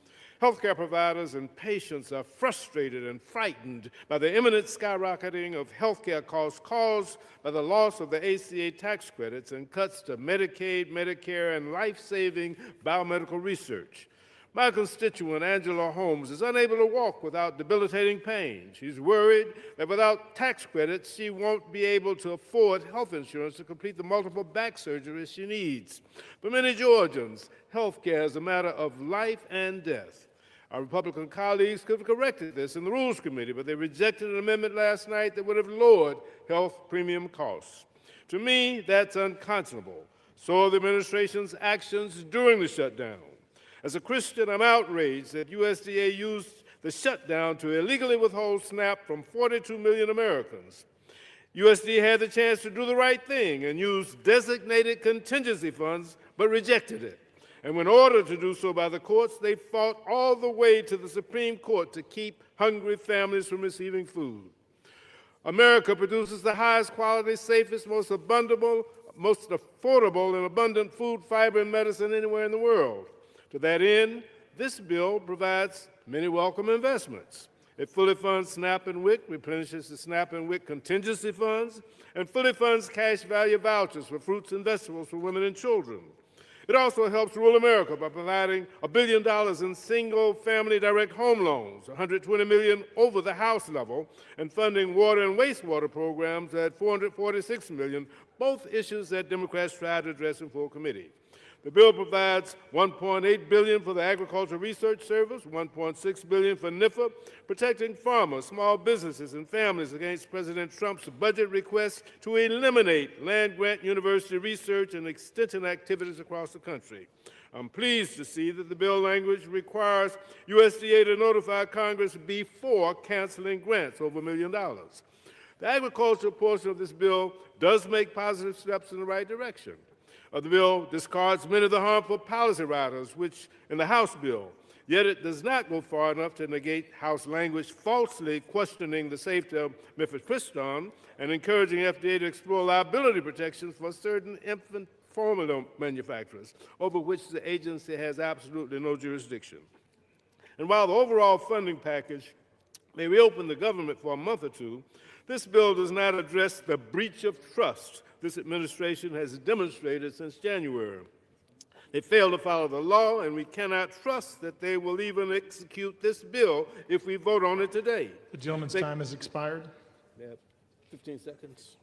Healthcare providers and patients are frustrated and frightened by the imminent skyrocketing of healthcare costs caused by the loss of the ACA tax credits and cuts to Medicaid, Medicare, and life-saving biomedical research. My constituent, Angela Holmes, is unable to walk without debilitating pain. She's worried that without tax credits, she won't be able to afford health insurance to complete the multiple back surgeries she needs. For many Georgians, health care is a matter of life and death. Our Republican colleagues could have corrected this in the Rules Committee, but they rejected an amendment last night that would have lowered health premium costs. To me, that's unconscionable. So are the administration's actions during the shutdown. As a Christian, I'm outraged that USDA used the shutdown to illegally withhold SNAP from 42 million Americans. USDA had the chance to do the right thing and use designated contingency funds, but rejected it. And when ordered to do so by the courts, they fought all the way to the Supreme Court to keep hungry families from receiving food. America produces the highest quality, safest, most affordable, and abundant food, fiber, and medicine anywhere in the world. To that end, this bill provides many welcome investments. It fully funds SNAP and WIC, replenishes the SNAP and WIC contingency funds, and fully funds cash value vouchers for fruits and vegetables for women and children. It also helps rural America by providing $1 billion in single-family direct home loans, $120 million over the House level, and funding water and wastewater programs at $446 million, both issues that Democrats tried to address in full committee. The bill provides $1.8 billion for the Agricultural Research Service, $1.6 billion for NIFA, protecting farmers, small businesses, and families against President Trump's budget request to eliminate land-grant university research and extension activities across the country. I'm pleased to see that the bill language requires USDA to notify Congress before canceling grants over $1 million. The agricultural portion of this bill does make positive steps in the right direction. The bill discards many of the harmful policy riders, which in the House bill, yet it does not go far enough to negate House language falsely questioning the safety of mifepristone and encouraging FDA to explore liability protections for certain infant formula manufacturers, over which the agency has absolutely no jurisdiction. And while the overall funding package may reopen the government for a month or two, this bill does not address the breach of trust this administration has demonstrated since January. They fail to follow the law, and we cannot trust that they will even execute this bill if we vote on it today. The gentleman's time has expired. They have 15 seconds.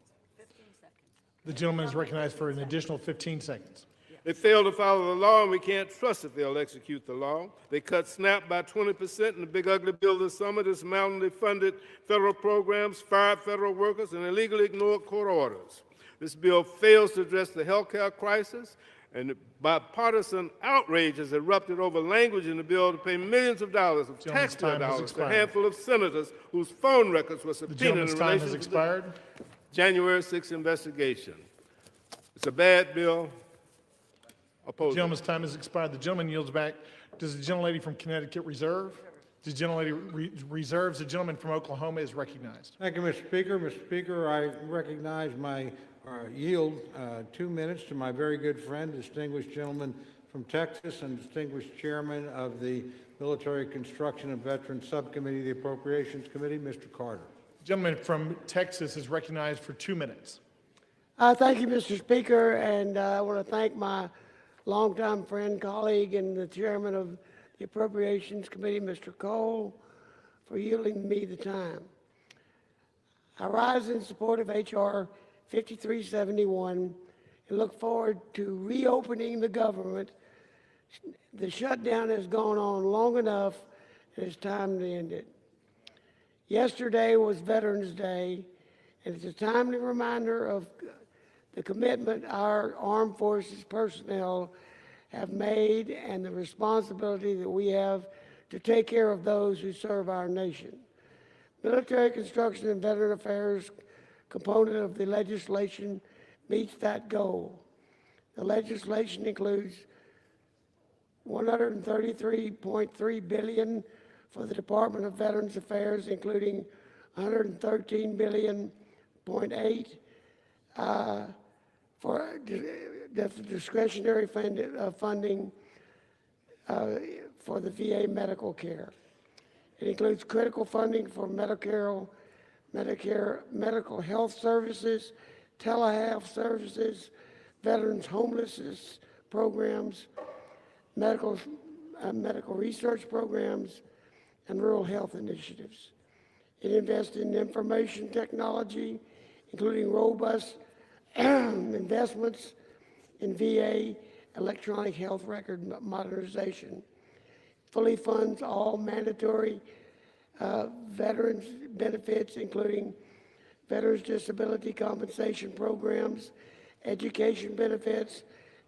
The gentleman is recognized for an additional 15 seconds. They fail to follow the law, and we can't trust that they'll execute the law. They cut SNAP by 20% in the big ugly bill this summer, dismantled funded federal programs, fired federal workers, and illegally ignored court orders. This bill fails to address the health care crisis, and bipartisan outrage has erupted over language in the bill to pay millions of dollars of taxpayer dollars to a handful of senators whose phone records were subpoenaed in relation to the January 6th investigation. It's a bad bill. The gentleman's time has expired. The gentleman yields back. Does the gentlelady from Connecticut reserve? The gentlelady reserves. The gentleman from Oklahoma is recognized. Thank you, Mr. Speaker. Mr. Speaker, I recognize yield 2 minutes to my very good friend, distinguished gentleman from Texas and distinguished chairman of the Military Construction and Veterans Subcommittee, the Appropriations Committee, Mr. Carter. The gentleman from Texas is recognized for 2 minutes. Thank you, Mr. Speaker, and I want to thank my longtime friend, colleague, and the chairman of the Appropriations Committee, Mr. Cole, for yielding me the time. I rise in support of H.R. 5371 and look forward to reopening the government. The shutdown has gone on long enough, and it's time to end it. Yesterday was Veterans Day, and it's a timely reminder of the commitment our armed forces personnel have made and the responsibility that we have to take care of those who serve our nation. Military Construction and Veteran Affairs component of the legislation meets that goal. The legislation includes $133.3 billion for the Department of Veterans Affairs, including $113.8 billion for the discretionary funding for the VA medical care. It includes critical funding for Medicare, medical health services, telehealth services, veterans homelessness programs, medical research programs, and rural health initiatives. It invests in information technology, including robust investments in VA electronic health record modernization. Fully funds all mandatory veterans benefits, including veterans disability compensation programs, education benefits,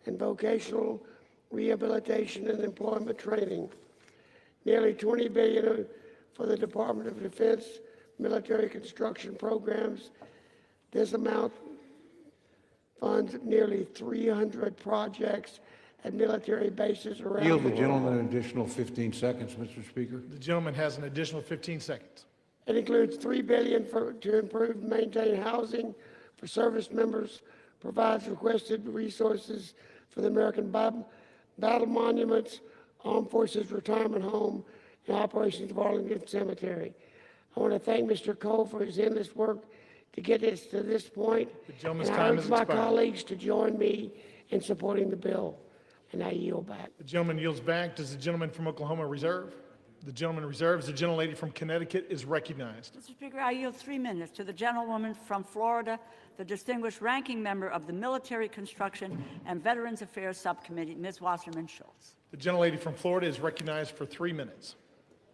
and vocational rehabilitation and employment training. Nearly $20 billion for the Department of Defense military construction programs. This amount funds nearly 300 projects at military bases around Yield the the world. gentleman an additional 15 seconds, Mr. Speaker. The gentleman has an additional 15 seconds. It includes $3 billion to improve and maintain housing for service members, provides requested resources for the American Battle Monuments, Armed Forces Retirement Home, and operations of Arlington Cemetery. I want to thank Mr. Cole for his endless work to get us to this point. The gentleman's And I time urge has my expired. colleagues to join me in supporting the bill. And I yield back. The gentleman yields back. Does the gentleman from Oklahoma reserve? The gentleman reserves. The gentlelady from Connecticut is recognized. Mr. Speaker, I yield 3 minutes to the gentlewoman from Florida, the distinguished ranking member of the Military Construction and Veterans Affairs Subcommittee, Ms. Wasserman Schultz. The gentlelady from Florida is recognized for 3 minutes.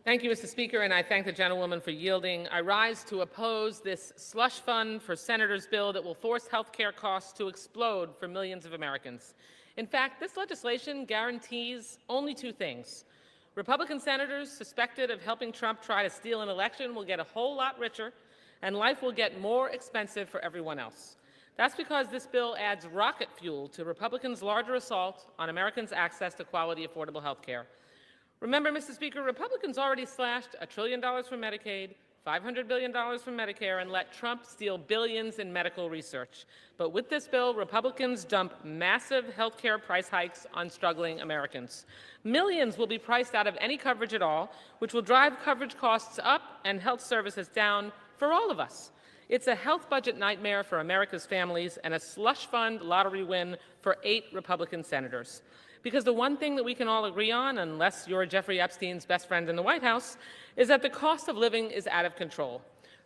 Thank you, Mr. Speaker, and I thank the gentlewoman for yielding. I rise to oppose this slush fund for senators bill that will force health care costs to explode for millions of Americans. In fact, this legislation guarantees only 2 things. Republican senators suspected of helping Trump try to steal an election will get a whole lot richer, and life will get more expensive for everyone else. That's because this bill adds rocket fuel to Republicans' larger assault on Americans' access to quality, affordable health care. Remember, Mr. Speaker, Republicans already slashed $1 trillion from Medicaid, $500 billion from Medicare, and let Trump steal billions in medical research. But with this bill, Republicans dump massive health care price hikes on struggling Americans. Millions will be priced out of any coverage at all, which will drive coverage costs up and health services down for all of us. It's a health budget nightmare for America's families and a slush fund lottery win for 8 Republican senators. Because the one thing that we can all agree on, unless you're Jeffrey Epstein's best friend in the White House, is that the cost of living is out of control.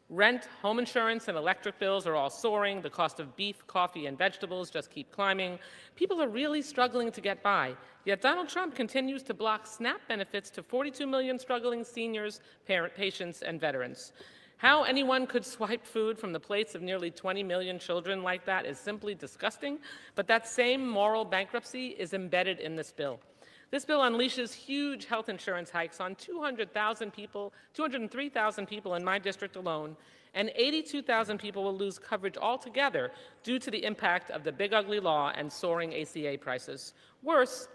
Rent, home insurance, and electric bills are all soaring. The cost of beef, coffee, and vegetables just keep climbing. People are really struggling to get by. Yet Donald Trump continues to block SNAP benefits to 42 million struggling seniors, patients, and veterans. How anyone could swipe food from the plates of nearly 20 million children like that is simply disgusting, but that same moral bankruptcy is embedded in this bill. This bill unleashes huge health insurance hikes on 203,000 people in my district alone, and 82,000 people will lose coverage altogether due to the impact of the big ugly law and soaring ACA prices. Worse,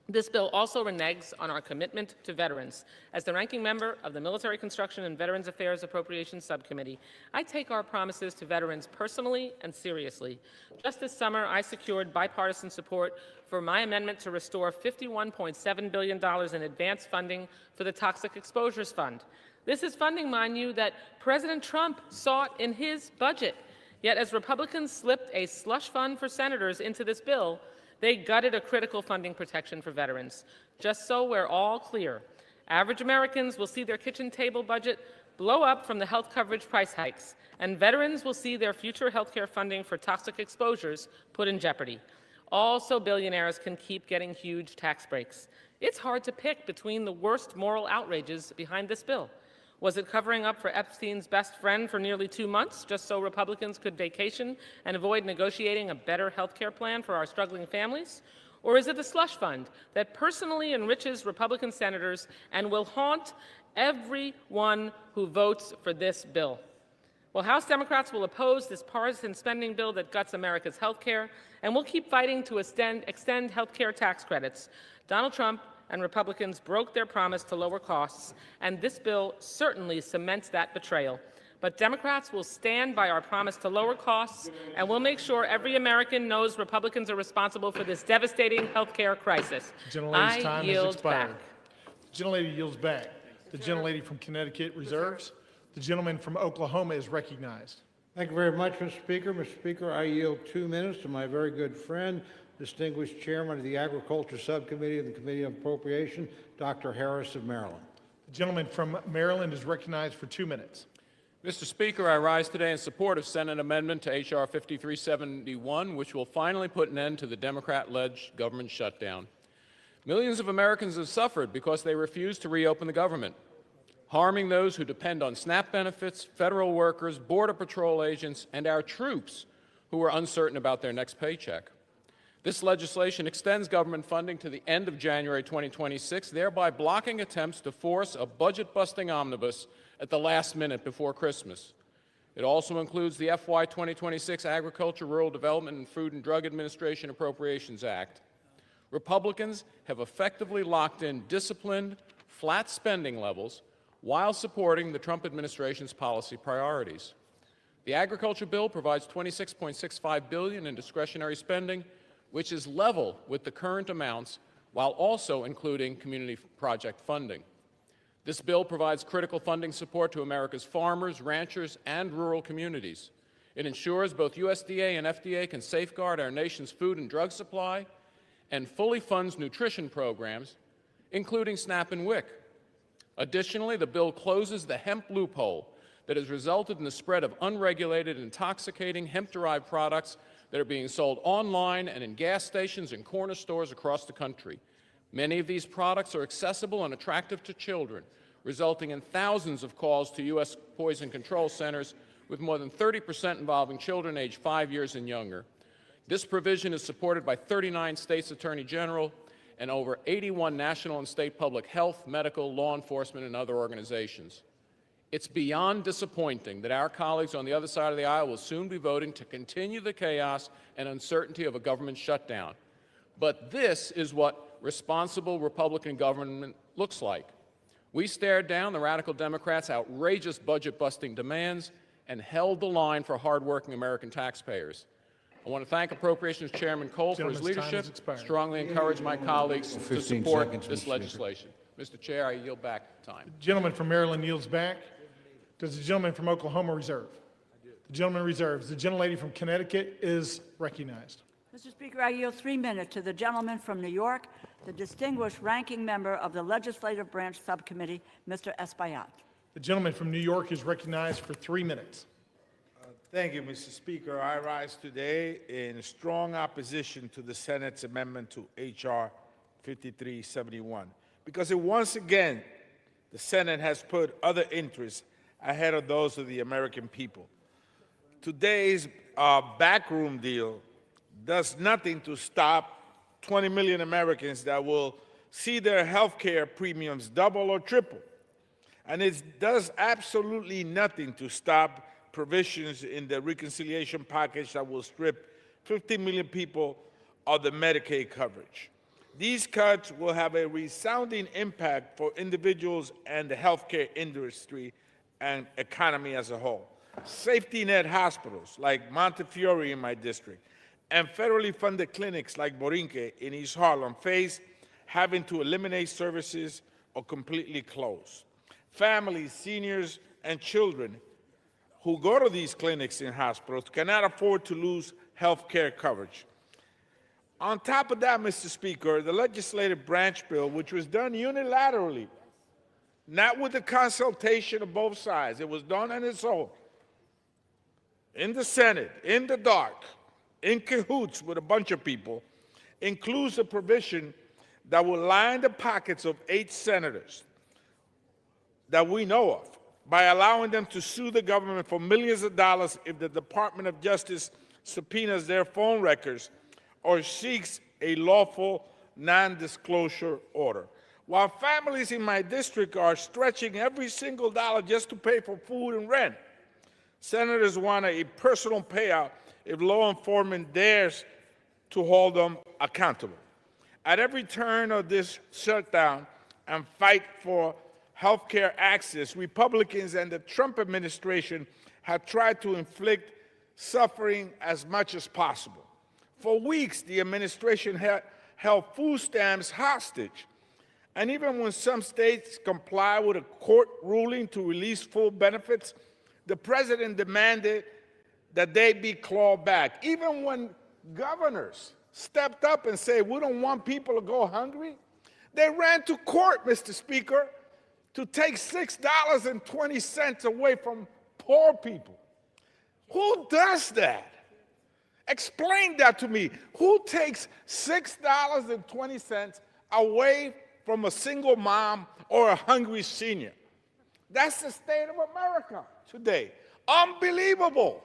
this bill also reneges on our commitment to veterans. As the ranking member of the Military Construction and Veterans Affairs Appropriations Subcommittee, I take our promises to veterans personally and seriously. Just this summer, I secured bipartisan support for my amendment to restore $51.7 billion in advance funding for the Toxic Exposures Fund. This is funding, mind you, that President Trump sought in his budget. Yet as Republicans slipped a slush fund for senators into this bill, they gutted a critical funding protection for veterans. Just so we're all clear, average Americans will see their kitchen table budget blow up from the health coverage price hikes, and veterans will see their future health care funding for toxic exposures put in jeopardy. Also, billionaires can keep getting huge tax breaks. It's hard to pick between the worst moral outrages behind this bill. Was it covering up for Epstein's best friend for nearly 2 months, just so Republicans could vacation and avoid negotiating a better health care plan for our struggling families? Or is it the slush fund that personally enriches Republican senators and will haunt everyone who votes for this bill? Well, House Democrats will oppose this partisan spending bill that guts America's health care, and we'll keep fighting to extend health care tax credits. Donald Trump and Republicans broke their promise to lower costs, and this bill certainly cements that betrayal. But Democrats will stand by our promise to lower costs, and we'll make sure every American knows Republicans are responsible for this devastating health care crisis. Gentlelady's time has yield expired. back. The gentlelady yields back. The gentlelady from Connecticut reserves. The gentleman from Oklahoma is recognized. Thank you very much, Mr. Speaker. Mr. Speaker, I yield 2 minutes to my very good friend, distinguished chairman of the Agriculture Subcommittee of the Committee on Appropriation, Dr. Harris of Maryland. The gentleman from Maryland is recognized for 2 minutes. Mr. Speaker, I rise today in support of Senate amendment to H.R. 5371, which will finally put an end to the Democrat-led government shutdown. Millions of Americans have suffered because they refuse to reopen the government, harming those who depend on SNAP benefits, federal workers, Border Patrol agents, and our troops who are uncertain about their next paycheck. This legislation extends government funding to the end of January 2026, thereby blocking attempts to force a budget-busting omnibus at the last minute before Christmas. It also includes the FY 2026 Agriculture, Rural Development, and Food and Drug Administration Appropriations Act. Republicans have effectively locked in disciplined, flat spending levels while supporting the Trump administration's policy priorities. The agriculture bill provides $26.65 billion in discretionary spending, which is level with the current amounts, while also including community project funding. This bill provides critical funding support to America's farmers, ranchers, and rural communities. It ensures both USDA and FDA can safeguard our nation's food and drug supply and fully funds nutrition programs, including SNAP and WIC. Additionally, the bill closes the hemp loophole that has resulted in the spread of unregulated, intoxicating hemp-derived products that are being sold online and in gas stations and corner stores across the country. Many of these products are accessible and attractive to children, resulting in thousands of calls to U.S. poison control centers, with more than 30% involving children aged 5 years and younger. This provision is supported by 39 states' attorney general and over 81 national and state public health, medical, law enforcement, and other organizations. It's beyond disappointing that our colleagues on the other side of the aisle will soon be voting to continue the chaos and uncertainty of a government shutdown. But this is what responsible Republican government looks like. We stared down the radical Democrats' outrageous budget-busting demands and held the line for hardworking American taxpayers. I want to thank Appropriations Chairman Cole for his leadership, strongly encourage my colleagues to support this legislation. Mr. Chair, I yield back time. The gentleman from Maryland yields back. Does the gentleman from Oklahoma reserve? The gentleman reserves. The gentlelady from Connecticut is recognized. Mr. Speaker, I yield 3 minutes to the gentleman from New York, the distinguished ranking member of the Legislative Branch Subcommittee, Mr. Espaillat. The gentleman from New York is recognized for 3 minutes. Thank you, Mr. Speaker. I rise today in strong opposition to the Senate's amendment to H.R. 5371 because once again, the Senate has put other interests ahead of those of the American people. Today's backroom deal does nothing to stop 20 million Americans that will see their health care premiums double or triple. And it does absolutely nothing to stop provisions in the reconciliation package that will strip 50 million people of the Medicaid coverage. These cuts will have a resounding impact for individuals and the healthcare industry and economy as a whole. Safety net hospitals like Montefiore in my district and federally funded clinics like Borinque in East Harlem face having to eliminate services or completely close. Families, seniors, and children who go to these clinics and hospitals cannot afford to lose health care coverage. On top of that, Mr. Speaker, the legislative branch bill, which was done unilaterally, not with the consultation of both sides, it was done on its own, in the Senate, in the dark, in cahoots with a bunch of people, includes a provision that will line the pockets of 8 senators that we know of by allowing them to sue the government for millions of dollars if the Department of Justice subpoenas their phone records or seeks a lawful non-disclosure order. While families in my district are stretching every single dollar just to pay for food and rent, senators want a personal payout if law enforcement dares to hold them accountable. At every turn of this shutdown and fight for health care access, Republicans and the Trump administration have tried to inflict suffering as much as possible. For weeks, the administration held food stamps hostage. And even when some states comply with a court ruling to release full benefits, the president demanded that they be clawed back. Even when governors stepped up and said, we don't want people to go hungry, they ran to court, Mr. Speaker, to take $6.20 away from poor people. Who does that? Explain that to me. Who takes $6.20 away from a single mom or a hungry senior? That's the state of America today. Unbelievable.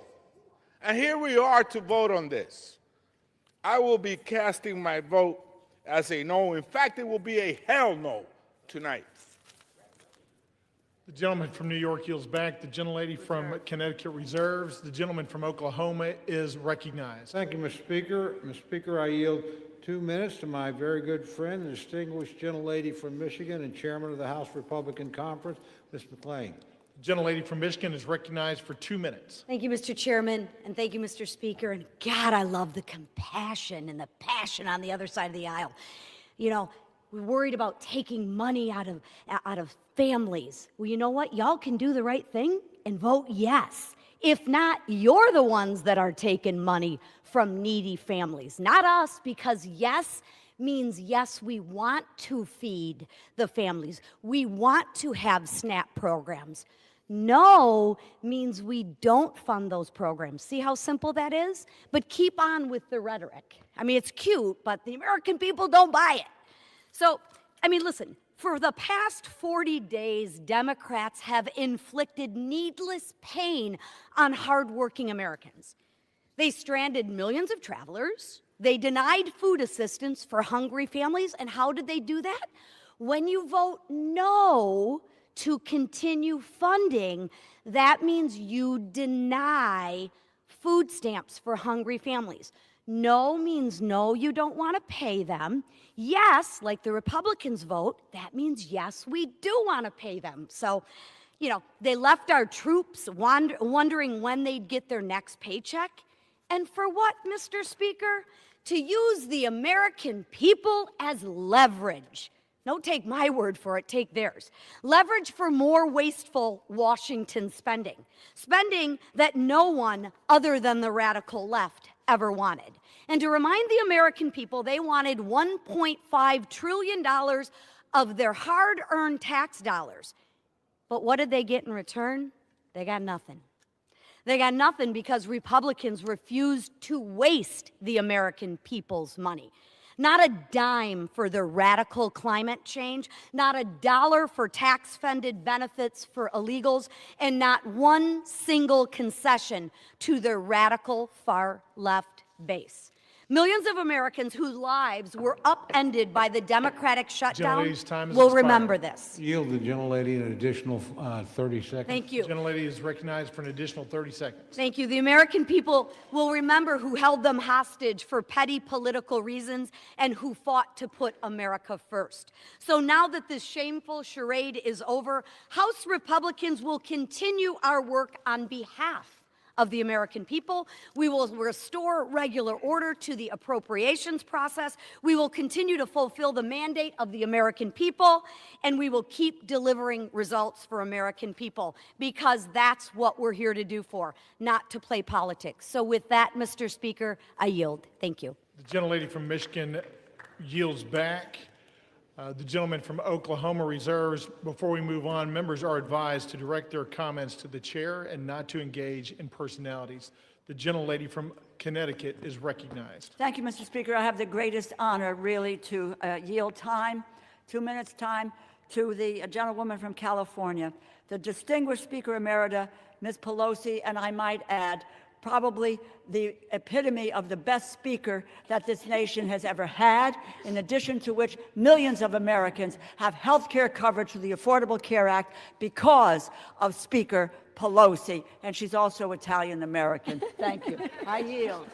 And here we are to vote on this. I will be casting my vote as a no. In fact, it will be a hell no tonight. The gentleman from New York yields back. The gentlelady from Connecticut reserves. The gentleman from Oklahoma is recognized. Thank you, Mr. Speaker. Mr. Speaker, I yield 2 minutes to my very good friend, the distinguished gentlelady from Michigan and chairman of the House Republican Conference, Ms. McClain. The gentlelady from Michigan is recognized for 2 minutes. Thank you, Mr. Chairman, and thank you, Mr. Speaker. And God, I love the compassion and the passion on the other side of the aisle. You know, we're worried about taking money out of families. Well, you know what? Y'all can do the right thing and vote yes. If not, you're the ones that are taking money from needy families, not us, because yes means yes, we want to feed the families. We want to have SNAP programs. No means we don't fund those programs. See how simple that is? But keep on with the rhetoric. I mean, it's cute, but the American people don't buy it. So, I mean, listen, for the past 40 days, Democrats have inflicted needless pain on hardworking Americans. They stranded millions of travelers. They denied food assistance for hungry families. And how did they do that? When you vote no to continue funding, that means you deny food stamps for hungry families. No means no, you don't want to pay them. Yes, like the Republicans vote, that means yes, we do want to pay them. So, you know, they left our troops wondering when they'd get their next paycheck. And for what, Mr. Speaker? To use the American people as leverage. Don't take my word for it, take theirs. Leverage for more wasteful Washington spending. Spending that no one other than the radical left ever wanted. And to remind the American people, they wanted $1.5 trillion of their hard-earned tax dollars. But what did they get in return? They got nothing. They got nothing because Republicans refused to waste the American people's money. Not a dime for their radical climate change, not a dollar for tax-funded benefits for illegals, and not one single concession to their radical far-left base. Millions of Americans whose lives were upended by the Democratic shutdown will remember this. Yield the gentlelady an additional 30 seconds. Thank you. The gentlelady is recognized for an additional 30 seconds. Thank you. The American people will remember who held them hostage for petty political reasons and who fought to put America first. So now that this shameful charade is over, House Republicans will continue our work on behalf of the American people. We will restore regular order to the appropriations process. We will continue to fulfill the mandate of the American people, and we will keep delivering results for American people, because that's what we're here to do for, not to play politics. So with that, Mr. Speaker, I yield. Thank you. The gentlelady from Michigan yields back. The gentleman from Oklahoma reserves. Before we move on, members are advised to direct their comments to the chair and not to engage in personalities. The gentlelady from Connecticut is recognized. Thank you, Mr. Speaker. I have the greatest honor, really, to yield time, 2 minutes time, to the gentlewoman from California, the distinguished Speaker Emerita, Ms. Pelosi, and I might add, probably the epitome of the best speaker that this nation has ever had, in addition to which millions of Americans have health care coverage through the Affordable Care Act because of Speaker Pelosi, and she's also Italian-American. Thank you. I yield.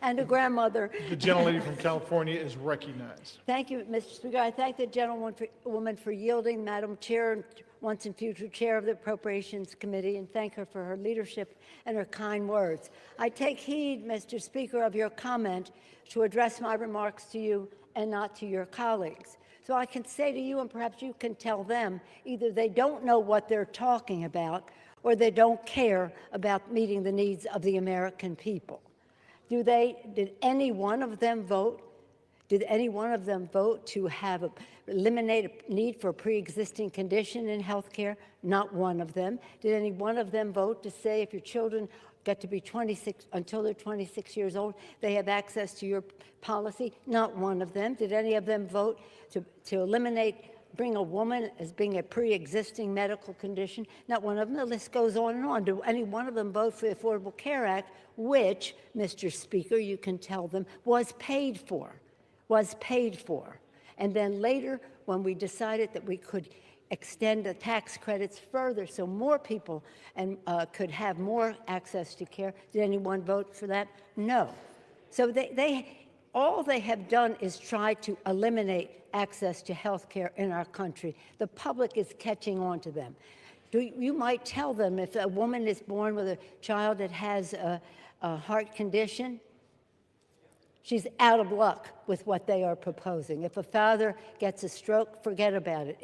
And a grandmother. The gentlelady from California is recognized. Thank you, Mr. Speaker. I thank the gentlewoman for yielding, Madam Chair, and once and future Chair of the Appropriations Committee, and thank her for her leadership and her kind words. I take heed, Mr. Speaker, of your comment to address my remarks to you and not to your colleagues. So I can say to you, and perhaps you can tell them, either they don't know what they're talking about or they don't care about meeting the needs of the American people. Did any one of them vote? Did any one of them vote to eliminate a need for a pre-existing condition in health care? Not one of them. Did any one of them vote to say if your children get to be 26, until they're 26 years old, they have access to your policy? Not one of them. Did any of them vote to bring a woman as being a pre-existing medical condition? Not one of them. The list goes on and on. Do any one of them vote for the Affordable Care Act, which, Mr. Speaker, you can tell them, was paid for? And then later, when we decided that we could extend the tax credits further so more people could have more access to care, did anyone vote for that? No. So all they have done is try to eliminate access to health care in our country. The public is catching on to them. You might tell them if a woman is born with a child that has a heart condition, she's out of luck with what they are proposing. If a father gets a stroke, forget about it.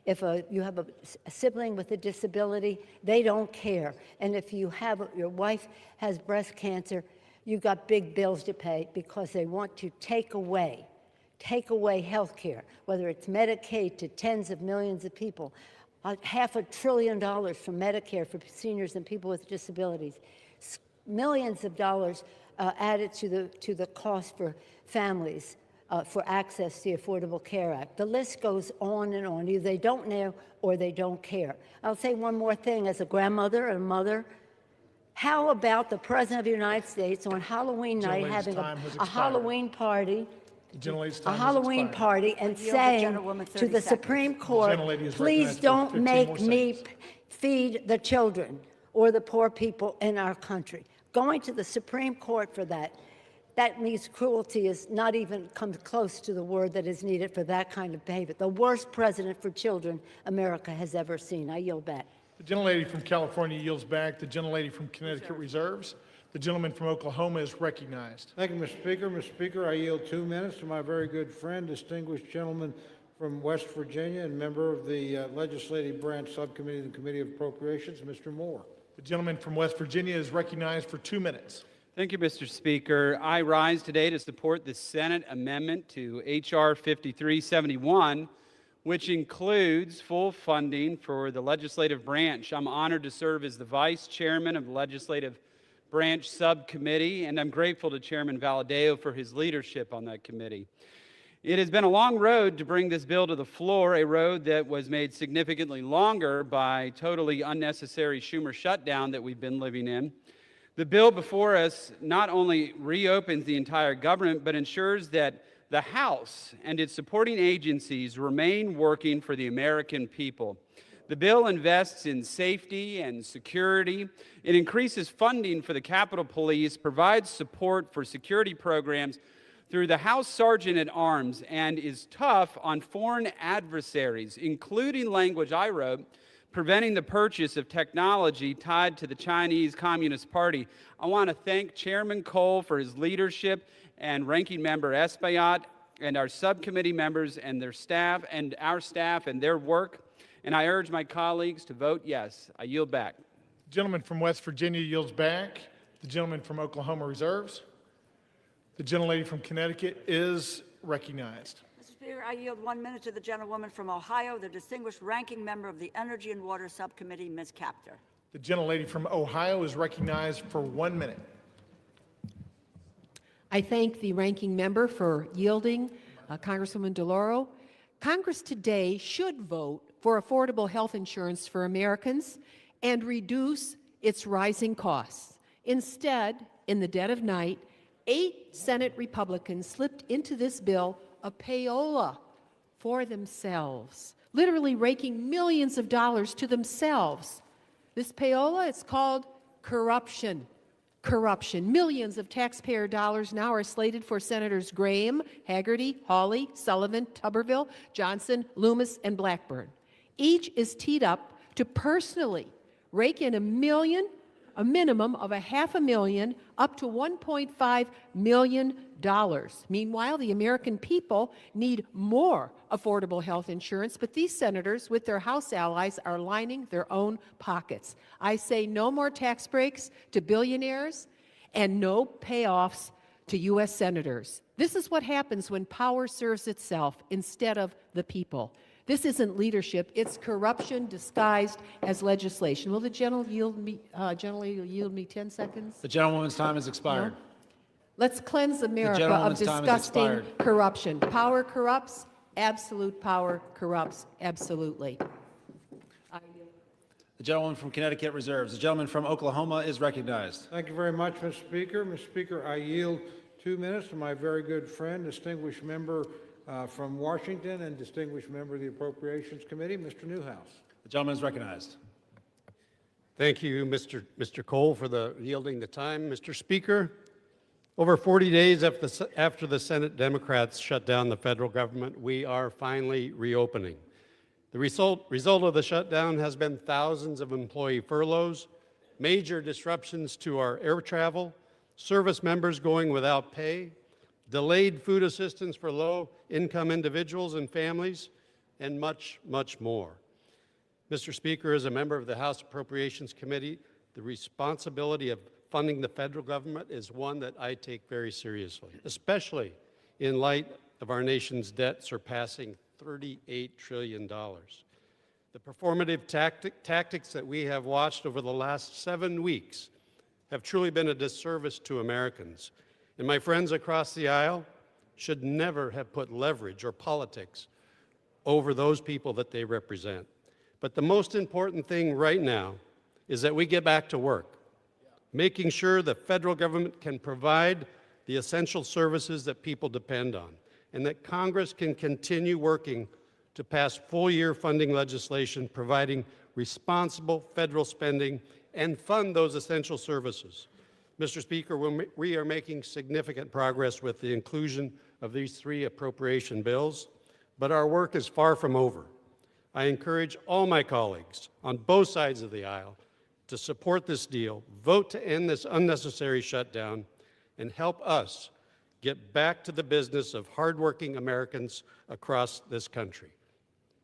If you have a sibling with a disability, they don't care. And if your wife has breast cancer, you've got big bills to pay because they want to take away health care, whether it's Medicaid to tens of millions of people, $500 billion from Medicare for seniors and people with disabilities, millions of dollars added to the cost for families for access to the Affordable Care Act. The list goes on and on. Either they don't know or they don't care. I'll say one more thing as a grandmother and a mother. How about the President of the United States on Halloween night having a Halloween party? And saying to the Supreme Court, please don't make me feed the children or the poor people in our country. Going to the Supreme Court for that means cruelty is not even comes close to the word that is needed for that kind of behavior. The worst president for children America has ever seen. I yield back. The gentlelady from California yields back. The gentlelady from Connecticut reserves. The gentleman from Oklahoma is recognized. Thank you, Mr. Speaker. Mr. Speaker, I yield 2 minutes to my very good friend, distinguished gentleman from West Virginia and member of the Legislative Branch Subcommittee of the Committee of Appropriations, Mr. Moore. The gentleman from West Virginia is recognized for 2 minutes. Thank you, Mr. Speaker. I rise today to support the Senate amendment to H.R. 5371, which includes full funding for the legislative branch. I'm honored to serve as the vice chairman of the Legislative Branch Subcommittee, and I'm grateful to Chairman Valadao for his leadership on that committee. It has been a long road to bring this bill to the floor, a road that was made significantly longer by totally unnecessary Schumer shutdown that we've been living in. The bill before us not only reopens the entire government, but ensures that the House and its supporting agencies remain working for the American people. The bill invests in safety and security. It increases funding for the Capitol Police, provides support for security programs through the House Sergeant at Arms, and is tough on foreign adversaries, including language I wrote, preventing the purchase of technology tied to the Chinese Communist Party. I want to thank Chairman Cole for his leadership and Ranking Member Espaillat and our subcommittee members and their staff and our staff and their work. And I urge my colleagues to vote yes. I yield back. The gentleman from West Virginia yields back. The gentleman from Oklahoma reserves. The gentlelady from Connecticut is recognized. Mr. Speaker, I yield 1 minute to the gentlewoman from Ohio, the distinguished ranking member of the Energy and Water Subcommittee, Ms. Capter. The gentlelady from Ohio is recognized for 1 minute. I thank the ranking member for yielding, Congresswoman DeLauro. Congress today should vote for affordable health insurance for Americans and reduce its rising costs. Instead, in the dead of night, 8 Senate Republicans slipped into this bill a payola for themselves, literally raking millions of dollars to themselves. This payola, it's called corruption. Corruption. Millions of taxpayer dollars now are slated for Senators Graham, Hagerty, Hawley, Sullivan, Tuberville, Johnson, Loomis, and Blackburn. Each is teed up to personally rake in a minimum of $500,000 up to $1.5 million. Meanwhile, the American people need more affordable health insurance, but these senators, with their House allies, are lining their own pockets. I say no more tax breaks to billionaires and no payoffs to U.S. senators. This is what happens when power serves itself instead of the people. This isn't leadership, it's corruption disguised as legislation. Will the gentleman yield me 10 seconds? The gentlewoman's time has expired. No? Let's cleanse America of disgusting corruption. Power corrupts, absolute power corrupts, absolutely. The gentleman from Connecticut reserves. The gentleman from Oklahoma is recognized. Thank you very much, Mr. Speaker. Mr. Speaker, I yield 2 minutes to my very good friend, distinguished member from Washington and distinguished member of the Appropriations Committee, Mr. Newhouse. The gentleman is recognized. Thank you, Mr. Cole, for yielding the time. Mr. Speaker, over 40 days after the Senate Democrats shut down the federal government, we are finally reopening. The result of the shutdown has been thousands of employee furloughs, major disruptions to our air travel, service members going without pay, delayed food assistance for low-income individuals and families, and much, much more. Mr. Speaker, as a member of the House Appropriations Committee, the responsibility of funding the federal government is one that I take very seriously, especially in light of our nation's debt surpassing $38 trillion. The performative tactics that we have watched over the last 7 weeks have truly been a disservice to Americans. And my friends across the aisle should never have put leverage or politics over those people that they represent. But the most important thing right now is that we get back to work, making sure the federal government can provide the essential services that people depend on, and that Congress can continue working to pass full-year funding legislation providing responsible federal spending and fund those essential services. Mr. Speaker, we are making significant progress with the inclusion of these 3 appropriation bills, but our work is far from over. I encourage all my colleagues on both sides of the aisle to support this deal, vote to end this unnecessary shutdown, and help us get back to the business of hardworking Americans across this country.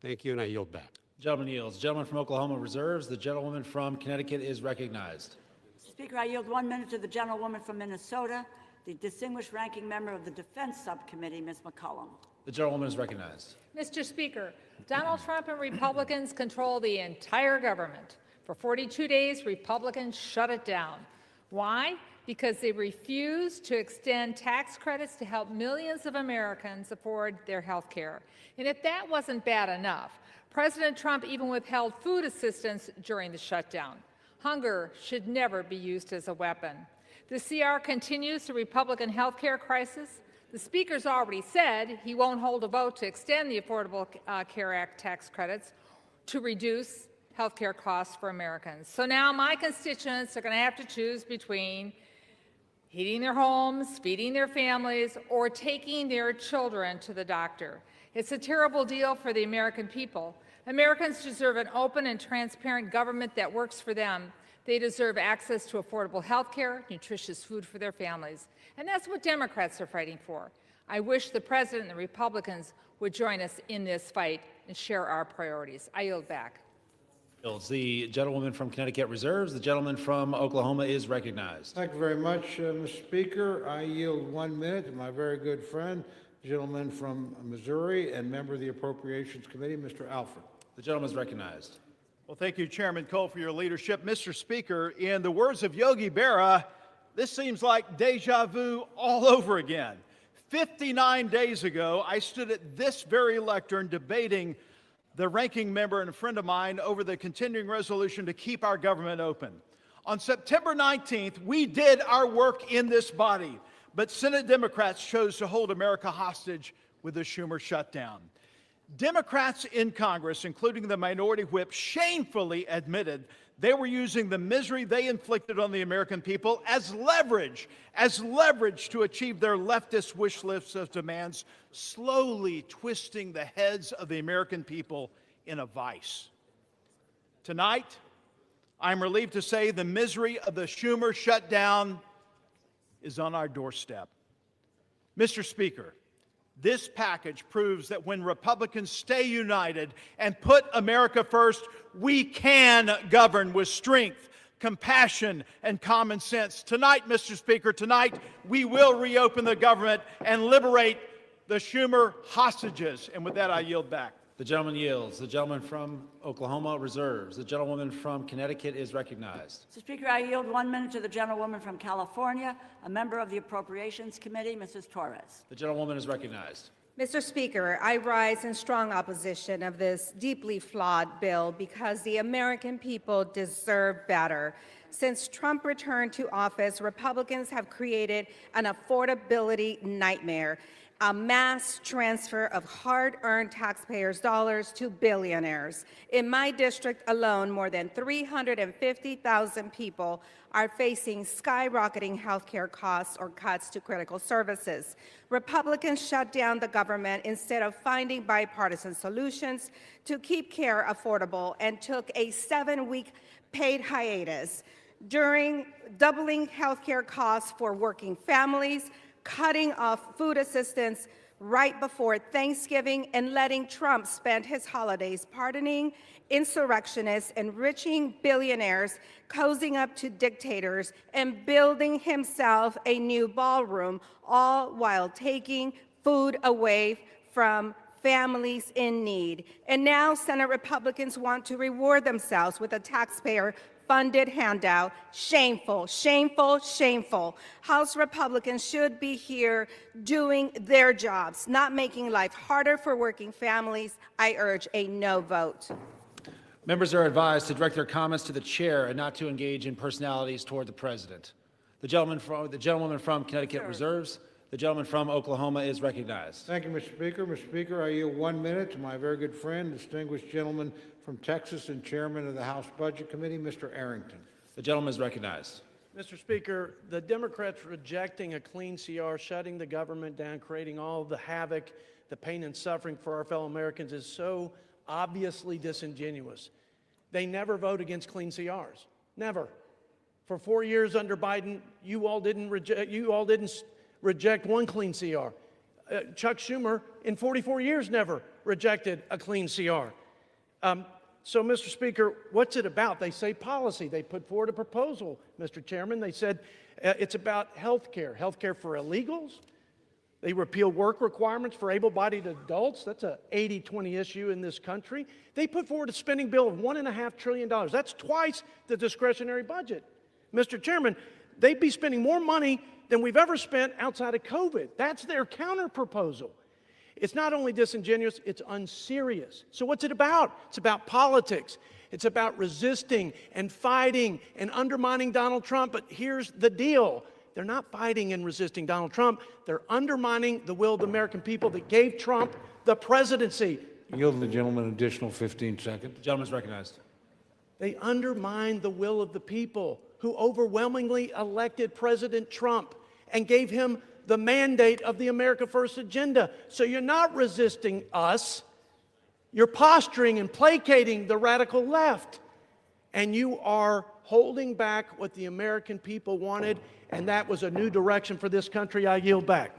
Thank you, and I yield back. Gentleman yields. The gentleman from Oklahoma reserves. The gentlewoman from Connecticut is recognized. Speaker, I yield 1 minute to the gentlewoman from Minnesota, the distinguished ranking member of the Defense Subcommittee, Ms. McCollum. The gentlewoman is recognized. Mr. Speaker, Donald Trump and Republicans control the entire government. For 42 days, Republicans shut it down. Why? Because they refuse to extend tax credits to help millions of Americans afford their health care. And if that wasn't bad enough, President Trump even withheld food assistance during the shutdown. Hunger should never be used as a weapon. The CR continues the Republican health care crisis. The Speaker's already said he won't hold a vote to extend the Affordable Care Act tax credits to reduce health care costs for Americans. So now my constituents are going to have to choose between heating their homes, feeding their families, or taking their children to the doctor. It's a terrible deal for the American people. Americans deserve an open and transparent government that works for them. They deserve access to affordable health care, nutritious food for their families. And that's what Democrats are fighting for. I wish the President and the Republicans would join us in this fight and share our priorities. I yield back. The gentlewoman from Connecticut reserves. The gentleman from Oklahoma is recognized. Thank you very much, Mr. Speaker. I yield 1 minute to my very good friend, gentleman from Missouri and member of the Appropriations Committee, Mr. Alford. The gentleman is recognized. Well, thank you, Chairman Cole, for your leadership. Mr. Speaker, in the words of Yogi Berra, this seems like deja vu all over again. 59 days ago, I stood at this very lectern debating the ranking member and a friend of mine over the continuing resolution to keep our government open. On September 19th, we did our work in this body, but Senate Democrats chose to hold America hostage with the Schumer shutdown. Democrats in Congress, including the minority whip, shamefully admitted they were using the misery they inflicted on the American people as leverage to achieve their leftist wish list of demands, slowly twisting the heads of the American people in a vice. Tonight, I'm relieved to say the misery of the Schumer shutdown is on our doorstep. Mr. Speaker, this package proves that when Republicans stay united and put America first, we can govern with strength, compassion, and common sense. Tonight, Mr. Speaker, tonight we will reopen the government and liberate the Schumer hostages. And with that, I yield back. The gentleman yields. The gentleman from Oklahoma reserves. The gentlewoman from Connecticut is recognized. Mr. Speaker, I yield 1 minute to the gentlewoman from California, a member of the Appropriations Committee, Mrs. Torres. The gentlewoman is recognized. Mr. Speaker, I rise in strong opposition of this deeply flawed bill because the American people deserve better. Since Trump returned to office, Republicans have created an affordability nightmare, a mass transfer of hard-earned taxpayers' dollars to billionaires. In my district alone, more than 350,000 people are facing skyrocketing health care costs or cuts to critical services. Republicans shut down the government instead of finding bipartisan solutions to keep care affordable and took a 7-week paid hiatus, during doubling health care costs for working families, cutting off food assistance right before Thanksgiving, and letting Trump spend his holidays pardoning insurrectionists, enriching billionaires, cozying up to dictators, and building himself a new ballroom, all while taking food away from families in need. And now Senate Republicans want to reward themselves with a taxpayer-funded handout. Shameful, shameful, shameful. House Republicans should be here doing their jobs, not making life harder for working families. I urge a no vote. Members are advised to direct their comments to the chair and not to engage in personalities toward the president. The gentlewoman from Connecticut reserves. The gentleman from Oklahoma is recognized. Thank you, Mr. Speaker. Mr. Speaker, I yield 1 minute to my very good friend, distinguished gentleman from Texas and chairman of the House Budget Committee, Mr. Arrington. The gentleman is recognized. Mr. Speaker, the Democrats rejecting a clean CR, shutting the government down, creating all the havoc, the pain and suffering for our fellow Americans is so obviously disingenuous. They never vote against clean CRs. Never. For 4 years under Biden, you all didn't reject one clean CR. Chuck Schumer, in 44 years, never rejected a clean CR. So, Mr. Speaker, what's it about? They say policy. They put forward a proposal, Mr. Chairman. They said it's about health care for illegals. They repeal work requirements for able-bodied adults. That's an 80-20 issue in this country. They put forward a spending bill of $1.5 trillion. That's twice the discretionary budget. Mr. Chairman, they'd be spending more money than we've ever spent outside of COVID. That's their counter-proposal. It's not only disingenuous, it's unserious. So what's it about? It's about politics. It's about resisting and fighting and undermining Donald Trump. But here's the deal. They're not fighting and resisting Donald Trump. They're undermining the will of the American people that gave Trump the presidency. Yield the gentleman an additional 15 seconds. The gentleman is recognized. They undermined the will of the people who overwhelmingly elected President Trump and gave him the mandate of the America First agenda. So you're not resisting us. You're posturing and placating the radical left. And you are holding back what the American people wanted, and that was a new direction for this country. I yield back.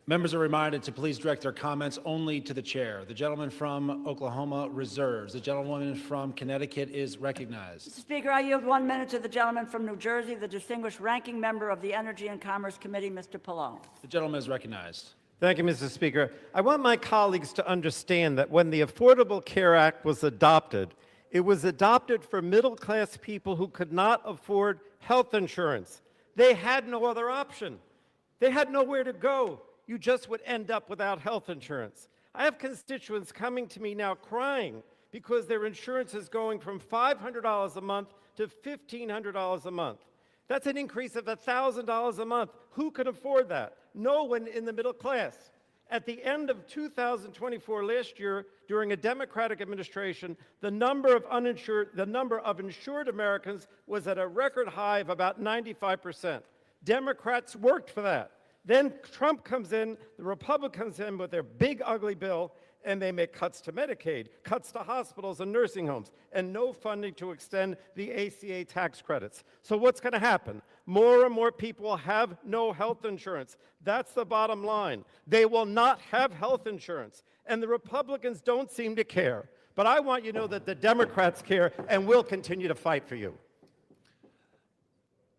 Members are reminded to please direct their comments only to the chair. The gentleman from Oklahoma reserves. The gentlewoman from Connecticut is recognized. Mr. Speaker, I yield 1 minute to the gentleman from New Jersey, the distinguished ranking member of the Energy and Commerce Committee, Mr. Pallone. The gentleman is recognized. Thank you, Mr. Speaker. I want my colleagues to understand that when the Affordable Care Act was adopted for middle-class people who could not afford health insurance. They had no other option. They had nowhere to go. You just would end up without health insurance. I have constituents coming to me now crying because their insurance is going from $500 a month to $1,500 a month. That's an increase of $1,000 a month. Who can afford that? No one in the middle class. At the end of 2024, last year, during a Democratic administration, the number of insured Americans was at a record high of about 95%. Democrats worked for that. Then Trump comes in, the Republicans come in with their big ugly bill, and they make cuts to Medicaid, cuts to hospitals and nursing homes, and no funding to extend the ACA tax credits. So what's going to happen? More and more people will have no health insurance. That's the bottom line. They will not have health insurance, and the Republicans don't seem to care. But I want you to know that the Democrats care and will continue to fight for you.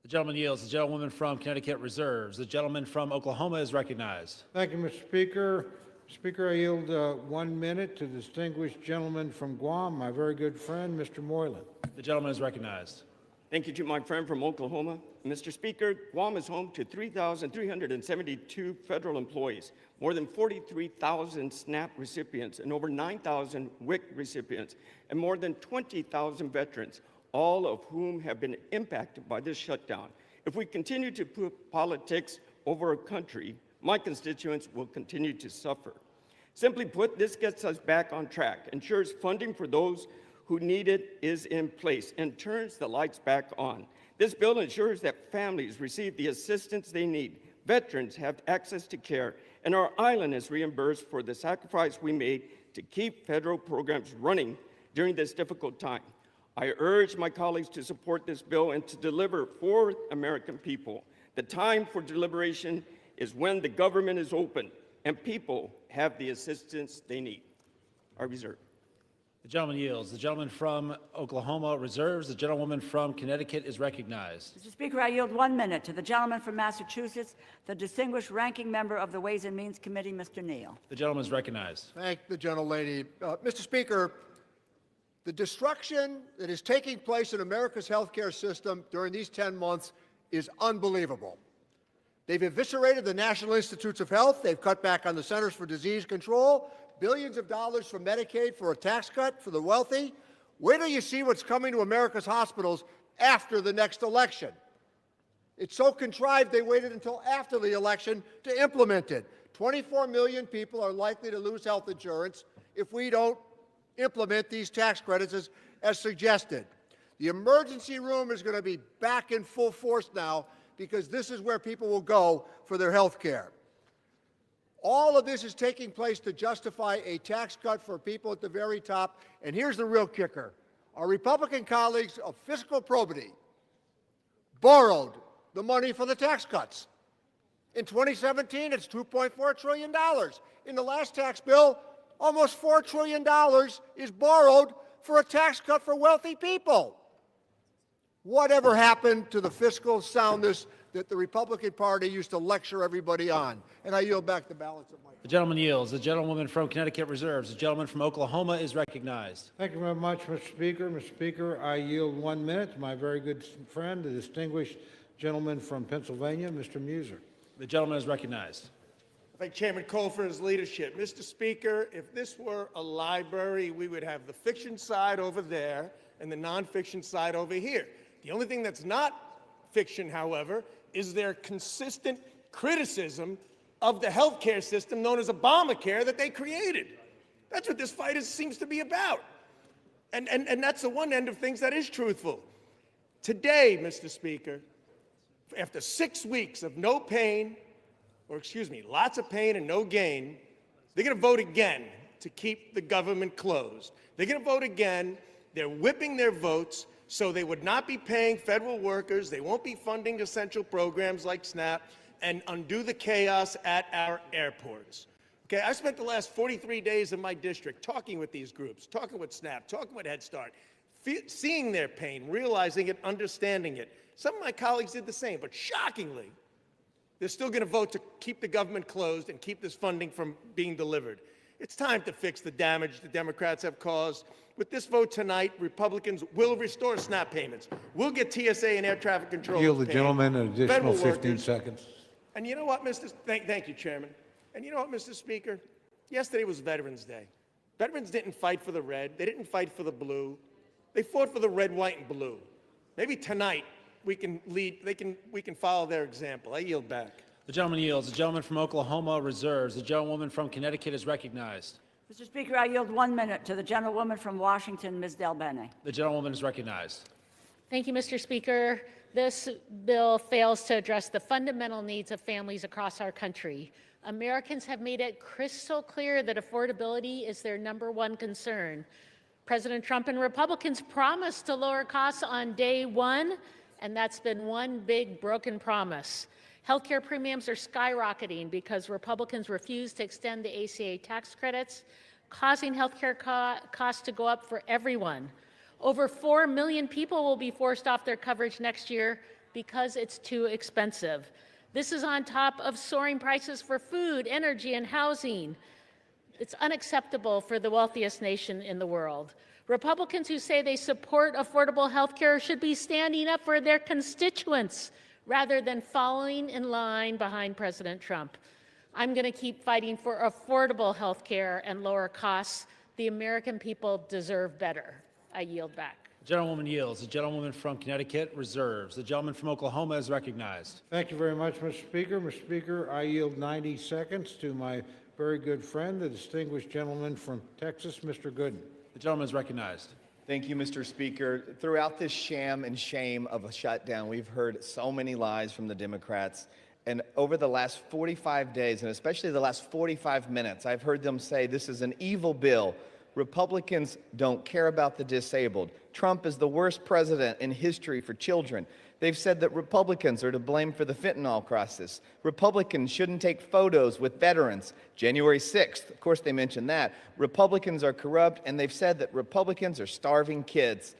The gentleman yields. The gentlewoman from Connecticut reserves. The gentleman from Oklahoma is recognized. Thank you, Mr. Speaker. Speaker, I yield 1 minute to the distinguished gentleman from Guam, my very good friend, Mr. Moylan. The gentleman is recognized. Thank you to my friend from Oklahoma. Mr. Speaker, Guam is home to 3,372 federal employees, more than 43,000 SNAP recipients, and over 9,000 WIC recipients, and more than 20,000 veterans, all of whom have been impacted by this shutdown. If we continue to put politics over a country, my constituents will continue to suffer. Simply put, this gets us back on track, ensures funding for those who need it is in place, and turns the lights back on. This bill ensures that families receive the assistance they need, veterans have access to care, and our island is reimbursed for the sacrifice we made to keep federal programs running during this difficult time. I urge my colleagues to support this bill and to deliver for American people. The time for deliberation is when the government is open and people have the assistance they need. I reserve. The gentleman yields. The gentleman from Oklahoma reserves. The gentlewoman from Connecticut is recognized. Mr. Speaker, I yield 1 minute to the gentleman from Massachusetts, the distinguished ranking member of the Ways and Means Committee, Mr. Neal. The gentleman is recognized. Thank the gentlelady. Mr. Speaker, the destruction that is taking place in America's healthcare system during these 10 months is unbelievable. They've eviscerated the National Institutes of Health. They've cut back on the Centers for Disease Control, billions of dollars from Medicaid for a tax cut for the wealthy. Where do you see what's coming to America's hospitals after the next election? It's so contrived they waited until after the election to implement it. 24 million people are likely to lose health insurance if we don't implement these tax credits as suggested. The emergency room is going to be back in full force now because this is where people will go for their health care. All of this is taking place to justify a tax cut for people at the very top. And here's the real kicker. Our Republican colleagues of fiscal probity borrowed the money for the tax cuts. In 2017, it's $2.4 trillion. In the last tax bill, almost $4 trillion is borrowed for a tax cut for wealthy people. Whatever happened to the fiscal soundness that the Republican Party used to lecture everybody on? And I yield back the balance of my time. The gentleman yields. The gentlewoman from Connecticut reserves. The gentleman from Oklahoma is recognized. Thank you very much, Mr. Speaker. Mr. Speaker, I yield 1 minute to my very good friend, the distinguished gentleman from Pennsylvania, Mr. Muser. The gentleman is recognized. Thank Chairman Cole for his leadership. Mr. Speaker, if this were a library, we would have the fiction side over there and the nonfiction side over here. The only thing that's not fiction, however, is their consistent criticism of the healthcare system known as Obamacare that they created. That's what this fight seems to be about. And that's the one end of things that is truthful. Today, Mr. Speaker, after 6 weeks of no pain, or excuse me, lots of pain and no gain, they're going to vote again to keep the government closed. They're going to vote again. They're whipping their votes so they would not be paying federal workers, they won't be funding essential programs like SNAP, and undo the chaos at our airports. Okay, I spent the last 43 days in my district talking with these groups, talking with SNAP, talking with Head Start, seeing their pain, realizing it, understanding it. Some of my colleagues did the same, but shockingly, They're still going to vote to keep the government closed and keep this funding from being delivered. It's time to fix the damage the Democrats have caused. With this vote tonight, Republicans will restore SNAP payments. We'll get TSA and air traffic control. Yield the gentleman an additional federal 15 workers. seconds. And you know what, Thank you, Chairman. And you know what, Mr. Speaker? Yesterday was Veterans Day. Veterans didn't fight for the red. They didn't fight for the blue. They fought for the red, white, and blue. Maybe tonight we can follow their example. I yield back. The gentleman yields. The gentleman from Oklahoma reserves. The gentlewoman from Connecticut is recognized. Mr. Speaker, I yield 1 minute to the gentlewoman from Washington, Ms. Del Bene. The gentlewoman is recognized. Thank you, Mr. Speaker. This bill fails to address the fundamental needs of families across our country. Americans have made it crystal clear that affordability is their #1 concern. President Trump and Republicans promised to lower costs on day one, and that's been one big broken promise. Healthcare premiums are skyrocketing because Republicans refuse to extend the ACA tax credits, causing healthcare costs to go up for everyone. Over 4 million people will be forced off their coverage next year because it's too expensive. This is on top of soaring prices for food, energy, and housing. It's unacceptable for the wealthiest nation in the world. Republicans who say they support affordable health care should be standing up for their constituents rather than following in line behind President Trump. I'm going to keep fighting for affordable health care and lower costs. The American people deserve better. I yield back. The gentlewoman yields. The gentlewoman from Connecticut reserves. The gentleman from Oklahoma is recognized. Thank you very much, Mr. Speaker. Mr. Speaker, I yield 90 seconds to my very good friend, the distinguished gentleman from Texas, Mr. Gooden. The gentleman is recognized. Thank you, Mr. Speaker. Throughout this sham and shame of a shutdown, we've heard so many lies from the Democrats. And over the last 45 days, and especially the last 45 minutes, I've heard them say this is an evil bill. Republicans don't care about the disabled. Trump is the worst president in history for children. They've said that Republicans are to blame for the fentanyl crisis. Republicans shouldn't take photos with veterans. January 6th, of course they mentioned that. Republicans are corrupt, and they've said that Republicans are starving kids.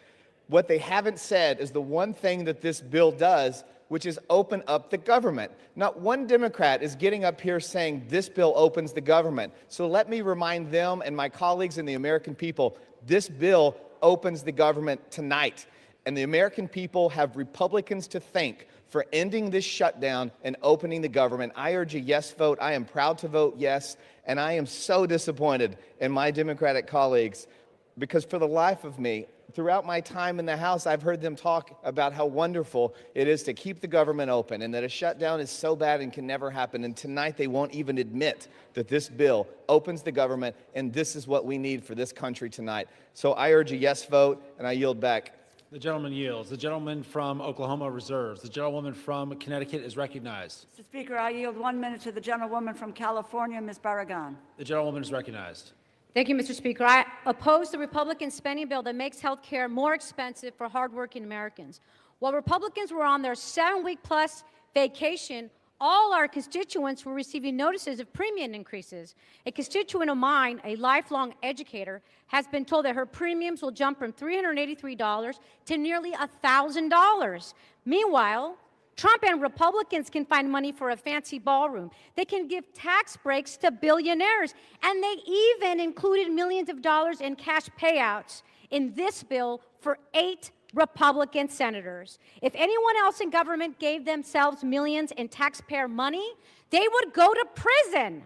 What they haven't said is the one thing that this bill does, which is open up the government. Not one Democrat is getting up here saying this bill opens the government. So let me remind them and my colleagues and the American people, this bill opens the government tonight. And the American people have Republicans to thank for ending this shutdown and opening the government. I urge a yes vote. I am proud to vote yes. And I am so disappointed in my Democratic colleagues because for the life of me, throughout my time in the House, I've heard them talk about how wonderful it is to keep the government open and that a shutdown is so bad and can never happen. And tonight they won't even admit that this bill opens the government and this is what we need for this country tonight. So I urge a yes vote and I yield back. The gentleman yields. The gentleman from Oklahoma reserves. The gentlewoman from Connecticut is recognized. Mr. Speaker, I yield 1 minute to the gentlewoman from California, Ms. Barragan. The gentlewoman is recognized. Thank you, Mr. Speaker. I oppose the Republican spending bill that makes health care more expensive for hardworking Americans. While Republicans were on their 7-week-plus vacation, all our constituents were receiving notices of premium increases. A constituent of mine, a lifelong educator, has been told that her premiums will jump from $383 to nearly $1,000. Meanwhile, Trump and Republicans can find money for a fancy ballroom. They can give tax breaks to billionaires. And they even included millions of dollars in cash payouts in this bill for 8 Republican senators. If anyone else in government gave themselves millions in taxpayer money, they would go to prison.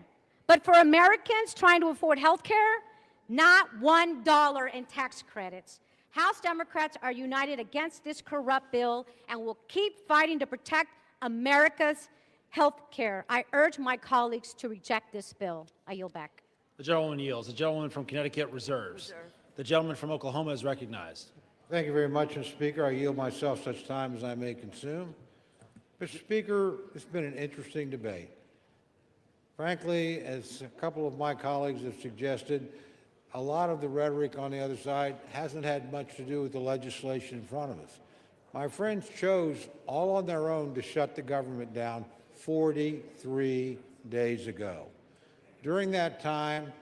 But for Americans trying to afford health care, not $1 in tax credits. House Democrats are united against this corrupt bill and will keep fighting to protect America's health care. I urge my colleagues to reject this bill. I yield back. The gentlewoman yields. The gentlewoman from Connecticut reserves. The gentleman from Oklahoma is recognized. Thank you very much, Mr. Speaker. I yield myself such time as I may consume. Mr. Speaker, it's been an interesting debate. Frankly, as a couple of my colleagues have suggested, a lot of the rhetoric on the other side hasn't had much to do with the legislation in front of us. My friends chose all on their own to shut the government down 43 days ago. During that time,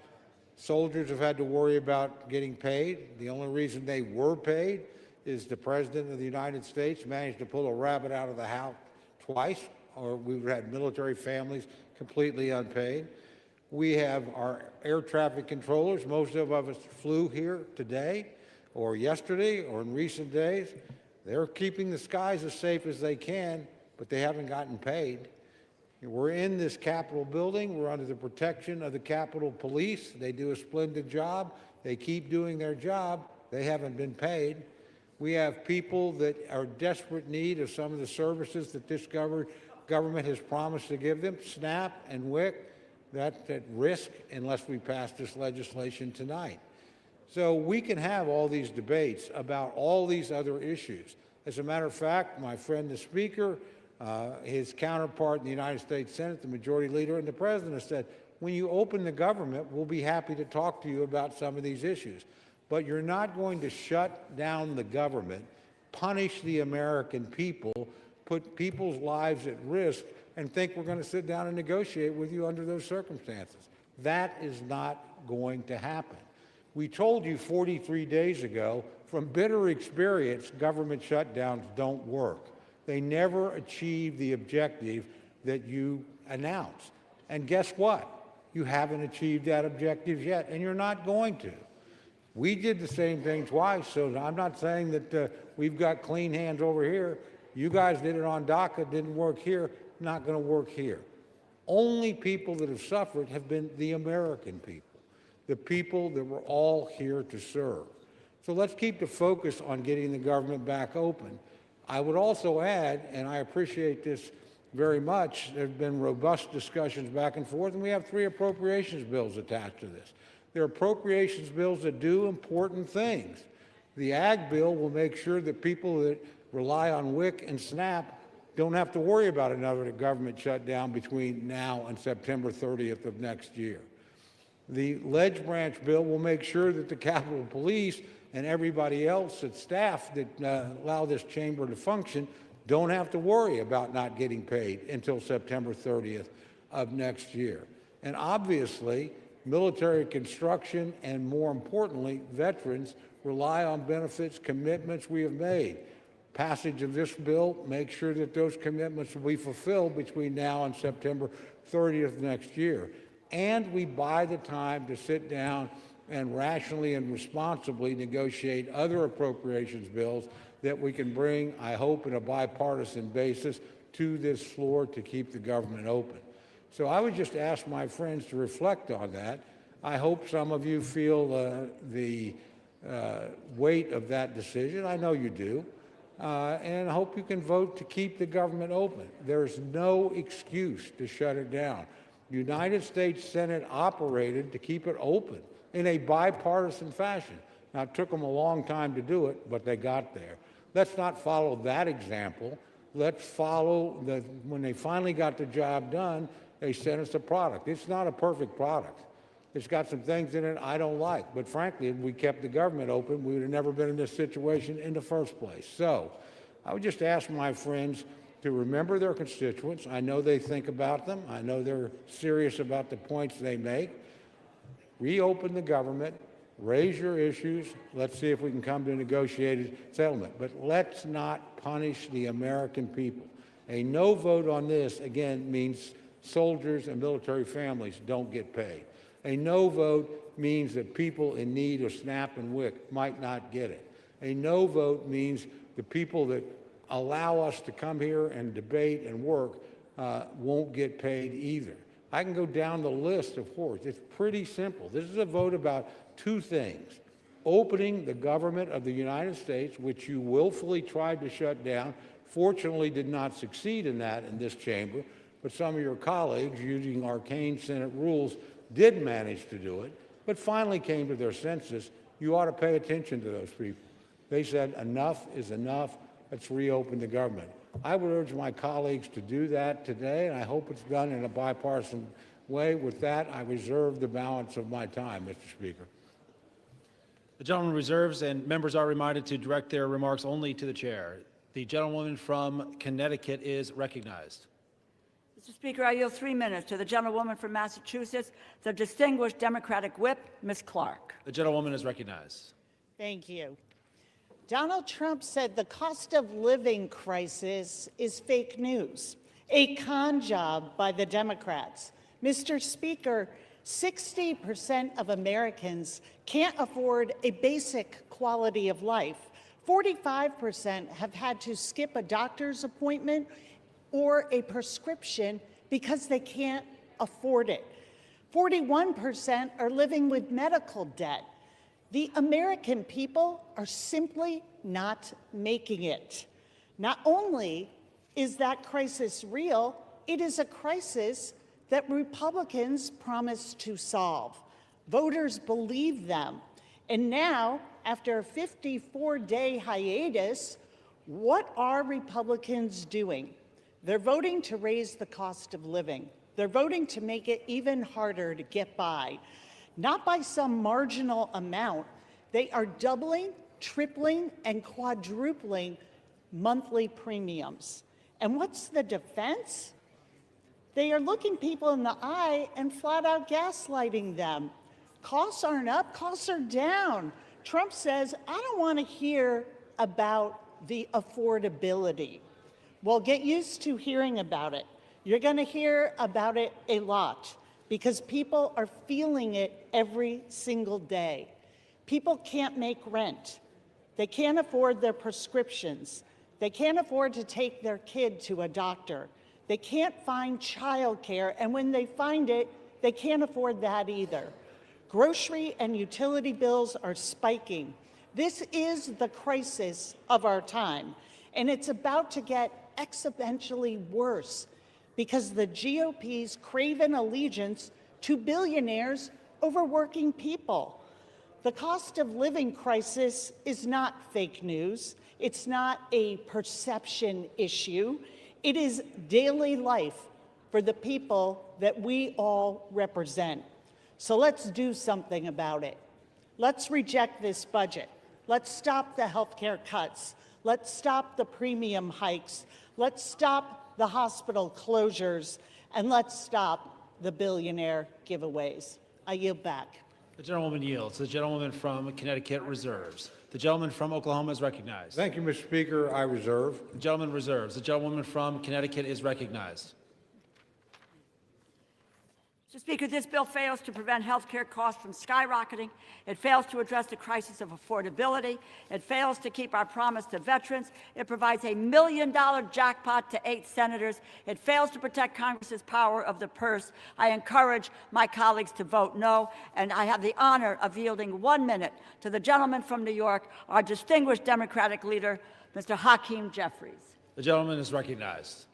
soldiers have had to worry about getting paid. The only reason they were paid is the President of the United States managed to pull a rabbit out of the hat twice, or we would have military families completely unpaid. We have our air traffic controllers. Most of us flew here today or yesterday or in recent days. They're keeping the skies as safe as they can, but they haven't gotten paid. We're in this Capitol building. We're under the protection of the Capitol Police. They do a splendid job. They keep doing their job. They haven't been paid. We have people that are in desperate need of some of the services that this government has promised to give them. SNAP and WIC, that's at risk unless we pass this legislation tonight. So we can have all these debates about all these other issues. As a matter of fact, my friend the Speaker, his counterpart in the United States Senate, the Majority Leader, and the President have said, when you open the government, we'll be happy to talk to you about some of these issues. But you're not going to shut down the government, punish the American people, put people's lives at risk, and think we're going to sit down and negotiate with you under those circumstances. That is not going to happen. We told you 43 days ago, from bitter experience, government shutdowns don't work. They never achieve the objective that you announced. And guess what? You haven't achieved that objective yet, and you're not going to. We did the same thing twice, so I'm not saying that we've got clean hands over here. You guys did it on DACA, didn't work here, not going to work here. Only people that have suffered have been the American people, the people that we're all here to serve. So let's keep the focus on getting the government back open. I would also add, and I appreciate this very much, there have been robust discussions back and forth, and we have 3 appropriations bills attached to this. They're appropriations bills that do important things. The Ag bill will make sure that people that rely on WIC and SNAP don't have to worry about another government shutdown between now and September 30th of next year. The Ledge Branch bill will make sure that the Capitol Police and everybody else at staff that allow this chamber to function don't have to worry about not getting paid until September 30th of next year. And obviously, military construction and, more importantly, veterans rely on benefits commitments we have made. Passage of this bill makes sure that those commitments will be fulfilled between now and September 30th next year. And we buy the time to sit down and rationally and responsibly negotiate other appropriations bills that we can bring, I hope, in a bipartisan basis to this floor to keep the government open. So I would just ask my friends to reflect on that. I hope some of you feel the weight of that decision. I know you do. And I hope you can vote to keep the government open. There's no excuse to shut it down. The United States Senate operated to keep it open in a bipartisan fashion. Now, it took them a long time to do it, but they got there. Let's not follow that example. Let's follow when they finally got the job done, they sent us a product. It's not a perfect product. It's got some things in it I don't like. But frankly, if we kept the government open, we would have never been in this situation in the first place. So I would just ask my friends to remember their constituents. I know they think about them. I know they're serious about the points they make. Reopen the government. Raise your issues. Let's see if we can come to a negotiated settlement. But let's not punish the American people. A no vote on this, again, means soldiers and military families don't get paid. A no vote means that people in need of SNAP and WIC might not get it. A no vote means the people that allow us to come here and debate and work won't get paid either. I can go down the list, of course. It's pretty simple. This is a vote about 2 things. Opening the government of the United States, which you willfully tried to shut down, fortunately did not succeed in that in this chamber, but some of your colleagues, using arcane Senate rules, did manage to do it, but finally came to their senses. You ought to pay attention to those people. They said, enough is enough. Let's reopen the government. I would urge my colleagues to do that today, and I hope it's done in a bipartisan way. With that, I reserve the balance of my time, Mr. Speaker. The gentleman reserves, and members are reminded to direct their remarks only to the chair. The gentlewoman from Connecticut is recognized. Mr. Speaker, I yield 3 minutes to the gentlewoman from Massachusetts, the distinguished Democratic whip, Ms. Clark. The gentlewoman is recognized. Thank you. Donald Trump said the cost of living crisis is fake news. a con job by the Democrats. Mr. Speaker, 60% of Americans can't afford a basic quality of life. 45% have had to skip a doctor's appointment or a prescription because they can't afford it. 41% are living with medical debt. The American people are simply not making it. Not only is that crisis real, it is a crisis that Republicans promised to solve. Voters believe them. And now, after a 54-day hiatus, what are Republicans doing? They're voting to raise the cost of living. They're voting to make it even harder to get by. Not by some marginal amount. They are doubling, tripling, and quadrupling monthly premiums. And what's the defense? They are looking people in the eye and flat out gaslighting them. Costs aren't up, costs are down. Trump says, I don't want to hear about the affordability. Well, get used to hearing about it. You're going to hear about it a lot because people are feeling it every single day. People can't make rent. They can't afford their prescriptions. They can't afford to take their kid to a doctor. They can't find childcare, and when they find it, they can't afford that either. Grocery and utility bills are spiking. This is the crisis of our time, and it's about to get exponentially worse because the GOP's craven allegiance to billionaires over working people. The cost of living crisis is not fake news. It's not a perception issue. It is daily life for the people that we all represent. So let's do something about it. Let's reject this budget. Let's stop the healthcare cuts. Let's stop the premium hikes. Let's stop the hospital closures. And let's stop the billionaire giveaways. I yield back. The gentlewoman yields. The gentlewoman from Connecticut reserves. The gentleman from Oklahoma is recognized. Thank you, Mr. Speaker. I reserve. The gentleman reserves. The gentlewoman from Connecticut is recognized. Mr. Speaker, this bill fails to prevent health care costs from skyrocketing. It fails to address the crisis of affordability. It fails to keep our promise to veterans. It provides a $1 million jackpot to 8 senators. It fails to protect Congress's power of the purse. I encourage my colleagues to vote no, and I have the honor of yielding 1 minute to the gentleman from New York, our distinguished Democratic leader, Mr. Hakeem Jeffries. The gentleman is recognized.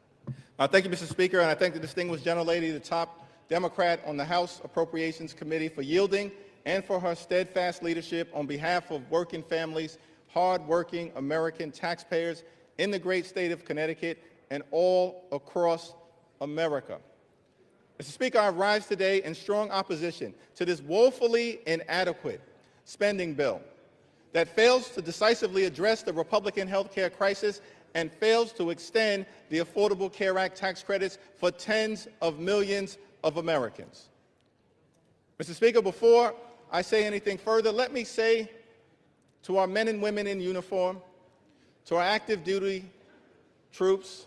Thank you, Mr. Speaker, and I thank the distinguished gentlelady, the top Democrat on the House Appropriations Committee, for yielding and for her steadfast leadership on behalf of working families, hard-working American taxpayers in the great state of Connecticut and all across America. Mr. Speaker, I rise today in strong opposition to this woefully inadequate spending bill that fails to decisively address the Republican health care crisis and fails to extend the Affordable Care Act tax credits for tens of millions of Americans. Mr. Speaker, before I say anything further, let me say to our men and women in uniform, to our active duty troops,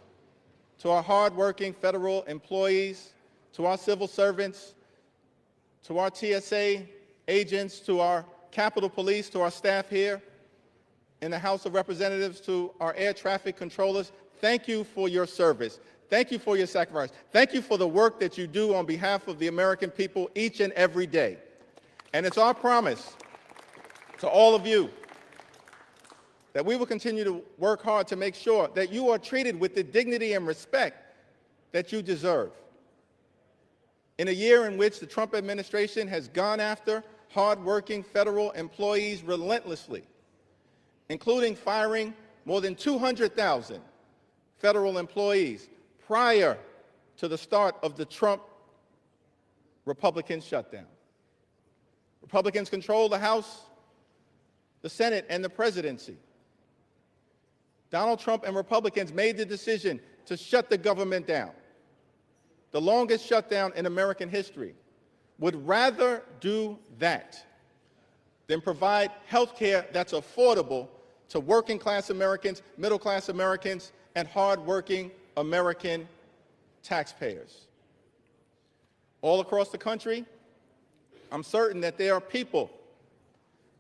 to our hardworking federal employees, to our civil servants, to our TSA agents, to our Capitol Police, to our staff here in the House of Representatives, to our air traffic controllers, thank you for your service. Thank you for your sacrifice. Thank you for the work that you do on behalf of the American people each and every day. And it's our promise to all of you that we will continue to work hard to make sure that you are treated with the dignity and respect that you deserve. In a year in which the Trump administration has gone after hardworking federal employees relentlessly, including firing more than 200,000 federal employees prior to the start of the Trump Republican shutdown. Republicans control the House, the Senate, and the presidency. Donald Trump and Republicans made the decision to shut the government down, the longest shutdown in American history. Would rather do that than provide health care that's affordable to working class Americans, middle class Americans, and hardworking American taxpayers. All across the country, I'm certain that there are people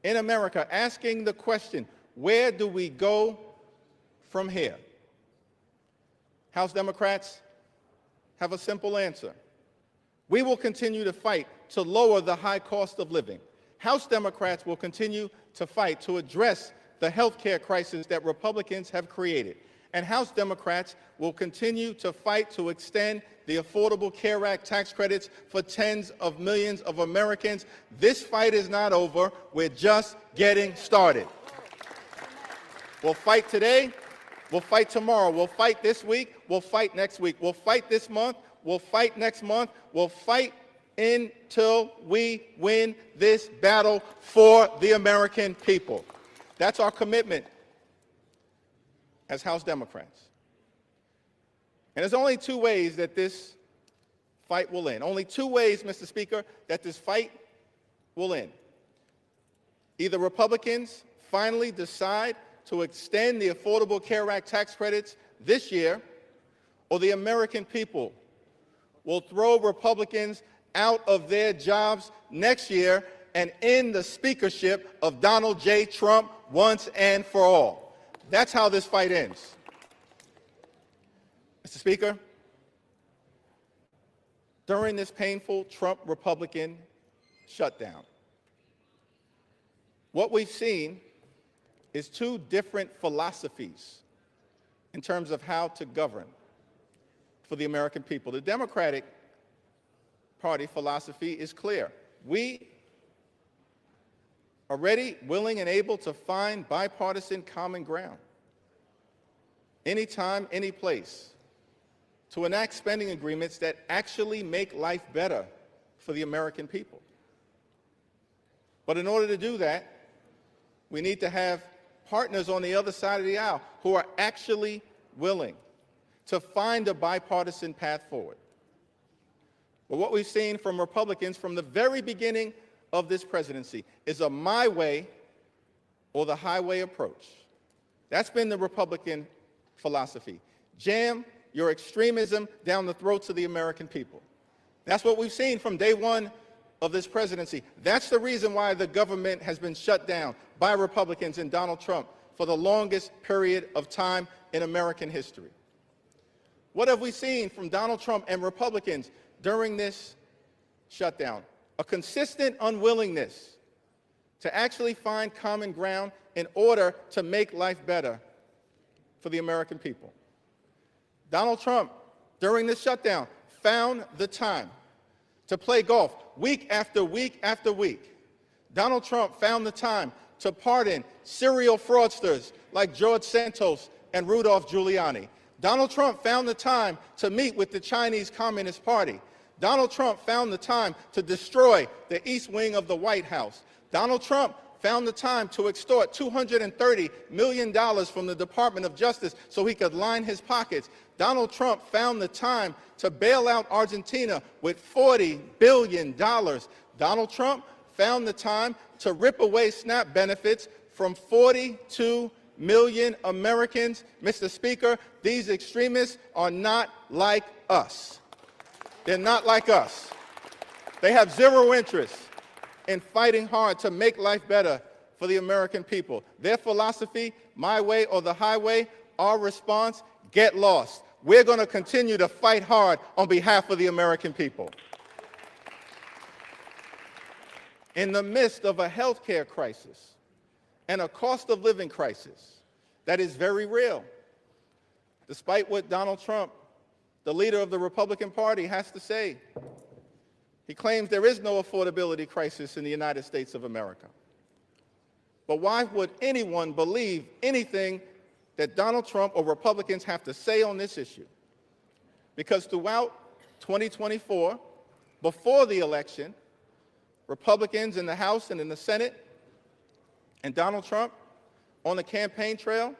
in America asking the question, where do we go from here? House Democrats have a simple answer. We will continue to fight to lower the high cost of living. House Democrats will continue to fight to address the health care crisis that Republicans have created. And House Democrats will continue to fight to extend the Affordable Care Act tax credits for tens of millions of Americans. This fight is not over. We're just getting started. We'll fight today. We'll fight tomorrow. We'll fight this week. We'll fight next week. We'll fight this month. We'll fight next month. We'll fight until we win this battle for the American people. That's our commitment as House Democrats. And there's only two ways that this fight will end. Only two ways, Mr. Speaker, that this fight will end. Either Republicans finally decide to extend the Affordable Care Act tax credits this year, or the American people will throw Republicans out of their jobs next year and end the speakership of Donald J. Trump once and for all. That's how this fight ends. Mr. Speaker, during this painful Trump-Republican shutdown, what we've seen is two different philosophies in terms of how to govern for the American people. The Democratic Party philosophy is clear. We are ready, willing, and able to find bipartisan common ground anytime, any place, to enact spending agreements that actually make life better for the American people. But in order to do that, we need to have partners on the other side of the aisle who are actually willing to find a bipartisan path forward. But what we've seen from Republicans from the very beginning of this presidency is a my way or the highway approach. That's been the Republican philosophy. Jam your extremism down the throats of the American people. That's what we've seen from day one of this presidency. That's the reason why the government has been shut down by Republicans and Donald Trump for the longest period of time in American history. What have we seen from Donald Trump and Republicans during this shutdown? A consistent unwillingness to actually find common ground in order to make life better for the American people. Donald Trump, during this shutdown, found the time to play golf week after week after week. Donald Trump found the time to pardon serial fraudsters like George Santos and Rudolph Giuliani. Donald Trump found the time to meet with the Chinese Communist Party. Donald Trump found the time to destroy the East Wing of the White House. Donald Trump found the time to extort $230 million from the Department of Justice so he could line his pockets. Donald Trump found the time to bail out Argentina with $40 billion. Donald Trump found the time to rip away SNAP benefits from 42 million Americans. Mr. Speaker, these extremists are not like us. They're not like us. They have zero interest in fighting hard to make life better for the American people. Their philosophy, my way or the highway, our response, get lost. We're going to continue to fight hard on behalf of the American people. In the midst of a health care crisis and a cost of living crisis that is very real, despite what Donald Trump, the leader of the Republican Party, has to say. He claims there is no affordability crisis in the United States of America. But why would anyone believe anything that Donald Trump or Republicans have to say on this issue? Because throughout 2024, before the election, Republicans in the House and in the Senate and Donald Trump on the campaign trail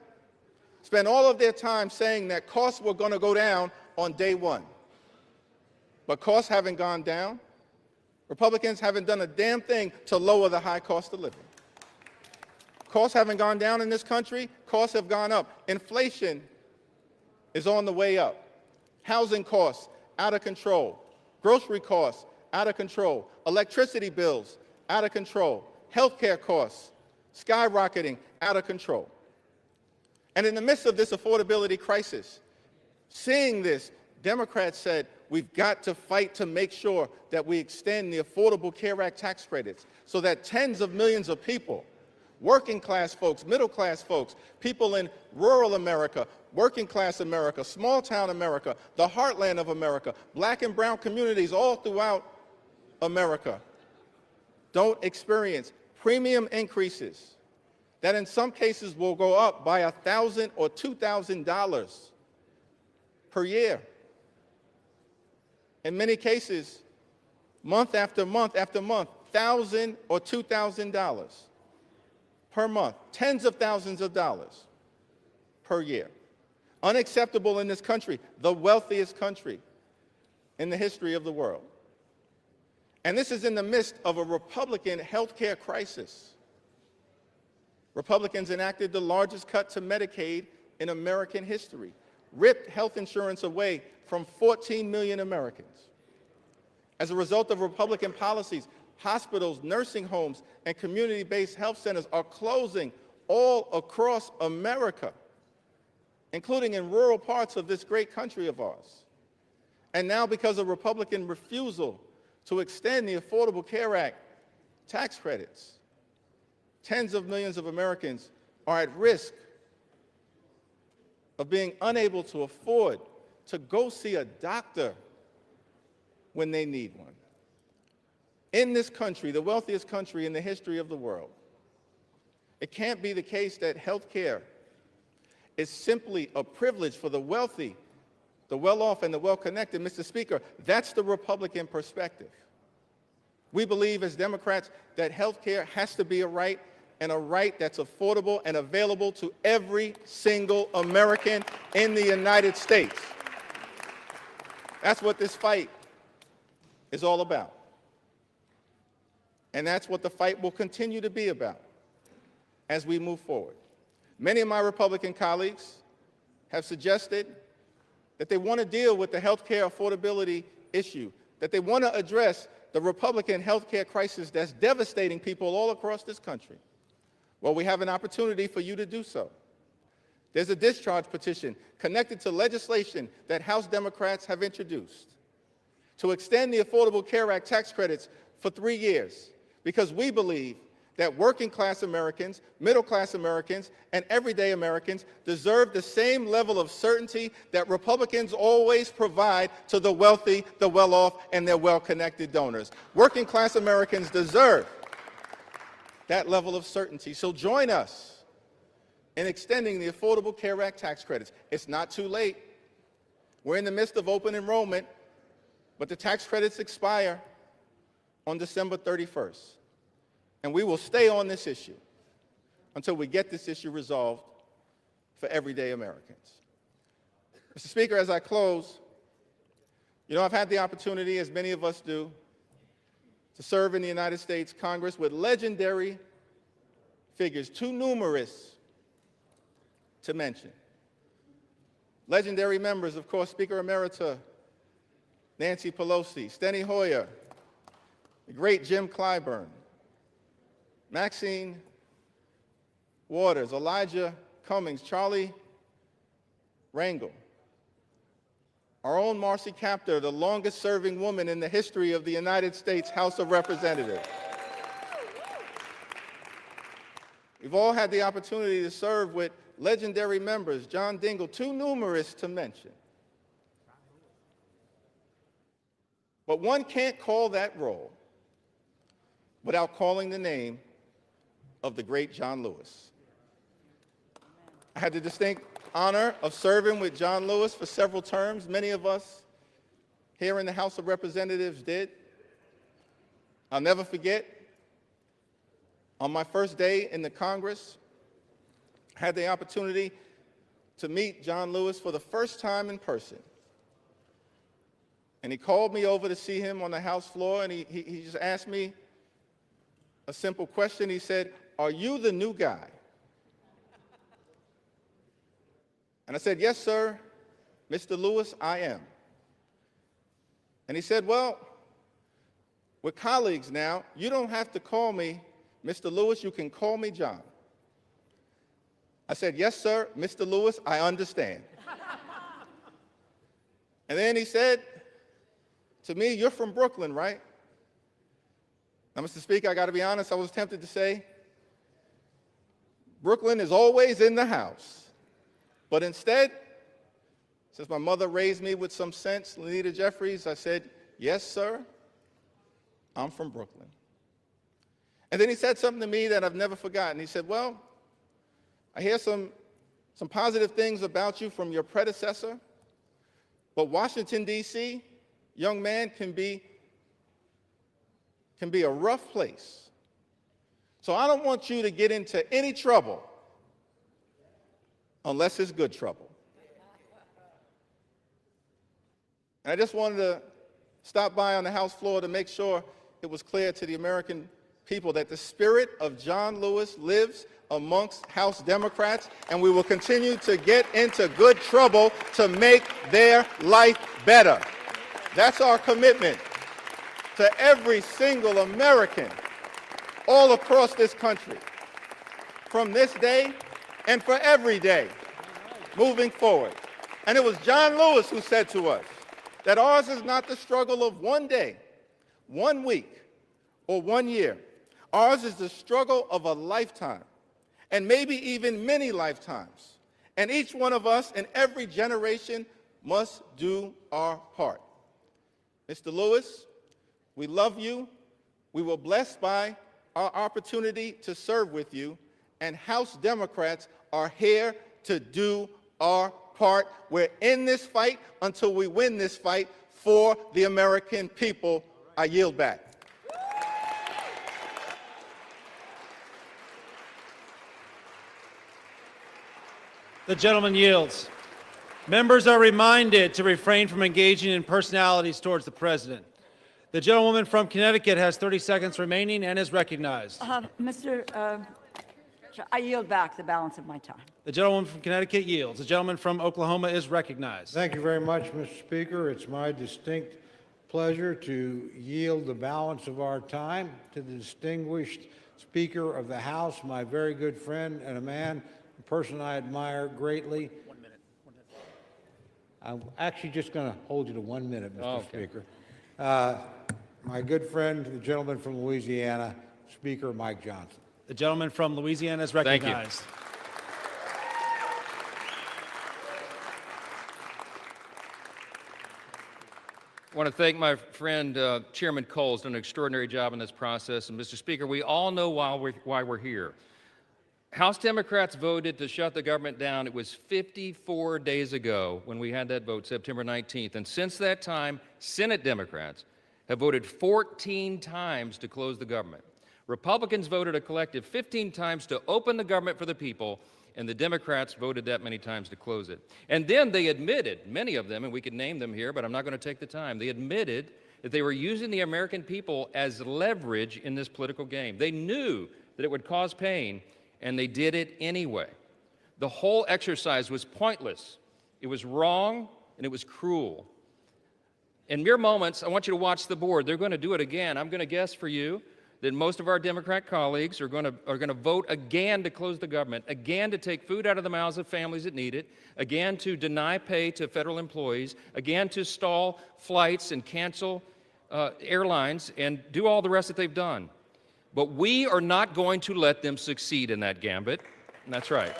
spent all of their time saying that costs were going to go down on day one. But costs haven't gone down. Republicans haven't done a damn thing to lower the high cost of living. Costs haven't gone down in this country. Costs have gone up. Inflation is on the way up. Housing costs out of control. Grocery costs, out of control. Electricity bills, out of control. Healthcare costs, skyrocketing, out of control. And in the midst of this affordability crisis, seeing this, Democrats said, we've got to fight to make sure that we extend the Affordable Care Act tax credits so that tens of millions of people, working class folks, middle class folks, people in rural America, working class America, small town America, the heartland of America, black and brown communities all throughout America, don't experience premium increases that in some cases will go up by $1,000 or $2,000 per year. In many cases, month after month after month, $1,000 or $2,000 per month, tens of thousands of dollars per year. Unacceptable in this country, the wealthiest country in the history of the world. And this is in the midst of a Republican health care crisis. Republicans enacted the largest cut to Medicaid in American history, ripped health insurance away from 14 million Americans. As a result of Republican policies, hospitals, nursing homes, and community-based health centers are closing all across America, including in rural parts of this great country of ours. And now, because of Republican refusal to extend the Affordable Care Act tax credits, tens of millions of Americans are at risk of being unable to afford to go see a doctor when they need one. In this country, the wealthiest country in the history of the world, it can't be the case that health care is simply a privilege for the wealthy, the well-off, and the well-connected. Mr. Speaker, that's the Republican perspective. We believe as Democrats that health care has to be a right, and a right that's affordable and available to every single American in the United States. That's what this fight is all about. And that's what the fight will continue to be about as we move forward. Many of my Republican colleagues have suggested that they want to deal with the health care affordability issue, that they want to address the Republican health care crisis that's devastating people all across this country. Well, we have an opportunity for you to do so. There's a discharge petition connected to legislation that House Democrats have introduced to extend the Affordable Care Act tax credits for 3 years, because we believe that working class Americans, middle class Americans, and everyday Americans deserve the same level of certainty that Republicans always provide to the wealthy, the well-off, and their well-connected donors. Working class Americans deserve that level of certainty. So join us in extending the Affordable Care Act tax credits. It's not too late. We're in the midst of open enrollment, but the tax credits expire on December 31st. And we will stay on this issue until we get this issue resolved for everyday Americans. Mr. Speaker, as I close, I've had the opportunity, as many of us do, to serve in the United States Congress with legendary figures, too numerous to mention. Legendary members, of course, Speaker Emerita Nancy Pelosi, Steny Hoyer, the great Jim Clyburn, Maxine Waters, Elijah Cummings, Charlie Rangel, our own Marcy Kaptur, the longest-serving woman in the history of the United States House of Representatives. We've all had the opportunity to serve with legendary members, John Dingell, too numerous to mention. But one can't call that role without calling the name of the great John Lewis. I had the distinct honor of serving with John Lewis for several terms. Many of us here in the House of Representatives did. I'll never forget, on my first day in the Congress, I had the opportunity to meet John Lewis for the first time in person. And he called me over to see him on the House floor, and he just asked me a simple question. He said, "Are you the new guy?" And I said, "Yes, sir, Mr. Lewis, I am." And he said, well, we're colleagues now. You don't have to call me Mr. Lewis. You can call me John. I said, yes, sir, Mr. Lewis, I understand. And then he said to me, you're from Brooklyn, right? Now, Mr. Speaker, I got to be honest, I was tempted to say, Brooklyn is always in the house. But instead, since my mother raised me with some sense, Lenita Jeffries, I said, yes, sir, I'm from Brooklyn. And then he said something to me that I've never forgotten. He said, well, I hear some positive things about you from your predecessor, but Washington, D.C., young man, can be a rough place. So I don't want you to get into any trouble unless it's good trouble. And I just wanted to stop by on the House floor to make sure it was clear to the American people that the spirit of John Lewis lives amongst House Democrats, and we will continue to get into good trouble to make their life better. That's our commitment to every single American all across this country, from this day and for every day moving forward. And it was John Lewis who said to us that ours is not the struggle of one day, 1 week, or 1 year. Ours is the struggle of a lifetime, and maybe even many lifetimes. And each one of us in every generation must do our part. Mr. Lewis, we love you. We were blessed by our opportunity to serve with you, and House Democrats are here to do our part. We're in this fight until we win this fight for the American people. I yield back. The gentleman yields. Members are reminded to refrain from engaging in personalities towards the president. The gentlewoman from Connecticut has 30 seconds remaining and is recognized. I yield back the balance of my time. The gentlewoman from Connecticut yields. The gentleman from Oklahoma is recognized. Thank you very much, Mr. Speaker. It's my distinct pleasure to yield the balance of our time to the distinguished Speaker of the House, my very good friend and a person I admire greatly. 1 minute. 1 minute. I'm actually just going to hold you to 1 minute, Mr. Okay. Speaker. My good friend, the gentleman from Louisiana, Speaker Mike Johnson. The gentleman from Louisiana is recognized. I want to thank my friend Chairman Cole's done an extraordinary job in this process. And Mr. Speaker, we all know why we're here. House Democrats voted to shut the government down. It was 54 days ago when we had that vote, September 19th. And since that time, Senate Democrats have voted 14 times to close the government. Republicans voted a collective 15 times to open the government for the people, and the Democrats voted that many times to close it. And then they admitted, many of them, and we could name them here, but I'm not going to take the time, they admitted that they were using the American people as leverage in this political game. They knew that it would cause pain, and they did it anyway. The whole exercise was pointless. It was wrong, and it was cruel. In mere moments, I want you to watch the board. They're going to do it again. I'm going to guess for you that most of our Democrat colleagues are going to vote again to close the government, again to take food out of the mouths of families that need it, again to deny pay to federal employees, again to stall flights and cancel airlines and do all the rest that they've done. But we are not going to let them succeed in that gambit. And that's right.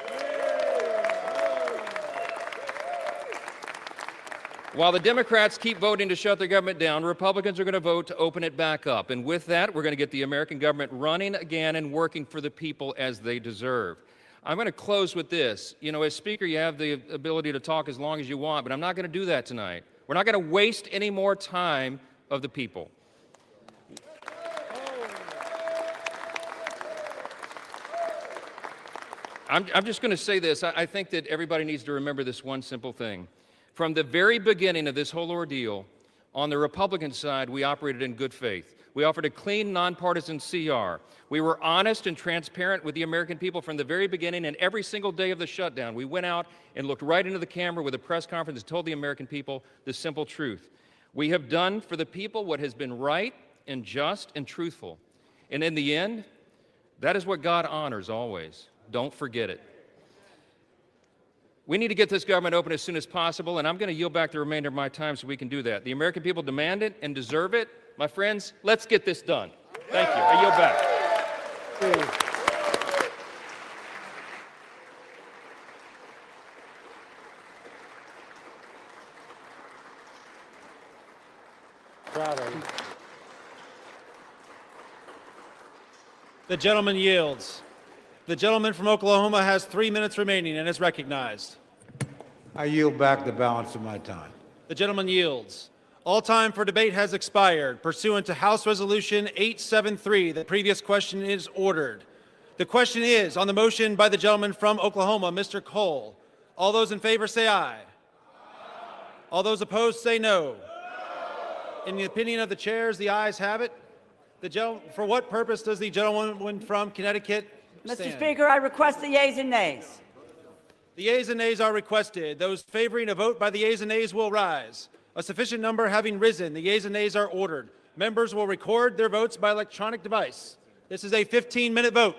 While the Democrats keep voting to shut the government down, Republicans are going to vote to open it back up. And with that, we're going to get the American government running again and working for the people as they deserve. I'm going to close with this. You know, as Speaker, you have the ability to talk as long as you want, but I'm not going to do that tonight. We're not going to waste any more time of the people. I'm just going to say this. I think that everybody needs to remember this one simple thing. From the very beginning of this whole ordeal, on the Republican side, we operated in good faith. We offered a clean, nonpartisan CR. We were honest and transparent with the American people from the very beginning, and every single day of the shutdown, we went out and looked right into the camera with a press conference and told the American people the simple truth. We have done for the people what has been right and just and truthful. And in the end, that is what God honors always. Don't forget it. We need to get this government open as soon as possible, and I'm going to yield back the remainder of my time so we can do that. The American people demand it and deserve it. My friends, let's get this done. Thank you. I yield back. Proud of you. The gentleman yields. The gentleman from Oklahoma has 3 minutes remaining and is recognized. I yield back the balance of my time. The gentleman yields. All time for debate has expired. Pursuant to House Resolution 873, the previous question is ordered. The question is on the motion by the gentleman from Oklahoma, Mr. Cole. All those in favor say aye. All those opposed say no. In the opinion of the chairs, the ayes have it. For what purpose does the gentleman from Connecticut Mr. stand? Speaker, I request the yeas and nays. The yeas and nays are requested. Those favoring a vote by the yeas and nays will rise. A sufficient number having risen, the yeas and nays are ordered. Members will record their votes by electronic device. This is a 15-minute vote.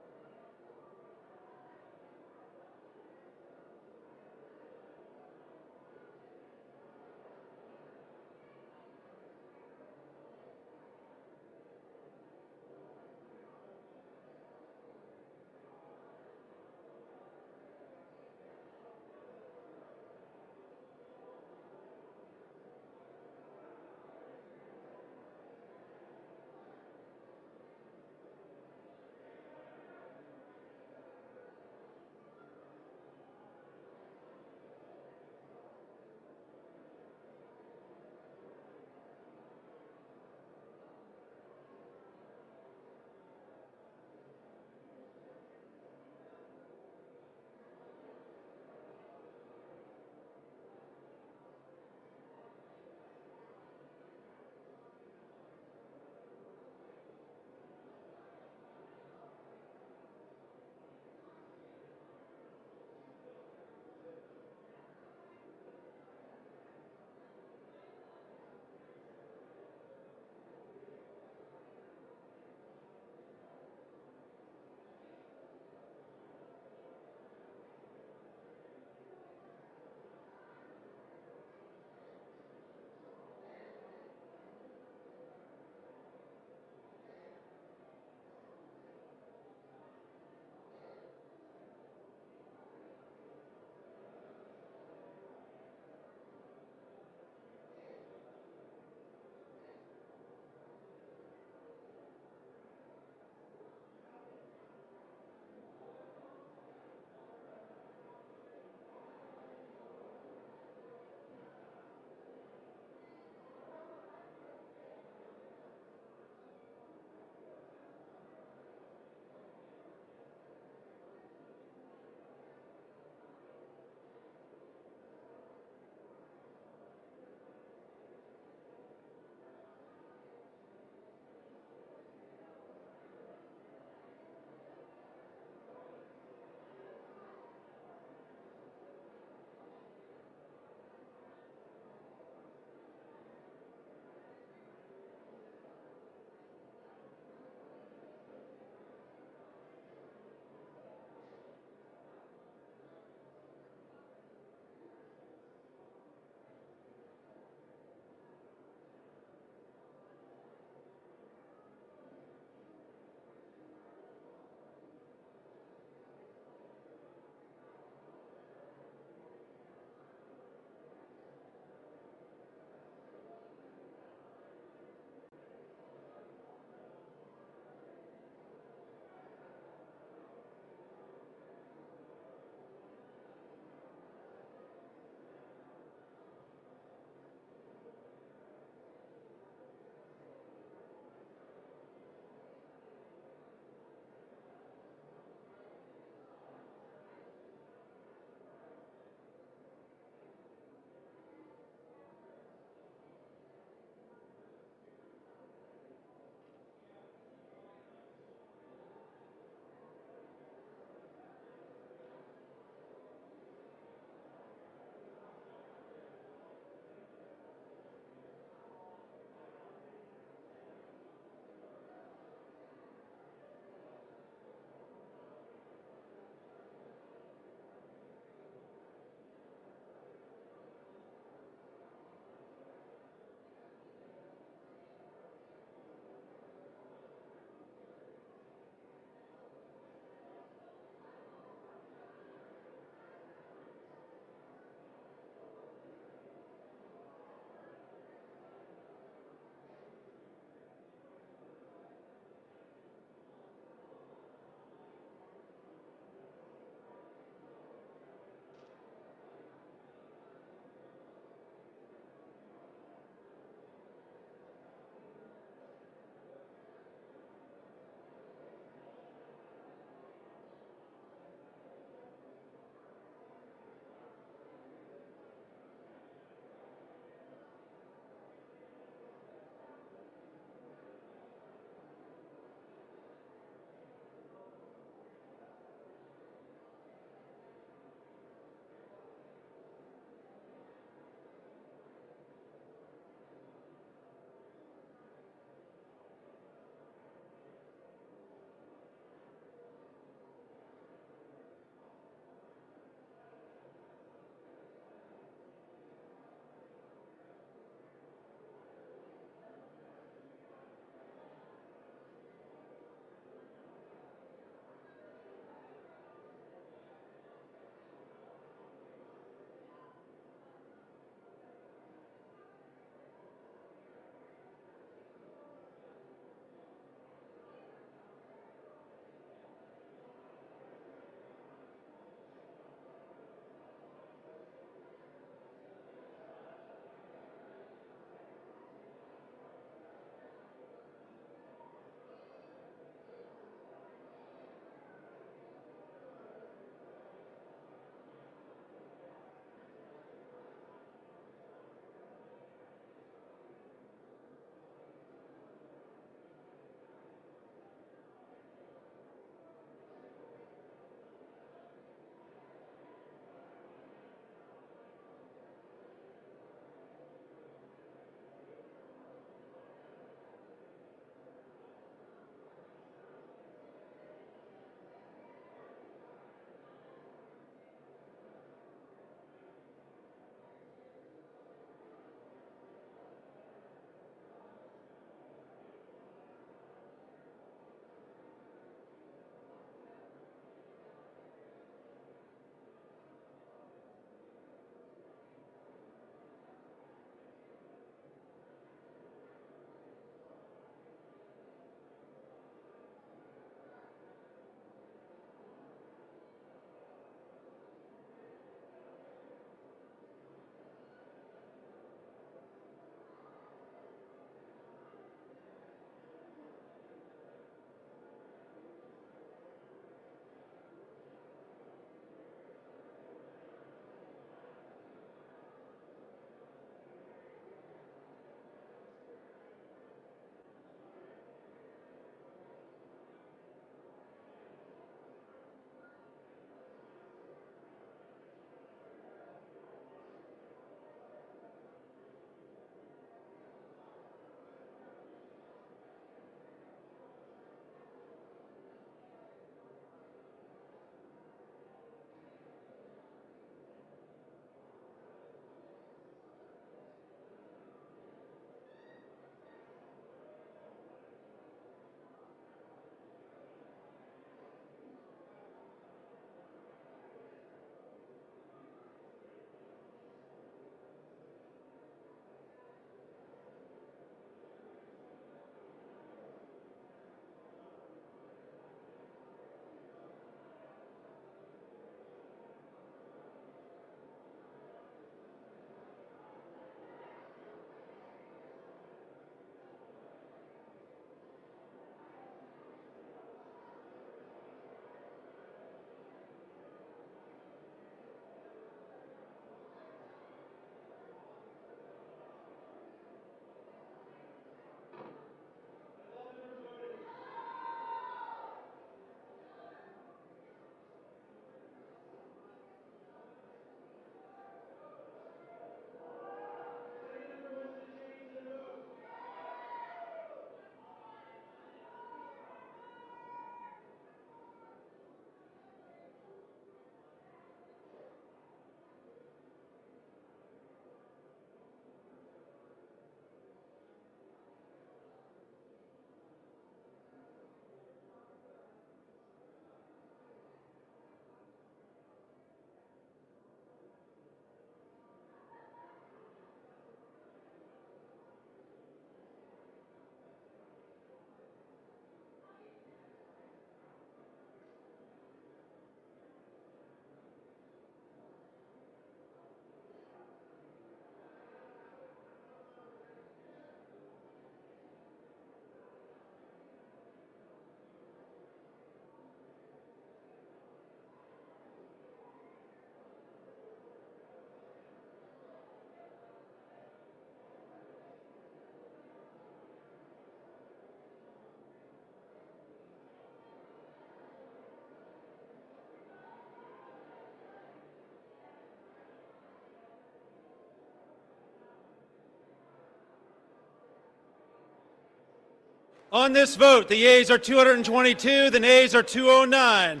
On this vote, the yeas are 222, the nays are 209.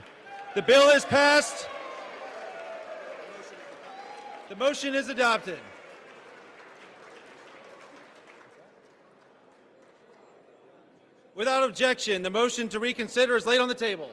The bill is passed. The motion is adopted. Without objection, the motion to reconsider is laid on the table.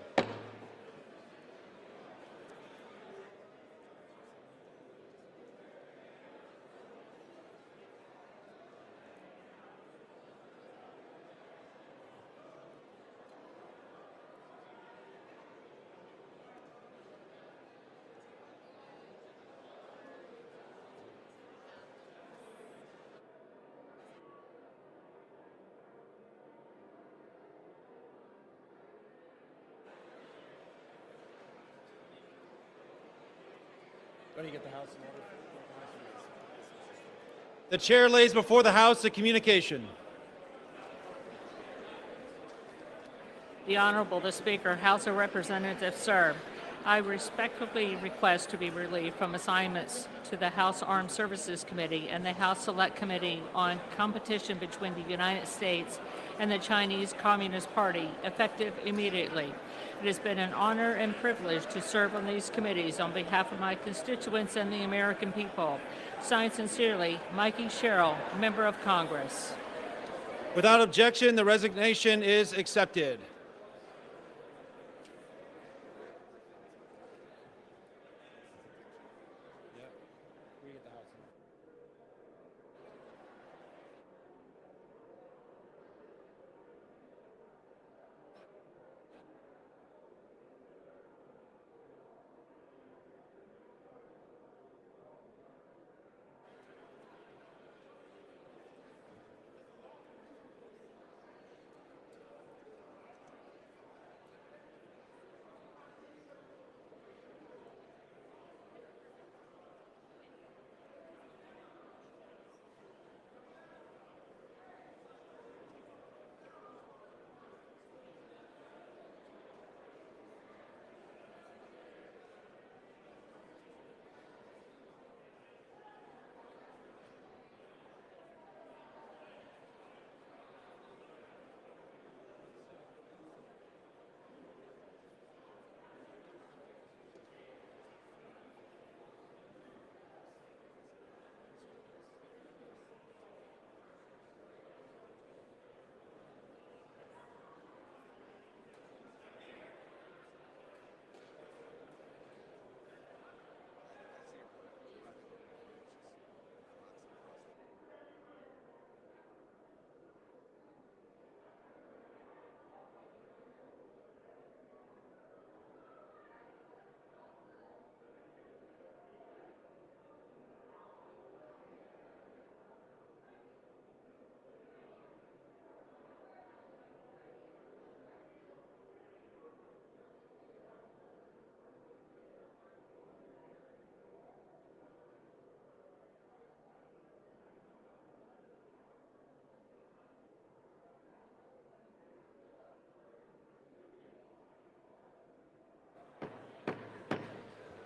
The chair lays before the House a communication. The Honorable the Speaker, House of Representatives, sir. I respectfully request to be relieved from assignments to the House Armed Services Committee and the House Select Committee on Competition between the United States and the Chinese Communist Party, effective immediately. It has been an honor and privilege to serve on these committees on behalf of my constituents and the American people. Signed sincerely, Mikey Sherrill, Member of Congress. Without objection, the resignation is accepted.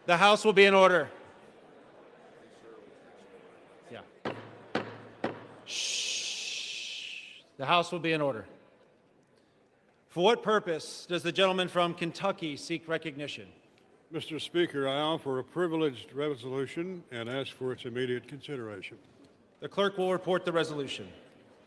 The House will be in order. Yeah. Shh. The House will be in order. For what purpose does the gentleman from Kentucky seek recognition? Mr. Speaker, I offer a privileged resolution and ask for its immediate consideration. The clerk will report the resolution.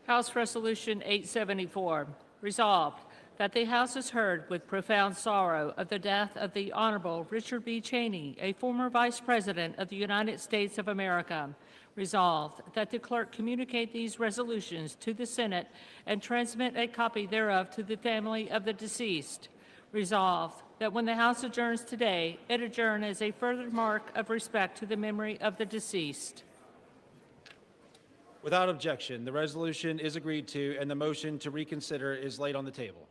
House Resolution 874, resolved that the House has heard with profound sorrow of the death of the Honorable Richard B. Cheney, a former Vice President of the United States of America. Resolved that the clerk communicate these resolutions to the Senate and transmit a copy thereof to the family of the deceased. Resolved that when the House adjourns today, it adjourn as a further mark of respect to the memory of the deceased. Without objection, the resolution is agreed to and the motion to reconsider is laid on the table.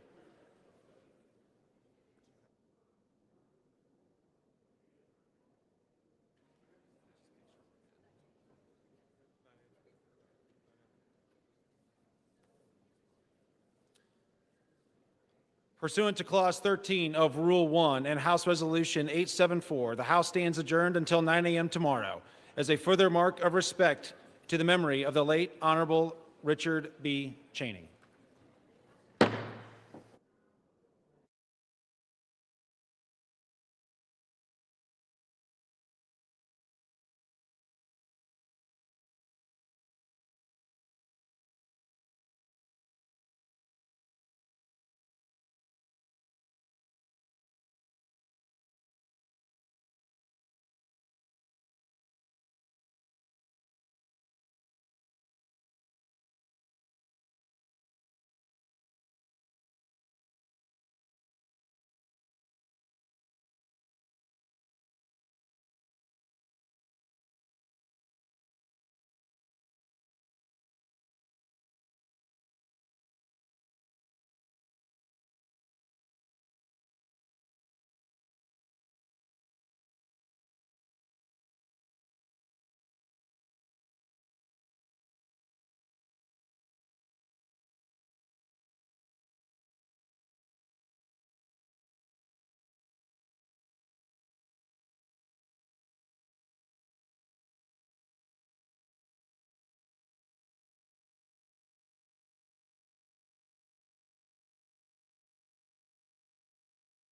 Pursuant to Clause 13 of Rule 1 and House Resolution 874, the House stands adjourned until 9 a.m. tomorrow as a further mark of respect to the memory of the late Honorable Richard B. Cheney.